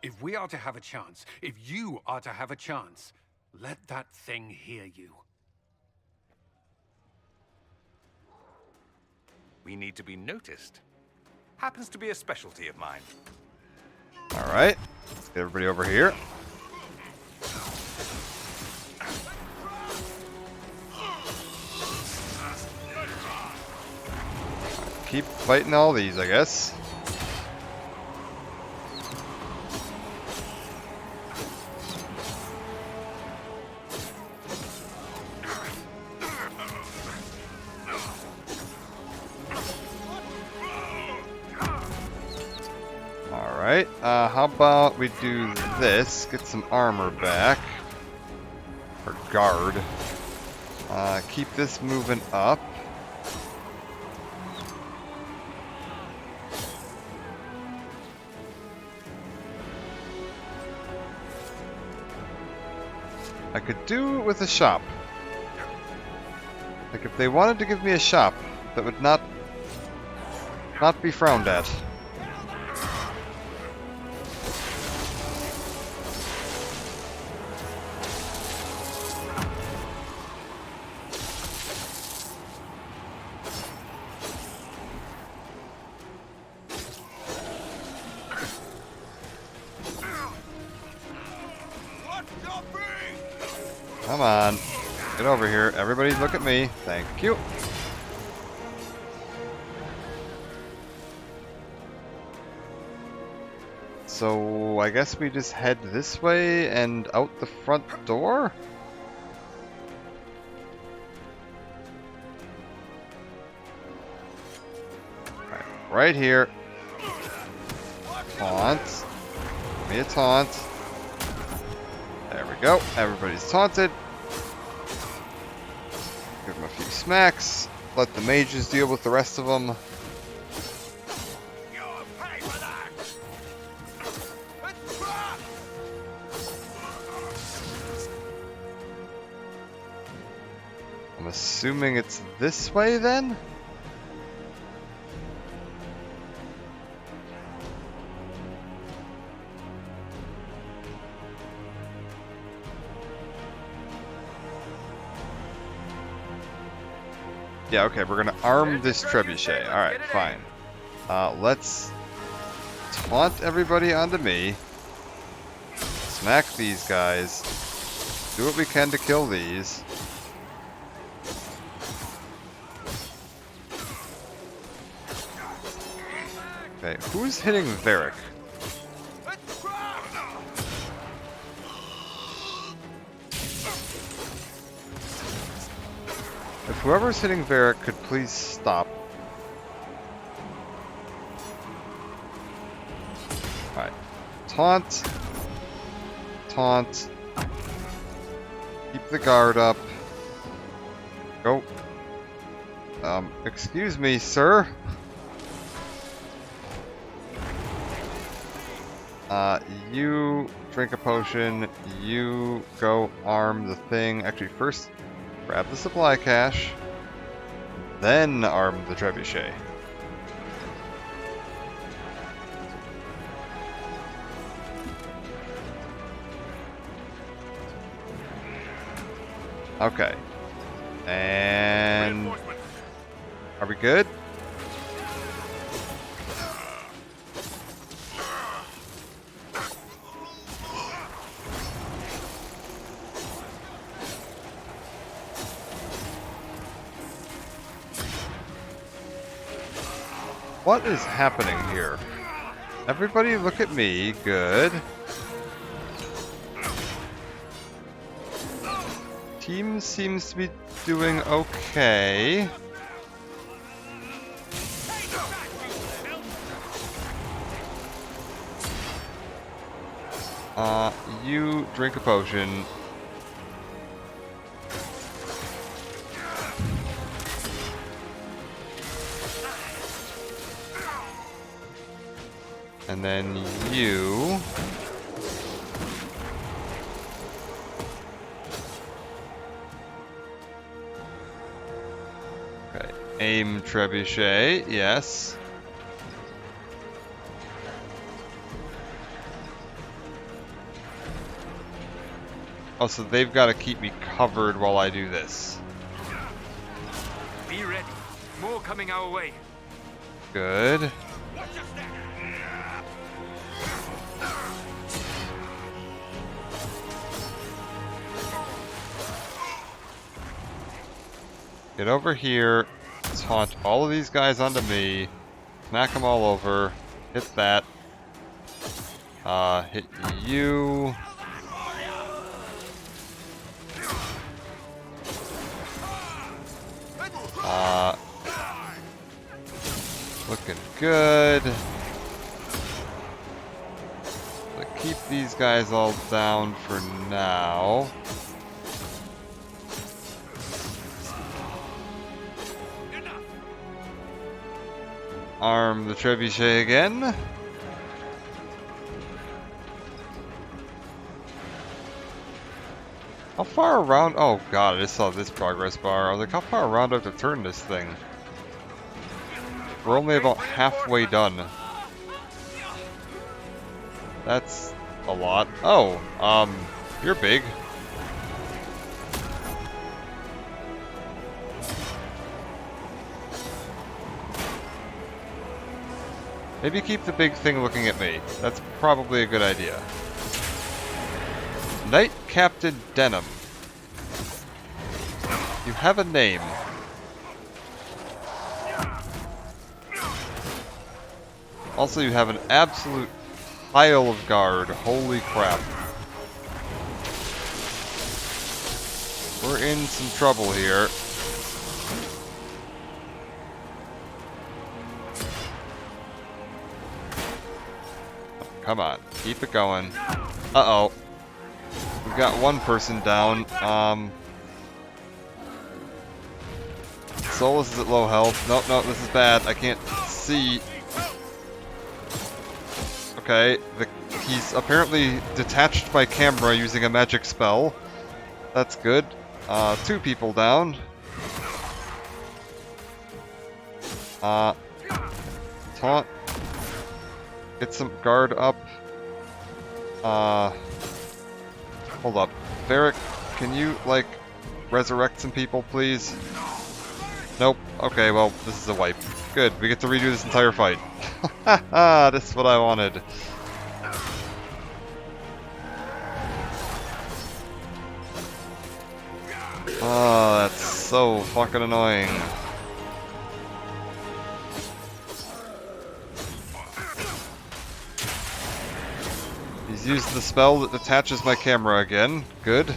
If we are to have a chance, if you are to have a chance, let that thing hear you. We need to be noticed. Happens to be a specialty of mine. Alright, let's get everybody over here. Keep fighting all these, I guess. Alright, how about we do this, get some armor back, or guard, keep this moving up. I could do it with a shop. Like if they wanted to give me a shop, that would not be frowned at. Come on, get over here. Everybody look at me. Thank you. So I guess we just head this way and out the front door? Right here. Taunt. Give me a taunt. There we go. Everybody's taunted. Give them a few smacks. Let the mages deal with the rest of them. I'm assuming it's this way then? Yeah, okay, we're gonna arm this trebuchet. Alright, fine. Let's taunt everybody onto me. Smack these guys. Do what we can to kill these. Okay, who's hitting Varric? If whoever's hitting Varric could please stop. Alright. Taunt. Taunt. Keep the guard up. Go. Excuse me, sir. You drink a potion. You go arm the thing. Actually, first, Grab the supply cache. Then arm the trebuchet. Okay. And... Are we good? What is happening here? Everybody look at me. Good. Team seems to be doing okay. You drink a potion. And then you... Okay, aim trebuchet, yes. Oh, so they've got to keep me covered while I do this. Be ready. More coming our way. Good. Get over here, taunt all of these guys onto me, smack them all over, hit that, hit you, looking good. But keep these guys all down for now. Arm the trebuchet again. How far around? Oh god, I just saw this progress bar. I was like, how far around do I have to turn this thing? We're only about halfway done. That's a lot. Oh, you're big. Maybe keep the big thing looking at me. That's probably a good idea. Knight Captain Denham. You have a name. Also, you have an absolute pile of guard. Holy crap. We're in some trouble here. Come on, keep it going. Uh-oh. We've got one person down. Solus is at low health. Nope, nope, this is bad. I can't see. Okay, he's apparently detached my camera using a magic spell. That's good. 2 people down. Taunt. Get some guard up. Hold up. Varric, can you, like, resurrect some people, please? Nope. Okay, well, this is a wipe. Good, we get to redo this entire fight. Haha, this is what I wanted. Oh, that's so fucking annoying. He's used the spell that detaches my camera again. Good.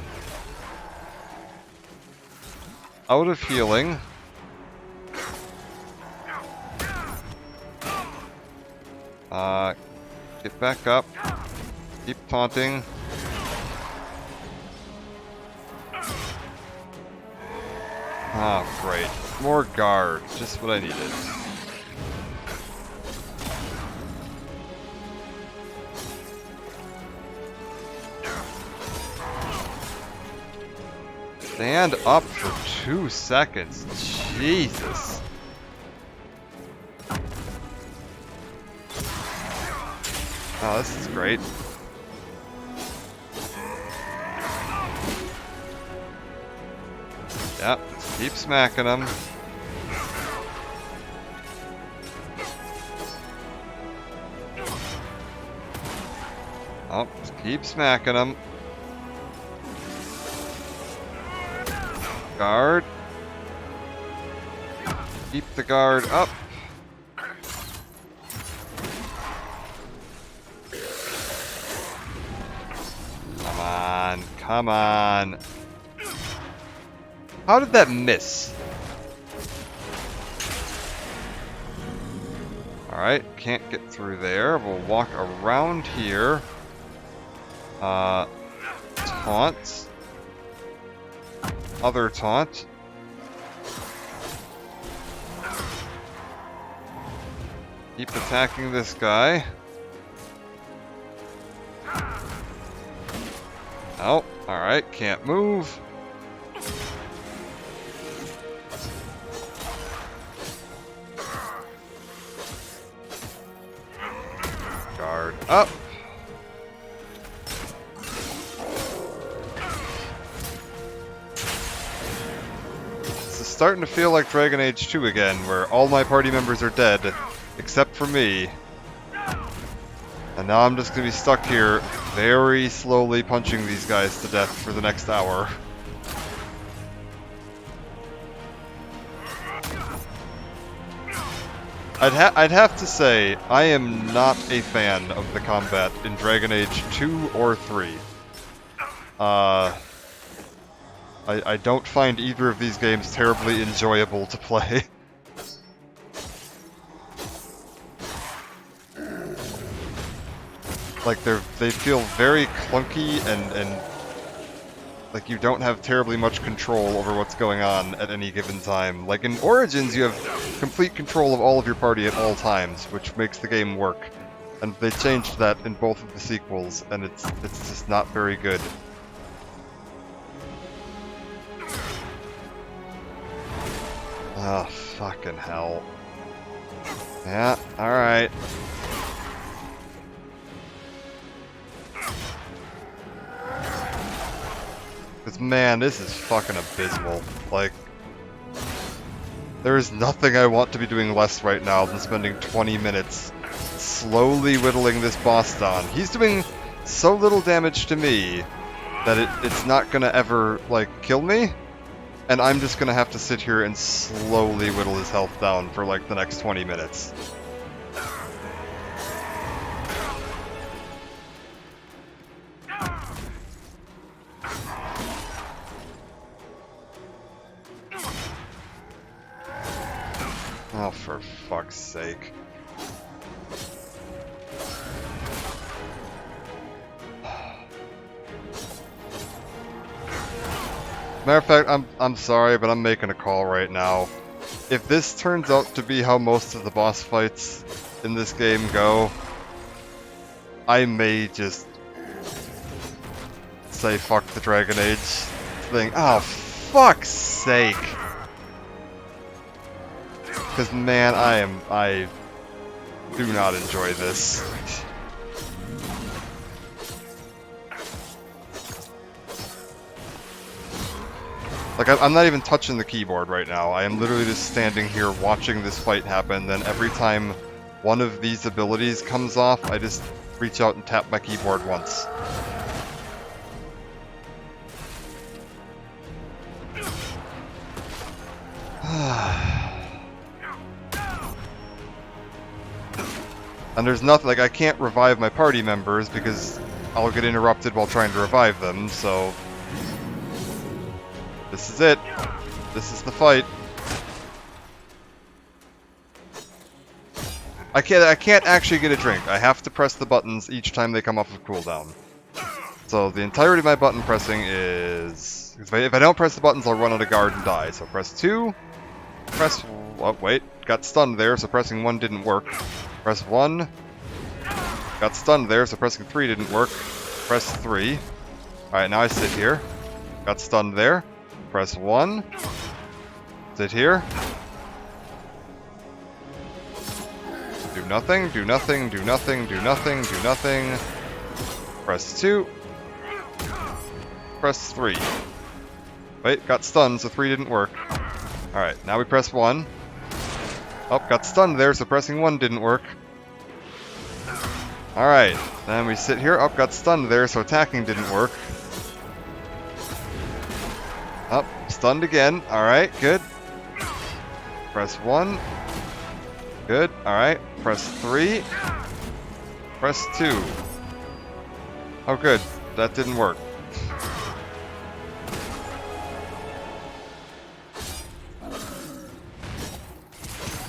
Out of healing. Get back up. Keep taunting. Ah, great. More guards. Just what I needed. Stand up for 2 seconds. Jesus. Oh, this is great. Yep, just keep smacking them. Oh, just keep smacking them. Guard. Keep the guard up. Come on, come on. How did that miss? Alright, can't get through there. We'll walk around here. Taunt. Other taunt. Keep attacking this guy. Oh, alright, can't move. Guard up. This is starting to feel like Dragon Age 2 again, where all my party members are dead, except for me. And now I'm just gonna be stuck here, very slowly punching these guys to death for the next hour. I'd have to say, I am not a fan of the combat in Dragon Age 2 or 3. I don't find either of these games terribly enjoyable to play. Like, they feel very clunky and like you don't have terribly much control over what's going on at any given time. Like in Origins, you have complete control of all of your party at all times, which makes the game work. And they changed that in both of the sequels, and it's just not very good. Oh, fucking hell. Yeah, alright. Because, man, this is fucking abysmal. Like, there is nothing I want to be doing less right now than spending 20 minutes slowly whittling this boss down. He's doing so little damage to me that it's not gonna ever, like, kill me. And I'm just gonna have to sit here and slowly whittle his health down for, like, the next 20 minutes. Oh, for fuck's sake. Matter of fact, I'm sorry, but I'm making a call right now. If this turns out to be how most of the boss fights in this game go, I may just say fuck the Dragon Age thing. Oh, fuck's sake. Because, man, I do not enjoy this. Like, I'm not even touching the keyboard right now. I am literally just standing here watching this fight happen, then every time one of these abilities comes off, I just reach out and tap my keyboard once. And there's nothing, like, I can't revive my party members because I'll get interrupted while trying to revive them, so this is it. This is the fight. I can't actually get a drink. I have to press the buttons each time they come off of cooldown. So the entirety of my button pressing is... If I don't press the buttons, I'll run out of guard and die. So press 2, press... Oh, wait. Got stunned there, so pressing 1 didn't work. Press 1. Got stunned there, so pressing 3 didn't work. Press 3. Alright, now I sit here. Got stunned there. Press 1. Sit here. Do nothing, do nothing, do nothing, do nothing, do nothing. Press 2. Press 3. Wait, got stunned, so 3 didn't work. Alright, now we press 1. Oh, got stunned there, so pressing 1 didn't work. Alright, then we sit here. Oh, got stunned there, so attacking didn't work. Oh, stunned again. Alright, good. Press 1. Good, alright. Press 3. Press 2. Oh, good. That didn't work.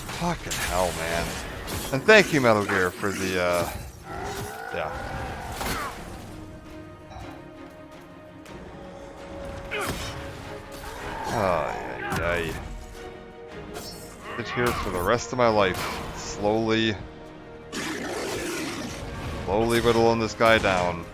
Fucking hell, man. And thank you, Metal Gear, for the, yeah. Oh, yay. Sit here for the rest of my life. Slowly whittling this guy down.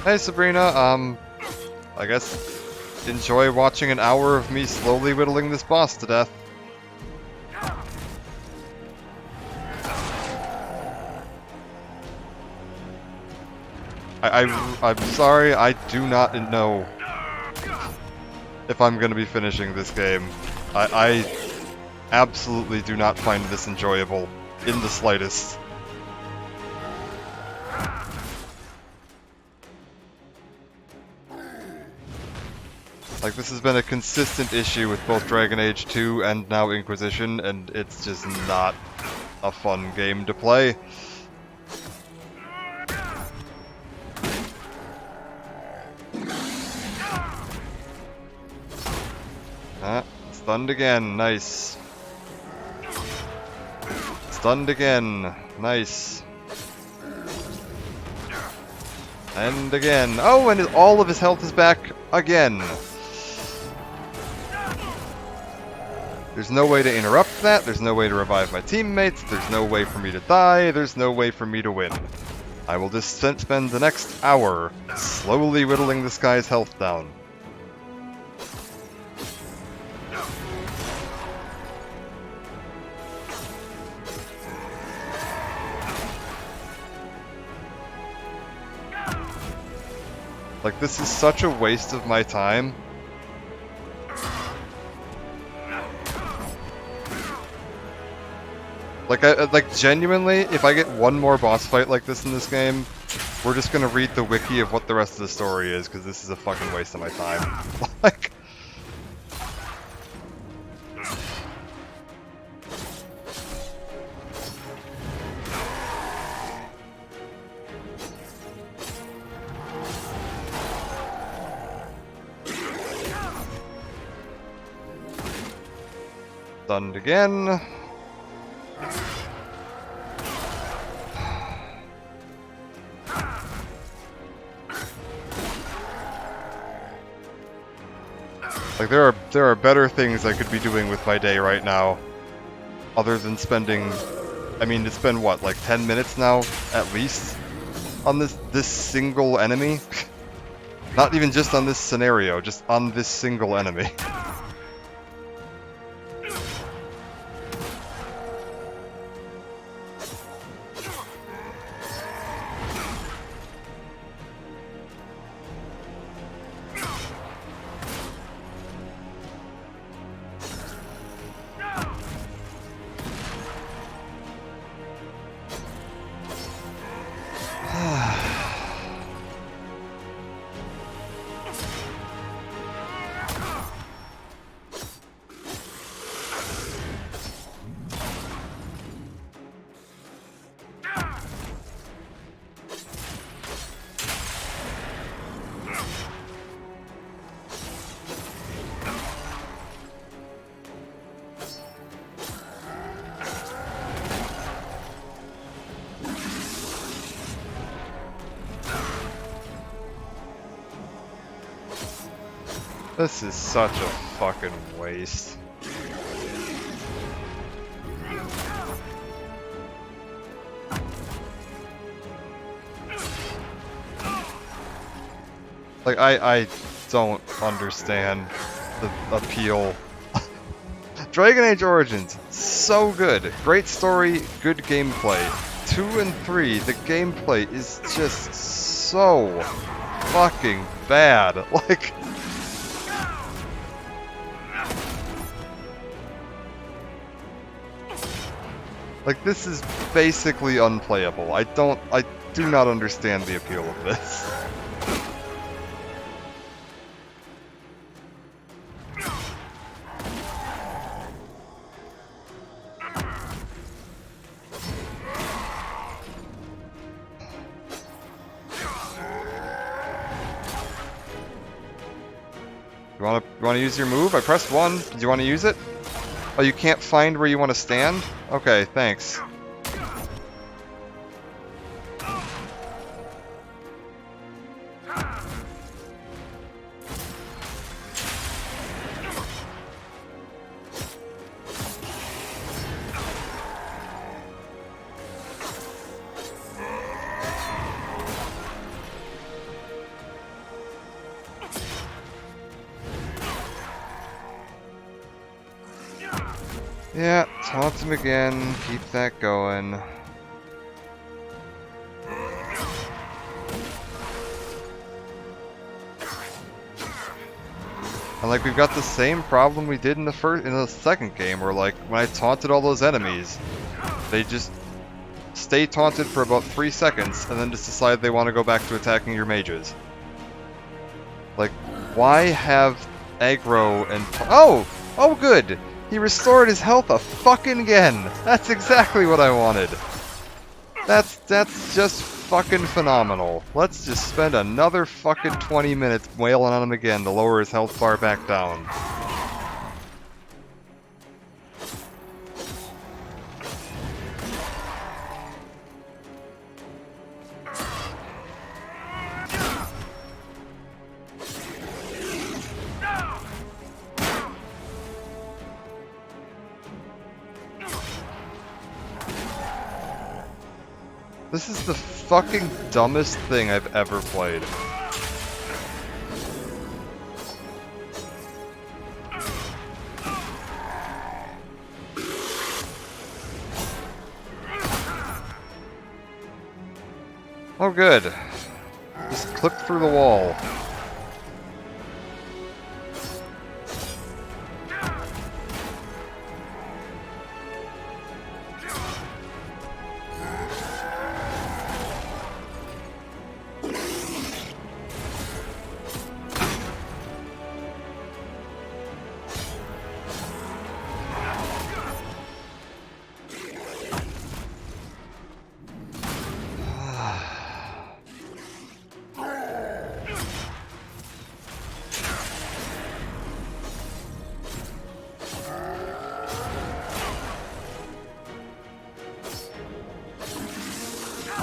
Hey Sabrina, I guess enjoy watching an hour of me slowly whittling this boss to death. I'm sorry, I do not know if I'm gonna be finishing this game. I absolutely do not find this enjoyable in the slightest. Like, this has been a consistent issue with both Dragon Age 2 and now Inquisition, and it's just not a fun game to play. Stunned again, nice. Stunned again, nice. And again. Oh, and all of his health is back again. There's no way to interrupt that, there's no way to revive my teammates, there's no way for me to die, there's no way for me to win. I will just spend the next hour slowly whittling this guy's health down. Like, this is such a waste of my time. Like genuinely, if I get one more boss fight like this in this game, we're just gonna read the wiki of what the rest of the story is, because this is a fucking waste of my time. Like... Stunned again. Like, there are better things I could be doing with my day right now, other than spending, I mean, it's been what, like 10 minutes now, at least, on this single enemy? Not even just on this scenario, just on this single enemy. This is such a fucking waste. Like, I don't understand the appeal. Dragon Age Origins, so good. Great story, good gameplay. 2 and 3, the gameplay is just so fucking bad. Like this is basically unplayable. I do not understand the appeal of this. You wanna use your move? I pressed 1. Do you wanna use it? Oh, you can't find where you wanna stand? Okay, thanks. Yeah, taunt him again, keep that going. And like we've got the same problem we did in the second game, where like when I taunted all those enemies, they just stay taunted for about 3 seconds and then just decide they want to go back to attacking your mages. Like, why have aggro and oh good! He restored his health a fucking again! That's exactly what I wanted! That's just fucking phenomenal. Let's just spend another fucking 20 minutes wailing on him again to lower his health bar back down. This is the fucking dumbest thing I've ever played. Oh good. Just clip through the wall.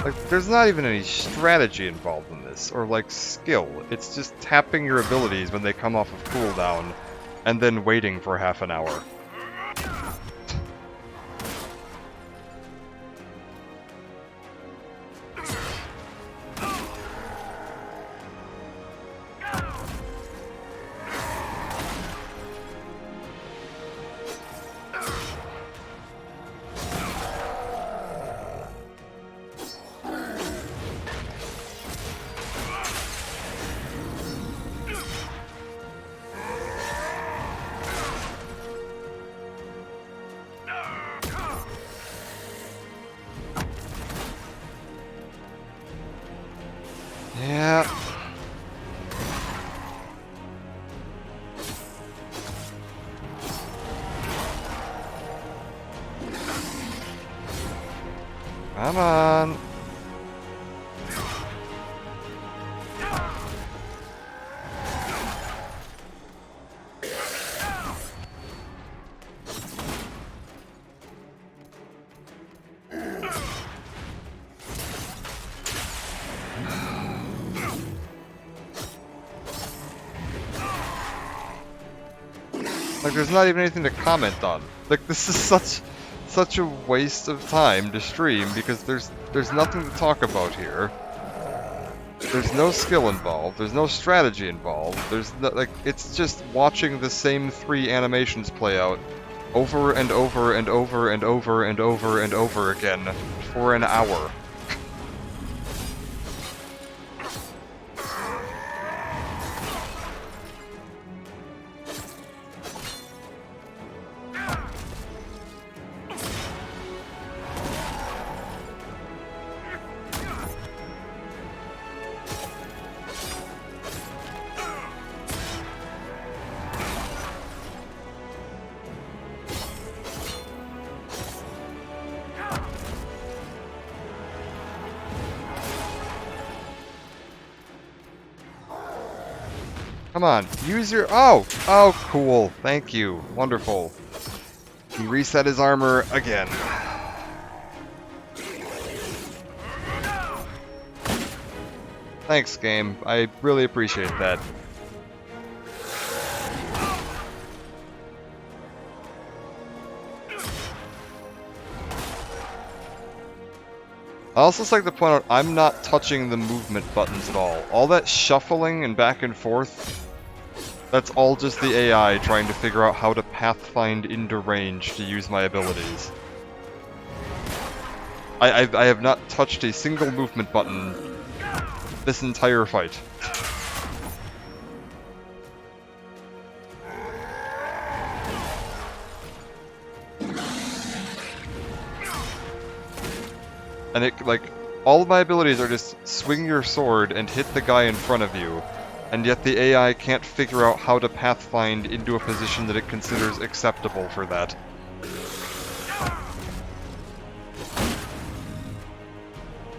Like, there's not even any strategy involved in this, or like skill. It's just tapping your abilities when they come off of cooldown, and then waiting for half an hour. Yeah. Come on. Like, there's not even anything to comment on. Like, this is such a waste of time to stream because there's nothing to talk about here. There's no skill involved. There's no strategy involved. There's no, like, it's just watching the same 3 animations play out over and over and over and over and over and over again for an hour. Come on, use your... Oh! Oh, cool. Thank you. Wonderful. He reset his armor again. Thanks, game. I really appreciate that. I also just like to point out, I'm not touching the movement buttons at all. All that shuffling and back and forth, that's all just the AI trying to figure out how to pathfind into range to use my abilities. I have not touched a single movement button this entire fight. And it, like, all of my abilities are just swing your sword and hit the guy in front of you, and yet the AI can't figure out how to pathfind into a position that it considers acceptable for that.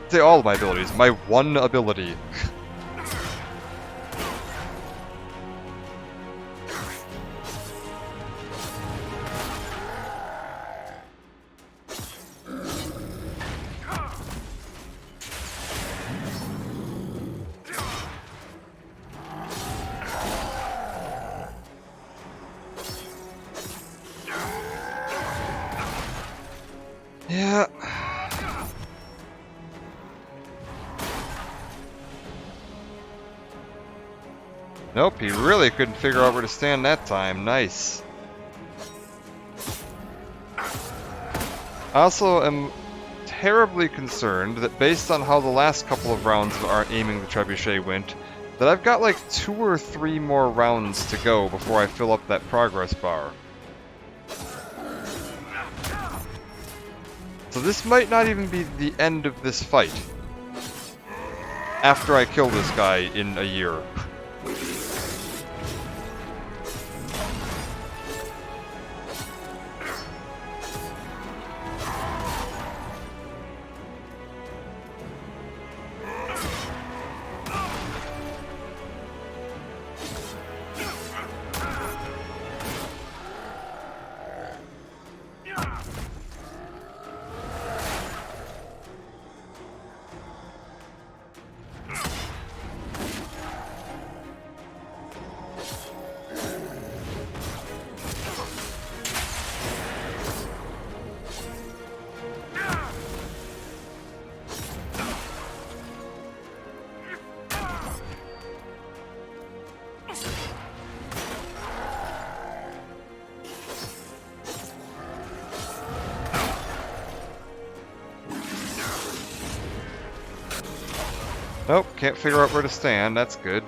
Say all of my abilities, my one ability. Yeah. Nope, he really couldn't figure out where to stand that time. Nice. I also am terribly concerned that based on how the last couple of rounds of our aiming the trebuchet went, that I've got like 2 or 3 more rounds to go before I fill up that progress bar. So this might not even be the end of this fight. After I kill this guy in a year. Nope, can't figure out where to stand, that's good.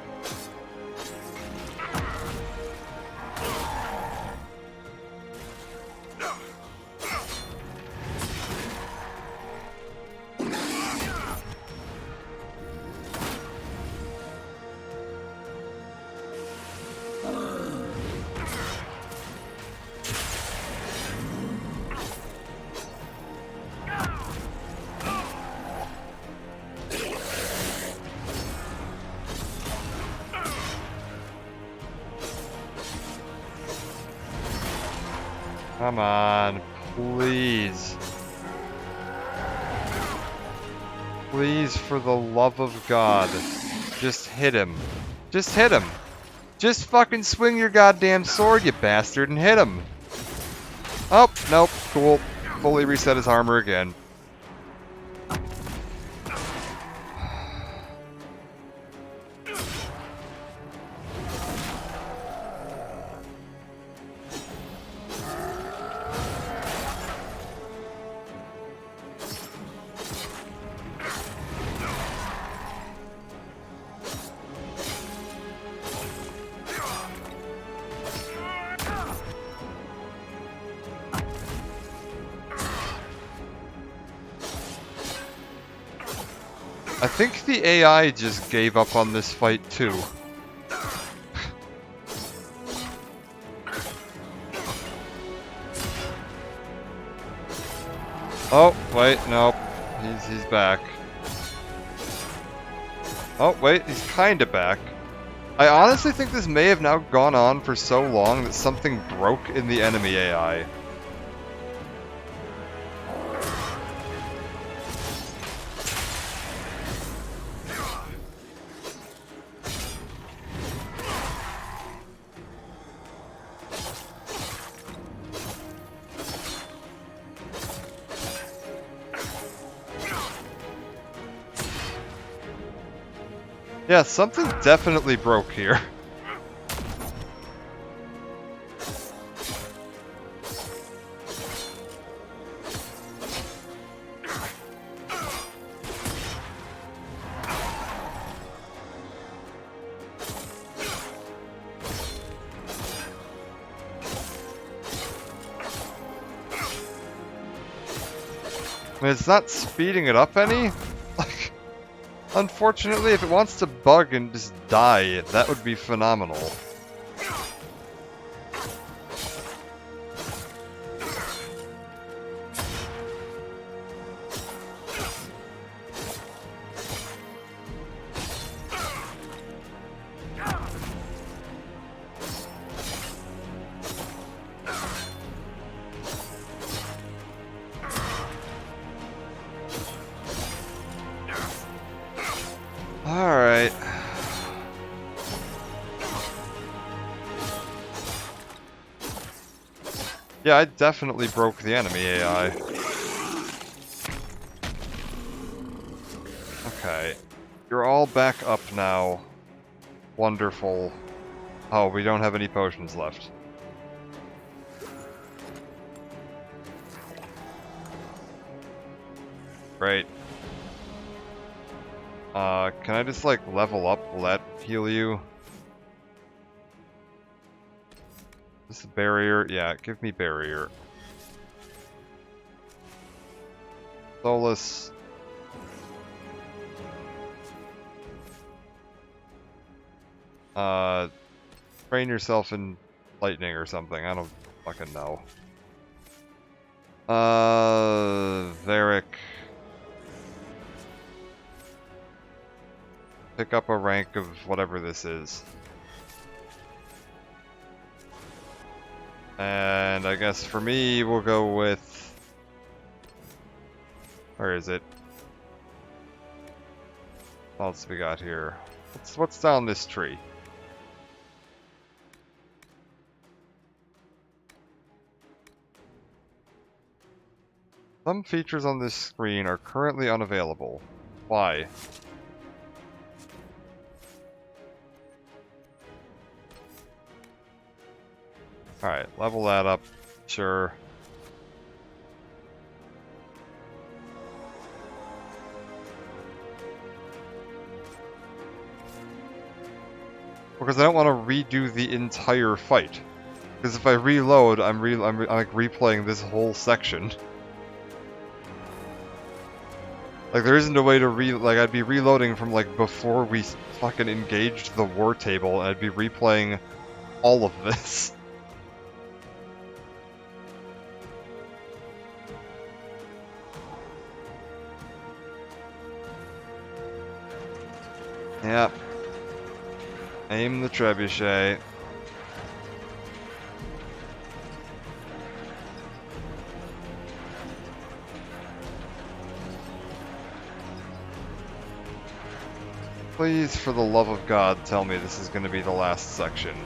Come on, please. Please, for the love of God, just hit him. Just hit him. Just fucking swing your goddamn sword, you bastard, and hit him. Oh, nope. Cool. Fully reset his armor again. I think the AI just gave up on this fight too. Oh, wait, nope. He's back. Oh, wait, he's kinda back. I honestly think this may have now gone on for so long that something broke in the enemy AI. Yeah, something definitely broke here. I mean, it's not speeding it up any. Like, unfortunately, if it wants to bug and just die, that would be phenomenal. Alright. Yeah, I definitely broke the enemy AI. Okay. You're all back up now. Wonderful. Oh, we don't have any potions left. Great. Can I just, like, level up? Will that heal you? This is barrier? Yeah, give me barrier. Solus. Train yourself in lightning or something. I don't fucking know. Varric. Pick up a rank of whatever this is. And I guess for me, we'll go with... Where is it? What else we got here? What's down this tree? Some features on this screen are currently unavailable. Why? Alright, level that up. Sure. Because I don't want to redo the entire fight. Because if I reload, I'm like replaying this whole section. Like there isn't a way to like I'd be reloading from like before we fucking engaged the war table, and I'd be replaying all of this. Yep. Aim the trebuchet. Please, for the love of God, tell me this is going to be the last section.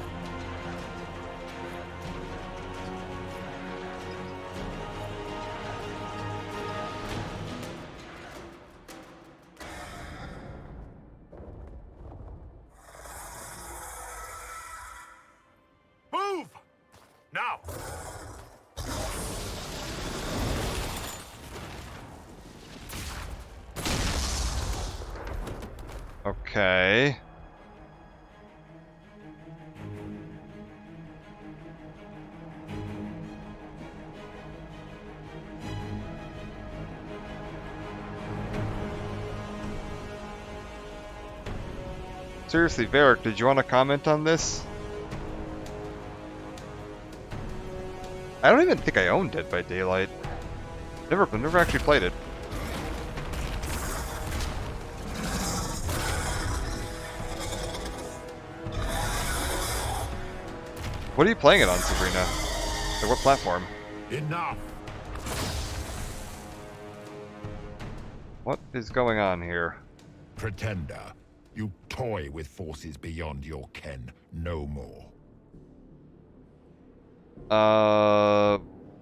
Move! Now! Okay. Seriously, Varric, did you want to comment on this? I don't even think I own Dead by Daylight. Never actually played it. What are you playing it on, Sabrina? Like, what platform? Enough! What is going on here? Pretender, you toy with forces beyond your ken, no more.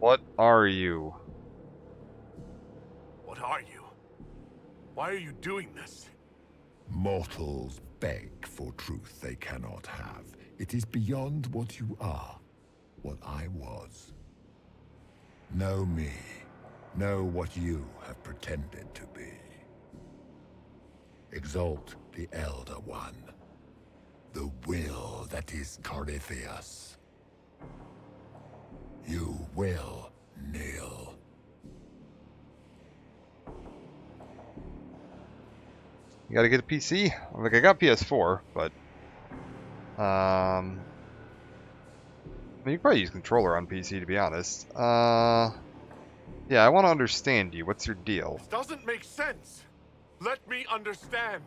What are you? What are you? Why are you doing this? Mortals beg for truth they cannot have. It is beyond what you are, what I was. Know me. Know what you have pretended to be. Exalt the Elder One. The will that is Corypheus. You will kneel. You gotta get a PC? Like, I got PS4, but... I mean, you can probably use controller on PC, to be honest. Yeah, I want to understand you. What's your deal? This doesn't make sense. Let me understand.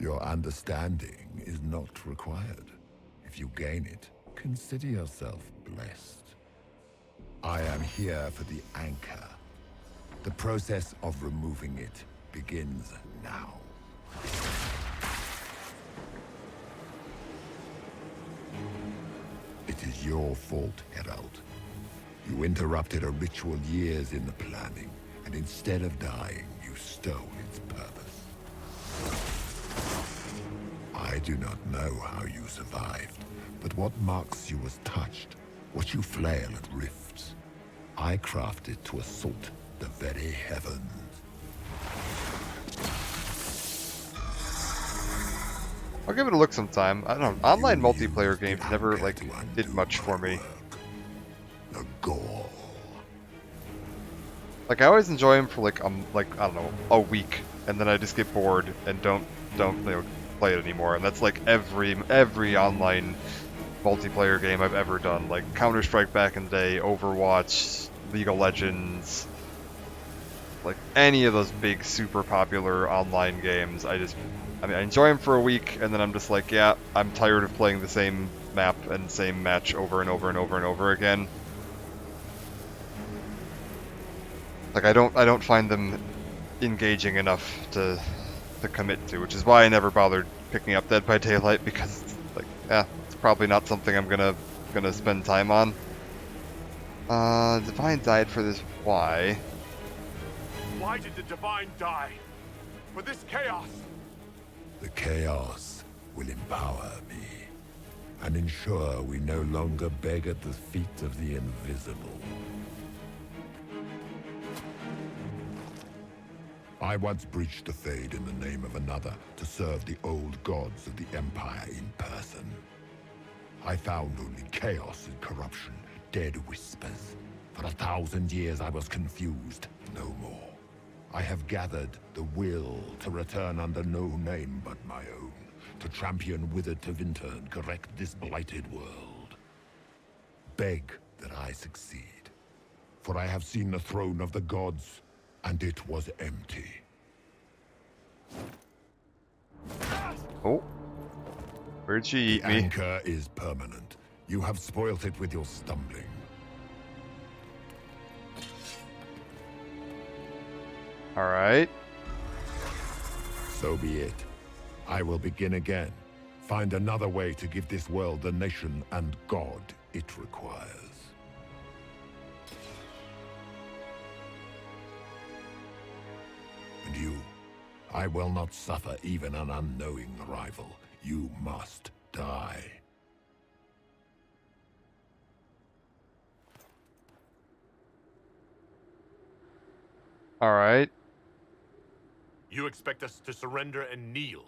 Your understanding is not required. If you gain it, consider yourself blessed. I am here for the anchor. The process of removing it begins now. It is your fault, Herald. You interrupted a ritual years in the planning, and instead of dying, you stole its purpose. I do not know how you survived, but what marks you as touched, what you flail at rifts, I crafted to assault the very heavens. I'll give it a look sometime. I don't know. Online multiplayer games never, like, did much for me. The goal. Like, I always enjoy them for, like, I don't know, a week, and then I just get bored and don't you know, play it anymore. And that's, like, every online multiplayer game I've ever done. Like, Counter-Strike back in the day, Overwatch, League of Legends, like, any of those big, super popular online games, I enjoy them for a week, and then I'm just like, yeah, I'm tired of playing the same map and same match over and over and over and over again. Like, I don't find them engaging enough to commit to, which is why I never bothered picking up Dead by Daylight, because it's like, yeah, it's probably not something I'm gonna spend time on. Divine died for this. Why? Why did the Divine die? For this chaos! The chaos will empower me and ensure we no longer beg at the feet of the invisible. I once breached the Fade in the name of another to serve the old gods of the Empire in person. I found only chaos and corruption, dead whispers. For 1,000 years I was confused, no more. I have gathered the will to return under no name but my own, to champion withered Tevinter and correct this blighted world. Beg that I succeed, for I have seen the throne of the gods, and it was empty. Oh. Where'd she eat the me? Anchor is permanent. You have spoilt it with your stumbling. Alright. So be it. I will begin again. Find another way to give this world the nation and God it requires. And you, I will not suffer even an unknowing rival. You must die. All right. You expect us to surrender and kneel.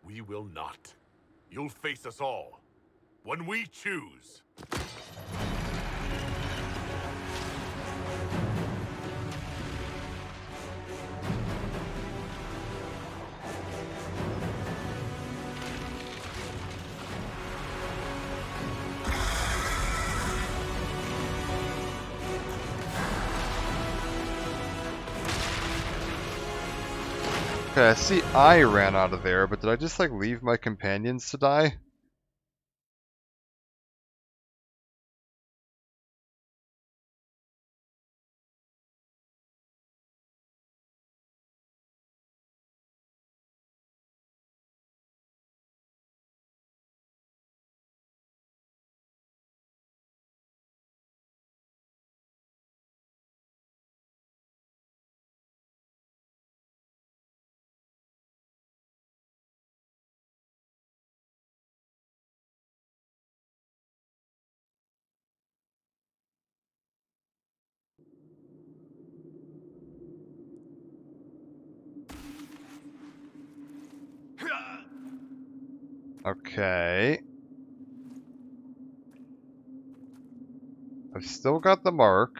We will not. You'll face us all. When we choose. Okay, I see I ran out of there, but did I just like leave my companions to die? Okay. I've still got the mark.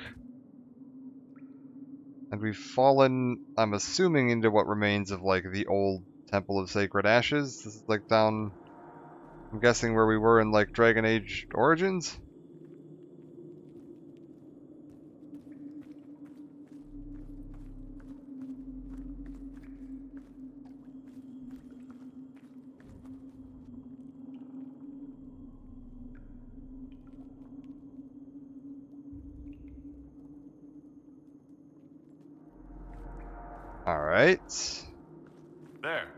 And we've fallen, I'm assuming, into what remains of like the old Temple of Sacred Ashes. This is like down, I'm guessing, where we were in like Dragon Age Origins. All right. There.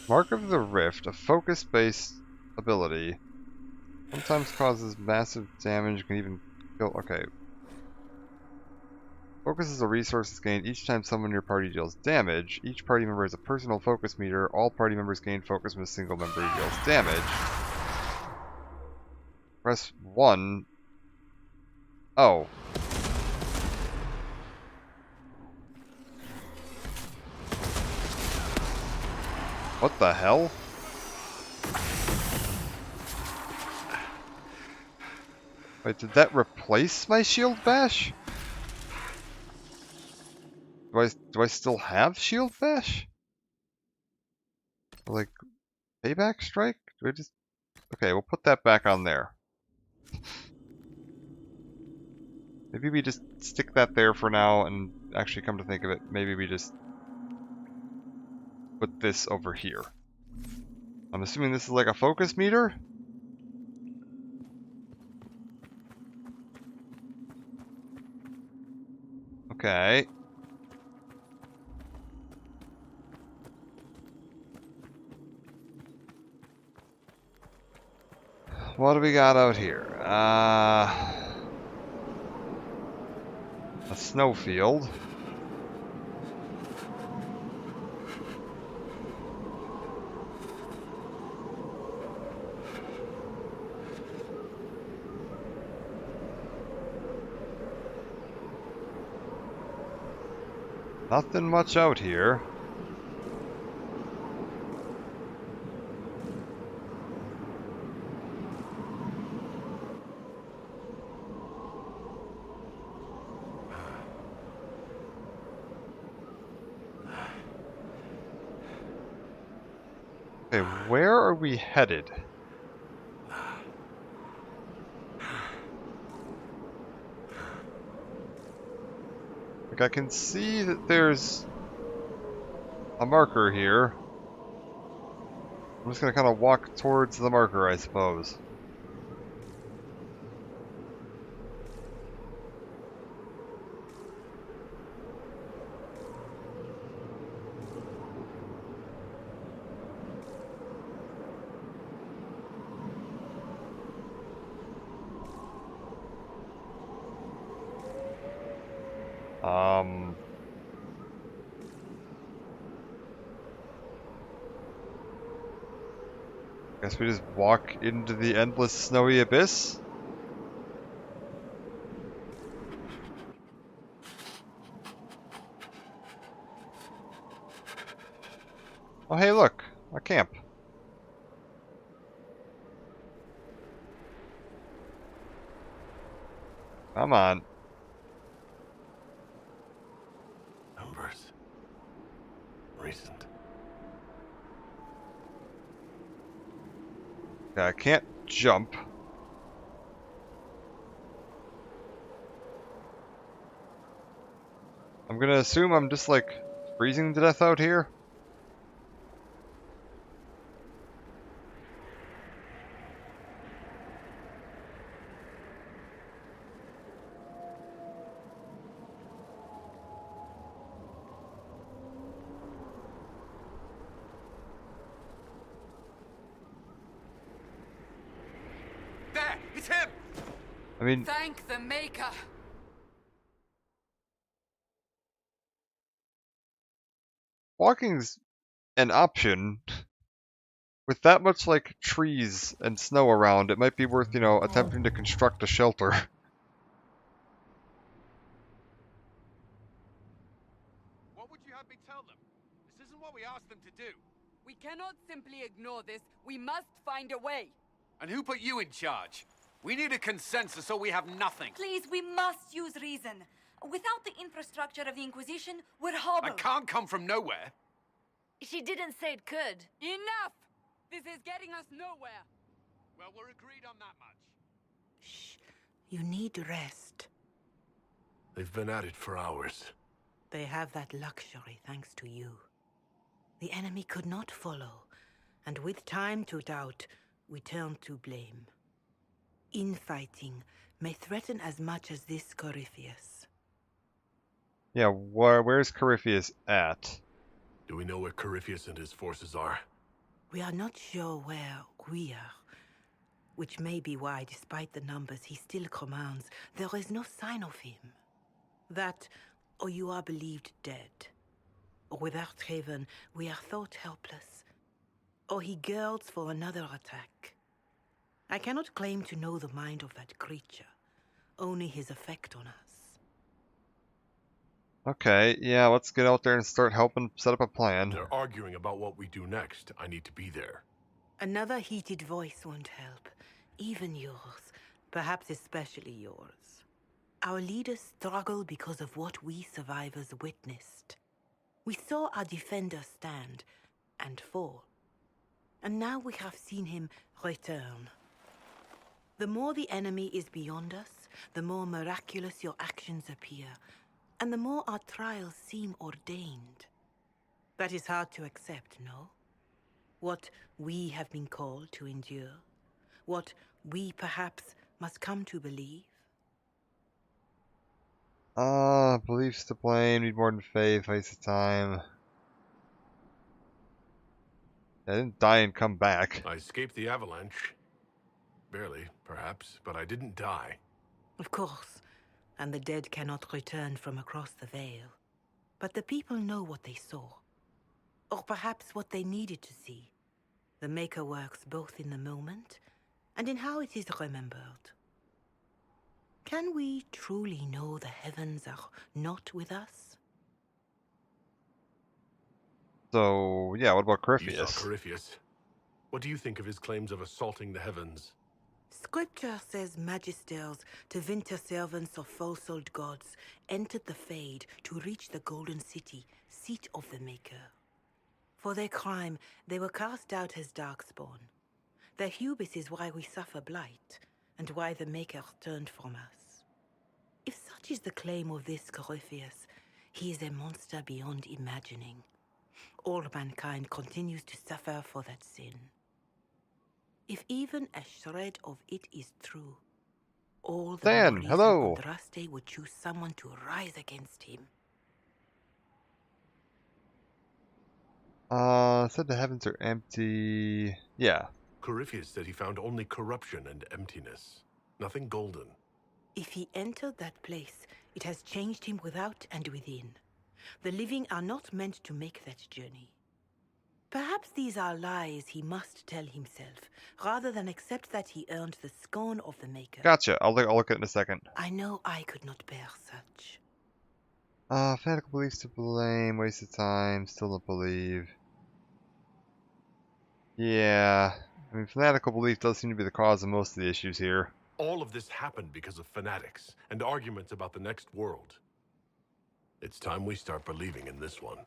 Mark of the Rift, a focus-based ability. Sometimes causes massive damage, can even kill. Okay. Focus is a resource that's gained each time someone in your party deals damage. Each party member has a personal focus meter. All party members gain focus when a single member deals damage. Press 1. Oh. What the hell? Wait, did that replace my shield bash? Do I still have shield bash? Like, payback strike? Do I just... Okay, we'll put that back on there. Maybe we just stick that there for now, and actually come to think of it, maybe we just put this over here. I'm assuming this is like a focus meter? Okay. What do we got out here? A snowfield. Nothing much out here. Okay, where are we headed? Like, I can see that there's a marker here. I'm just gonna kind of walk towards the marker, I suppose. Guess we just walk into the endless snowy abyss? Oh hey look, a camp. Come on. Numbers. Recent. Okay, I can't jump. I'm gonna assume I'm just like freezing to death out here. There! It's him! I mean, Thank the Maker. walking's an option. With that much like trees and snow around, it might be worth, you know, attempting to construct a shelter. What would you have me tell them? This isn't what we asked them to do. We cannot simply ignore this. We must find a way. And who put you in charge? We need a consensus or we have nothing. Please, we must use reason. Without the infrastructure of the Inquisition, we're hobbled. I can't come from nowhere. She didn't say it could. Enough! This is getting us nowhere. Well, we're agreed on that much. You need rest. They've been at it for hours. They have that luxury thanks to you. The enemy could not follow, and with time to doubt, we turn to blame. Infighting may threaten as much as this Corypheus. Yeah, where's Corypheus at? Do we know where Corypheus and his forces are? We are not sure where we are, which may be why, despite the numbers he still commands, there is no sign of him. That, or you are believed dead. Or without Haven, we are thought helpless. Or he girds for another attack. I cannot claim to know the mind of that creature, only his effect on us. Okay, yeah, let's get out there and start helping set up a plan. They're arguing about what we do next. I need to be there. Another heated voice won't help. Even yours. Perhaps especially yours. Our leaders struggle because of what we survivors witnessed. We saw our defender stand and fall. And now we have seen him return. The more the enemy is beyond us, the more miraculous your actions appear, and the more our trials seem ordained. That is hard to accept, no? What we have been called to endure, what we perhaps must come to believe. Beliefs to blame, need more than faith, waste of time. I didn't die and come back. I escaped the avalanche. Barely, perhaps, but I didn't die. Of course, and the dead cannot return from across the veil. But the people know what they saw. Or perhaps what they needed to see. The Maker works both in the moment and in how it is remembered. Can we truly know the heavens are not with us? So, yeah, what about Corypheus? You saw Corypheus. What do you think of his claims of assaulting the heavens? Scripture says magisters, to winter servants of false-souled gods, entered the Fade to reach the Golden City, seat of the Maker. For their crime, they were cast out as darkspawn. Their hubris is why we suffer blight, and why the Maker turned from us. If such is the claim of this Corypheus, he is a monster beyond imagining. All mankind continues to suffer for that sin. If even a shred of it is true, all the more reason hello. Andraste would choose someone to rise against him. Said the heavens are empty. Yeah. Corypheus said he found only corruption and emptiness. Nothing golden. If he entered that place, It has changed him without and within. The living are not meant to make that journey. Perhaps these are lies he must tell himself, rather than accept that he earned the scorn of the Maker. Gotcha. I'll look at it in a second. I know I could not bear such. Fanatical beliefs to blame, waste of time, still don't believe. Yeah, I mean, fanatical belief does seem to be the cause of most of the issues here. All of this happened because of fanatics and arguments about the next world. It's time we start believing in this one.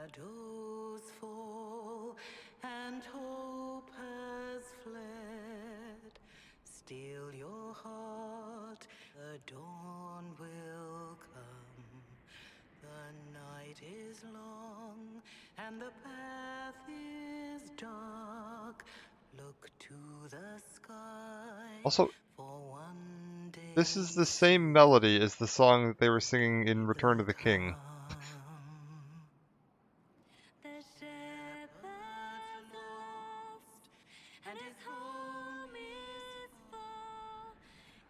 Shadows fall and hope has fled. Still your heart, the dawn will come. The night is long and the path is dark. Look to the sky. Also, for one day this is the same melody as the song that they were singing in Return of the King. The shepherd's lost, and his home is far.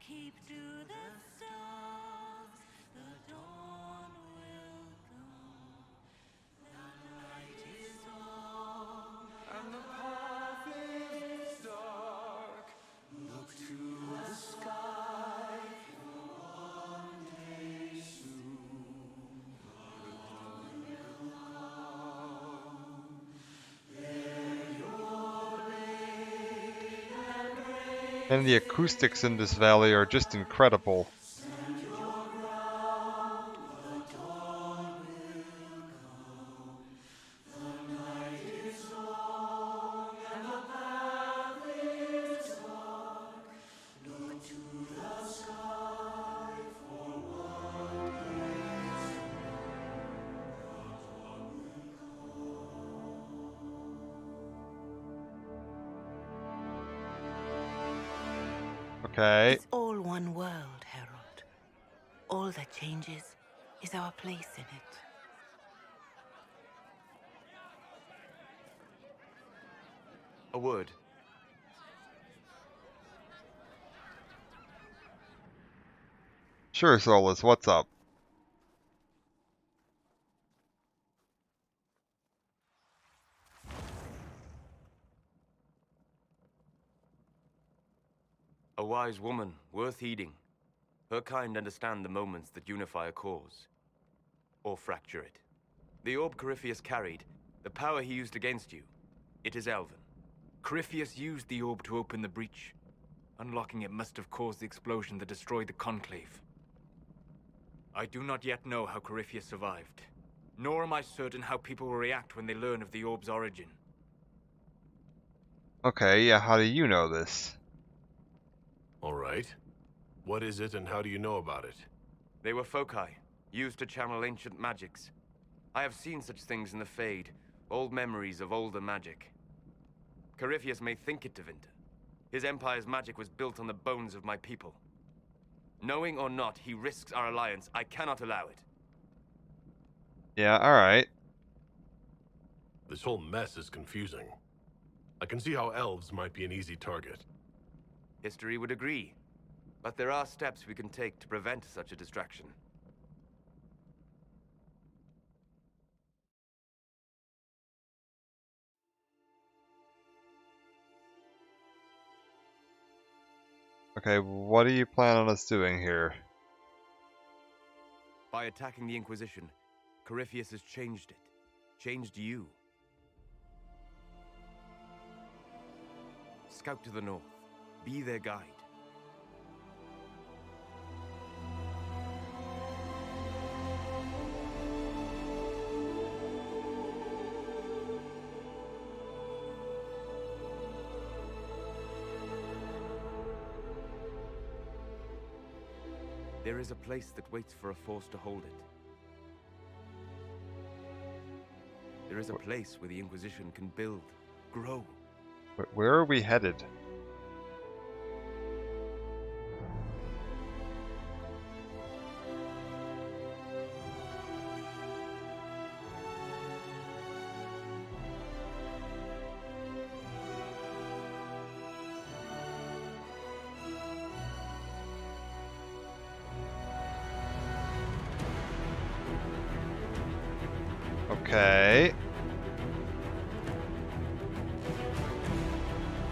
Keep to the stars, the dawn will come. The night is long, and the path is dark. Look to the sky for one day soon. And the acoustics in this valley are just incredible. Okay. It's all one world, Harold. All that changes is our place in it. A word. Sure, Solus, what's up? A wise woman, worth heeding. Her kind understand the moments that unify a cause. Or fracture it. The orb Corypheus carried, the power he used against you, it is Elven. Corypheus used the orb to open the breach. Unlocking it must have caused the explosion that destroyed the Conclave. I do not yet know how Corypheus survived, nor am I certain how people will react when they learn of the orb's origin. Okay, yeah, how do you know this? All right. What is it and how do you know about it? They were foci, used to channel ancient magics. I have seen such things in the Fade, old memories of older magic. Corypheus may think it Tevinter. His empire's magic was built on the bones of my people. Knowing or not, he risks our alliance. I cannot allow it. Yeah, alright. This whole mess is confusing. I can see how elves might be an easy target. History would agree. But there are steps we can take to prevent such a distraction. Okay, what do you plan on us doing here? By attacking the Inquisition, Corypheus has changed it. Changed you. Scout to the north. Be their guide. There is a place that waits for a force to hold it. There is a place where the Inquisition can build, grow. Where are we headed? Okay.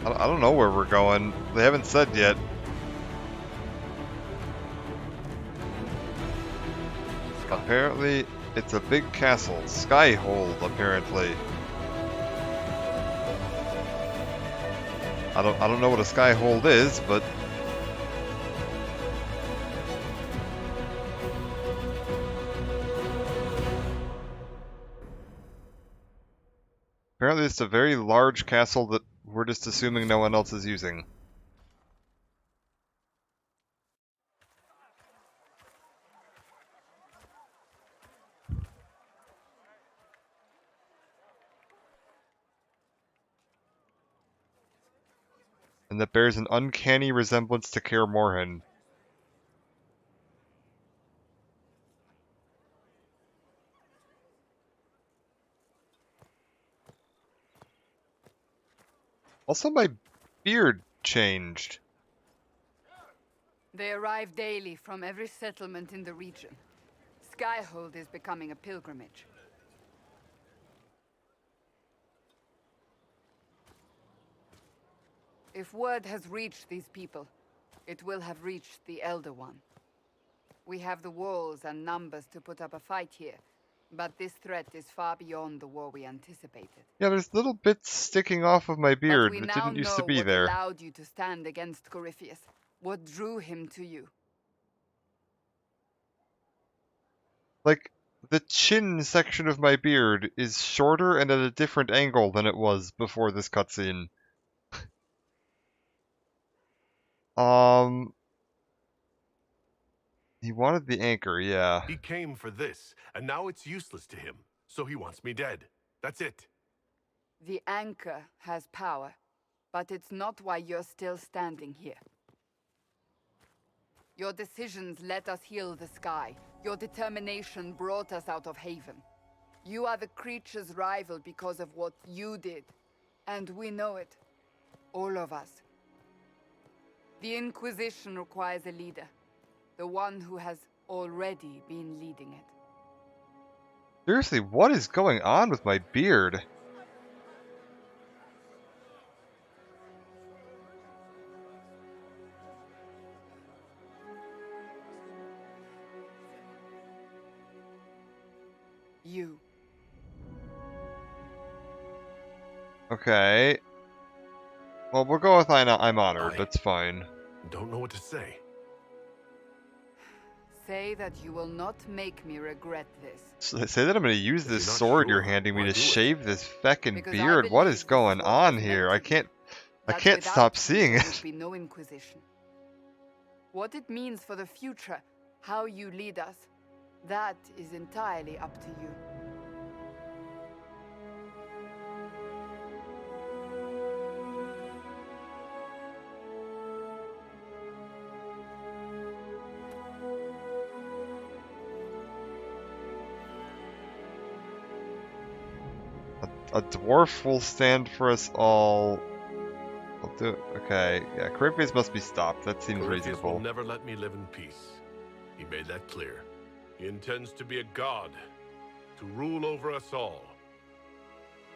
I don't know where we're going. They haven't said yet. Apparently, it's a big castle. Skyhold, apparently. I don't know what a Skyhold is, but apparently it's a very large castle that we're just assuming no one else is using. And that bears an uncanny resemblance to Kaer Morhen. Also, my beard changed. They arrive daily from every settlement in the region. Skyhold is becoming a pilgrimage. If word has reached these people, it will have reached the Elder One. We have the walls and numbers to put up a fight here, but this threat is far beyond the war we anticipated. Yeah, there's little bits sticking off of my beard that didn't used to be what there. allowed you to stand against Corypheus, what drew him to you. Like, the chin section of my beard is shorter and at a different angle than it was before this cutscene. He wanted the anchor, yeah. He came for this, and now it's useless to him, so he wants me dead. That's it. The anchor has power, but it's not why you're still standing here. Your decisions let us heal the sky. Your determination brought us out of Haven. You are the creature's rival because of what you did. And we know it. All of us. The Inquisition requires a leader. The one who has already been leading it. Seriously, what is going on with my beard? You. Okay. Well, we'll go with I'm honored. That's fine. Don't know what to say. Say that you will not make me regret this. Say that I'm going to use this sword you're handing me to shave this feckin' Because beard. What is going on here? I can't stop seeing There it. will be no Inquisition. What it means for the future, how you lead us, that is entirely up to you. A dwarf will stand for us all. I'll do it. Okay, yeah, Corypheus must be stopped. That seems Corypheus will reasonable. never let me live in peace. He made that clear. He intends to be a god, to rule over us all.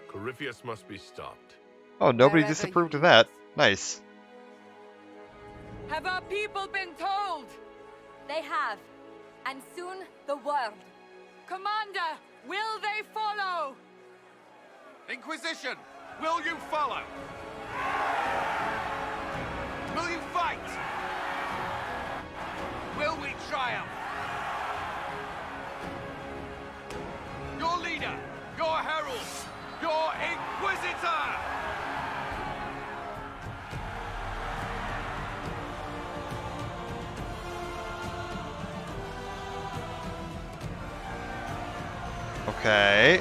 Corypheus must be stopped. Oh, nobody disapproved of that. Nice. Have our people been told? They have. And soon, the world. Commander, will they follow? Inquisition, will you follow? Will you fight? Will we triumph? Your leader, your herald, your Inquisitor! Okay.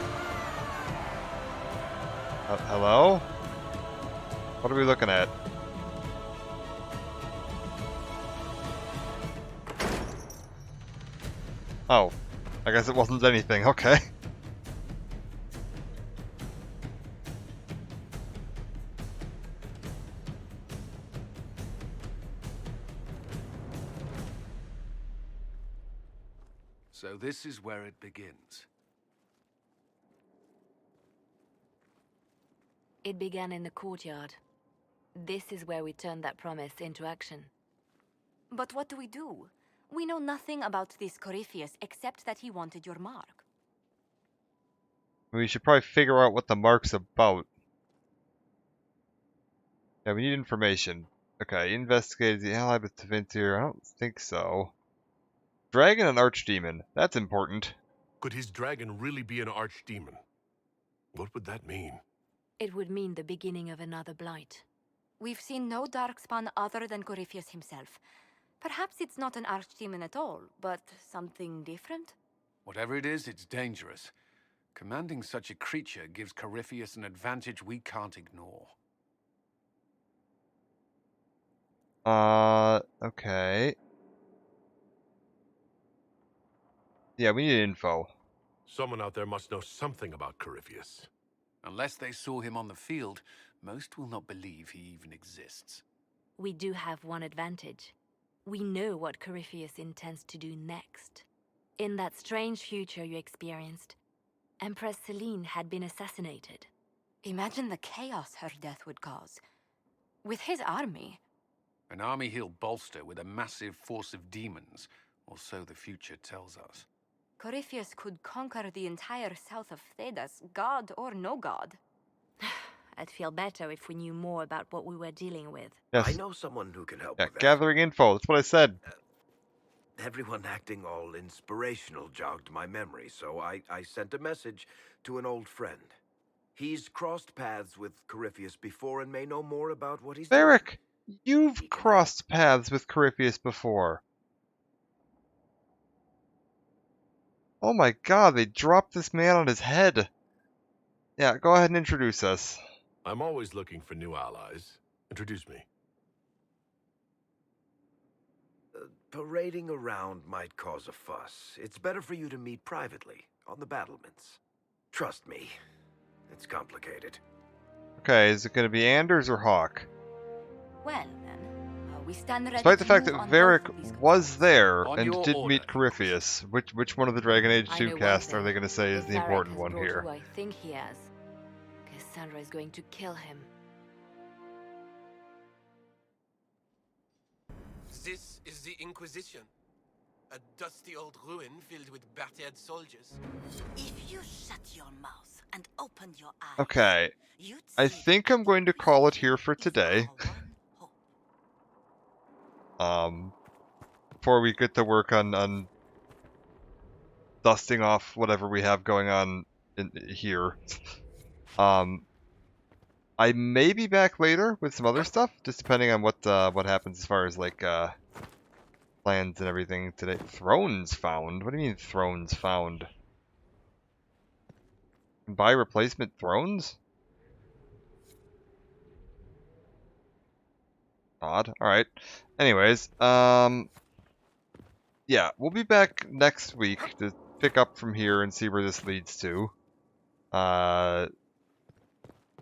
Hello? What are we looking at? Oh, I guess it wasn't anything. Okay. So this is where it begins. It began in the courtyard. This is where we turned that promise into action. But what do we do? We know nothing about this Corypheus except that he wanted your mark. We should probably figure out what the mark's about. Yeah, we need information. Okay, investigated the ally with Tevinter. I don't think so. Dragon and Archdemon. That's important. Could his dragon really be an archdemon? What would that mean? It would mean the beginning of another blight. We've seen no darkspawn other than Corypheus himself. Perhaps it's not an archdemon at all, but something different? Whatever it is, it's dangerous. Commanding such a creature gives Corypheus an advantage we can't ignore. Okay. Yeah, we need info. Someone out there must know something about Corypheus. Unless they saw him on the field, most will not believe he even exists. We do have one advantage. We know what Corypheus intends to do next. In that strange future you experienced, Empress Celine had been assassinated. Imagine the chaos her death would cause. With his army. An army he'll bolster with a massive force of demons, or so the future tells us. Corypheus could conquer the entire south of Thedas, god or no god. I'd feel better if we knew more about what we were dealing with. Yes. I know someone who can help Yeah, with that. gathering info. That's what I said. Everyone acting all inspirational jogged my memory, so I sent a message to an old friend. He's crossed paths with Corypheus before and may know more about what he's Varric, you've crossed paths with Corypheus before. Oh my god, they dropped this man on his head. Yeah, go ahead and introduce us. I'm always looking for new allies. Introduce me. Parading around might cause a fuss. It's better for you to meet privately, on the battlements. Trust me, it's complicated. Okay, is it going to be Anders or Hawk? Well, then, we stand ready Despite the to fact that move on Varric both of these was there On and your did order, meet Corypheus, which one of the Dragon Age I 2 know one cast are thing. they going to say is If the Varric important has one brought here? Who I think he has. Cassandra is going to kill him. This is the Inquisition. A dusty old ruin filled with battered soldiers. If you shut your mouth and open your eyes, Okay, you'd I see think I'm going to call it here for today. Before we get to work on dusting off whatever we have going on in here. I may be back later with some other stuff, just depending on what happens as far as like plans and everything today. Thrones found? What do you mean thrones found? Buy replacement thrones? Odd. Alright. Anyways, yeah, we'll be back next week to pick up from here and see where this leads to.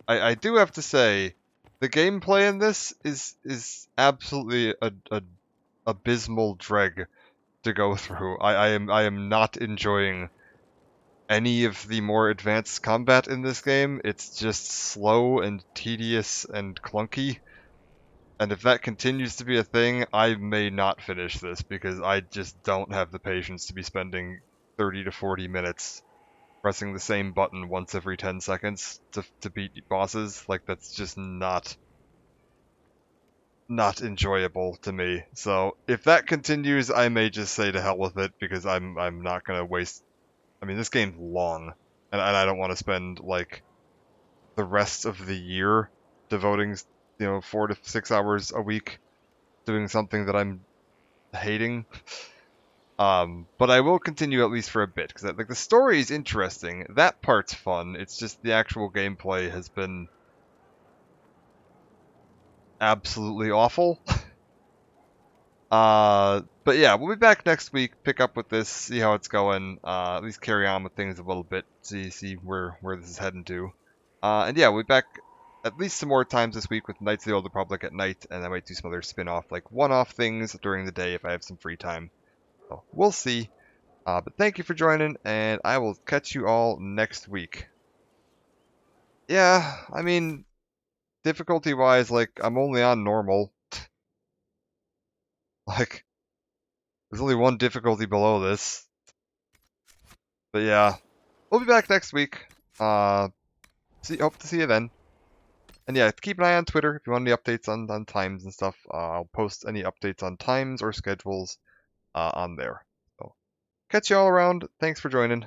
I do have to say, the gameplay in this is absolutely a abysmal dreg to go through. I am not enjoying any of the more advanced combat in this game. It's just slow and tedious and clunky. And if that continues to be a thing, I may not finish this because I just don't have the patience to be spending 30 to 40 minutes pressing the same button once every 10 seconds to beat bosses. Like, that's just not enjoyable to me. So if that continues, I may just say to hell with it because I'm not gonna waste. I mean, this game's long, and I don't want to spend like the rest of the year devoting 4 to 6 hours a week doing something that I'm hating. But I will continue at least for a bit because like the story is interesting. That part's fun. It's just the actual gameplay has been absolutely awful. But yeah, we'll be back next week, pick up with this, see how it's going, at least carry on with things a little bit, see where this is heading to. And yeah, we'll be back at least some more times this week with Knights of the Old Republic at night, and I might do some other spin-off, like one-off things during the day if I have some free time. So we'll see. But thank you for joining, and I will catch you all next week. Yeah, I mean, difficulty-wise, like, I'm only on normal. Like, there's only one difficulty below this. But yeah, we'll be back next week. Hope to see you then. And yeah, keep an eye on Twitter if you want any updates on times and stuff. I'll post any updates on times or schedules on there. So, catch you all around. Thanks for joining.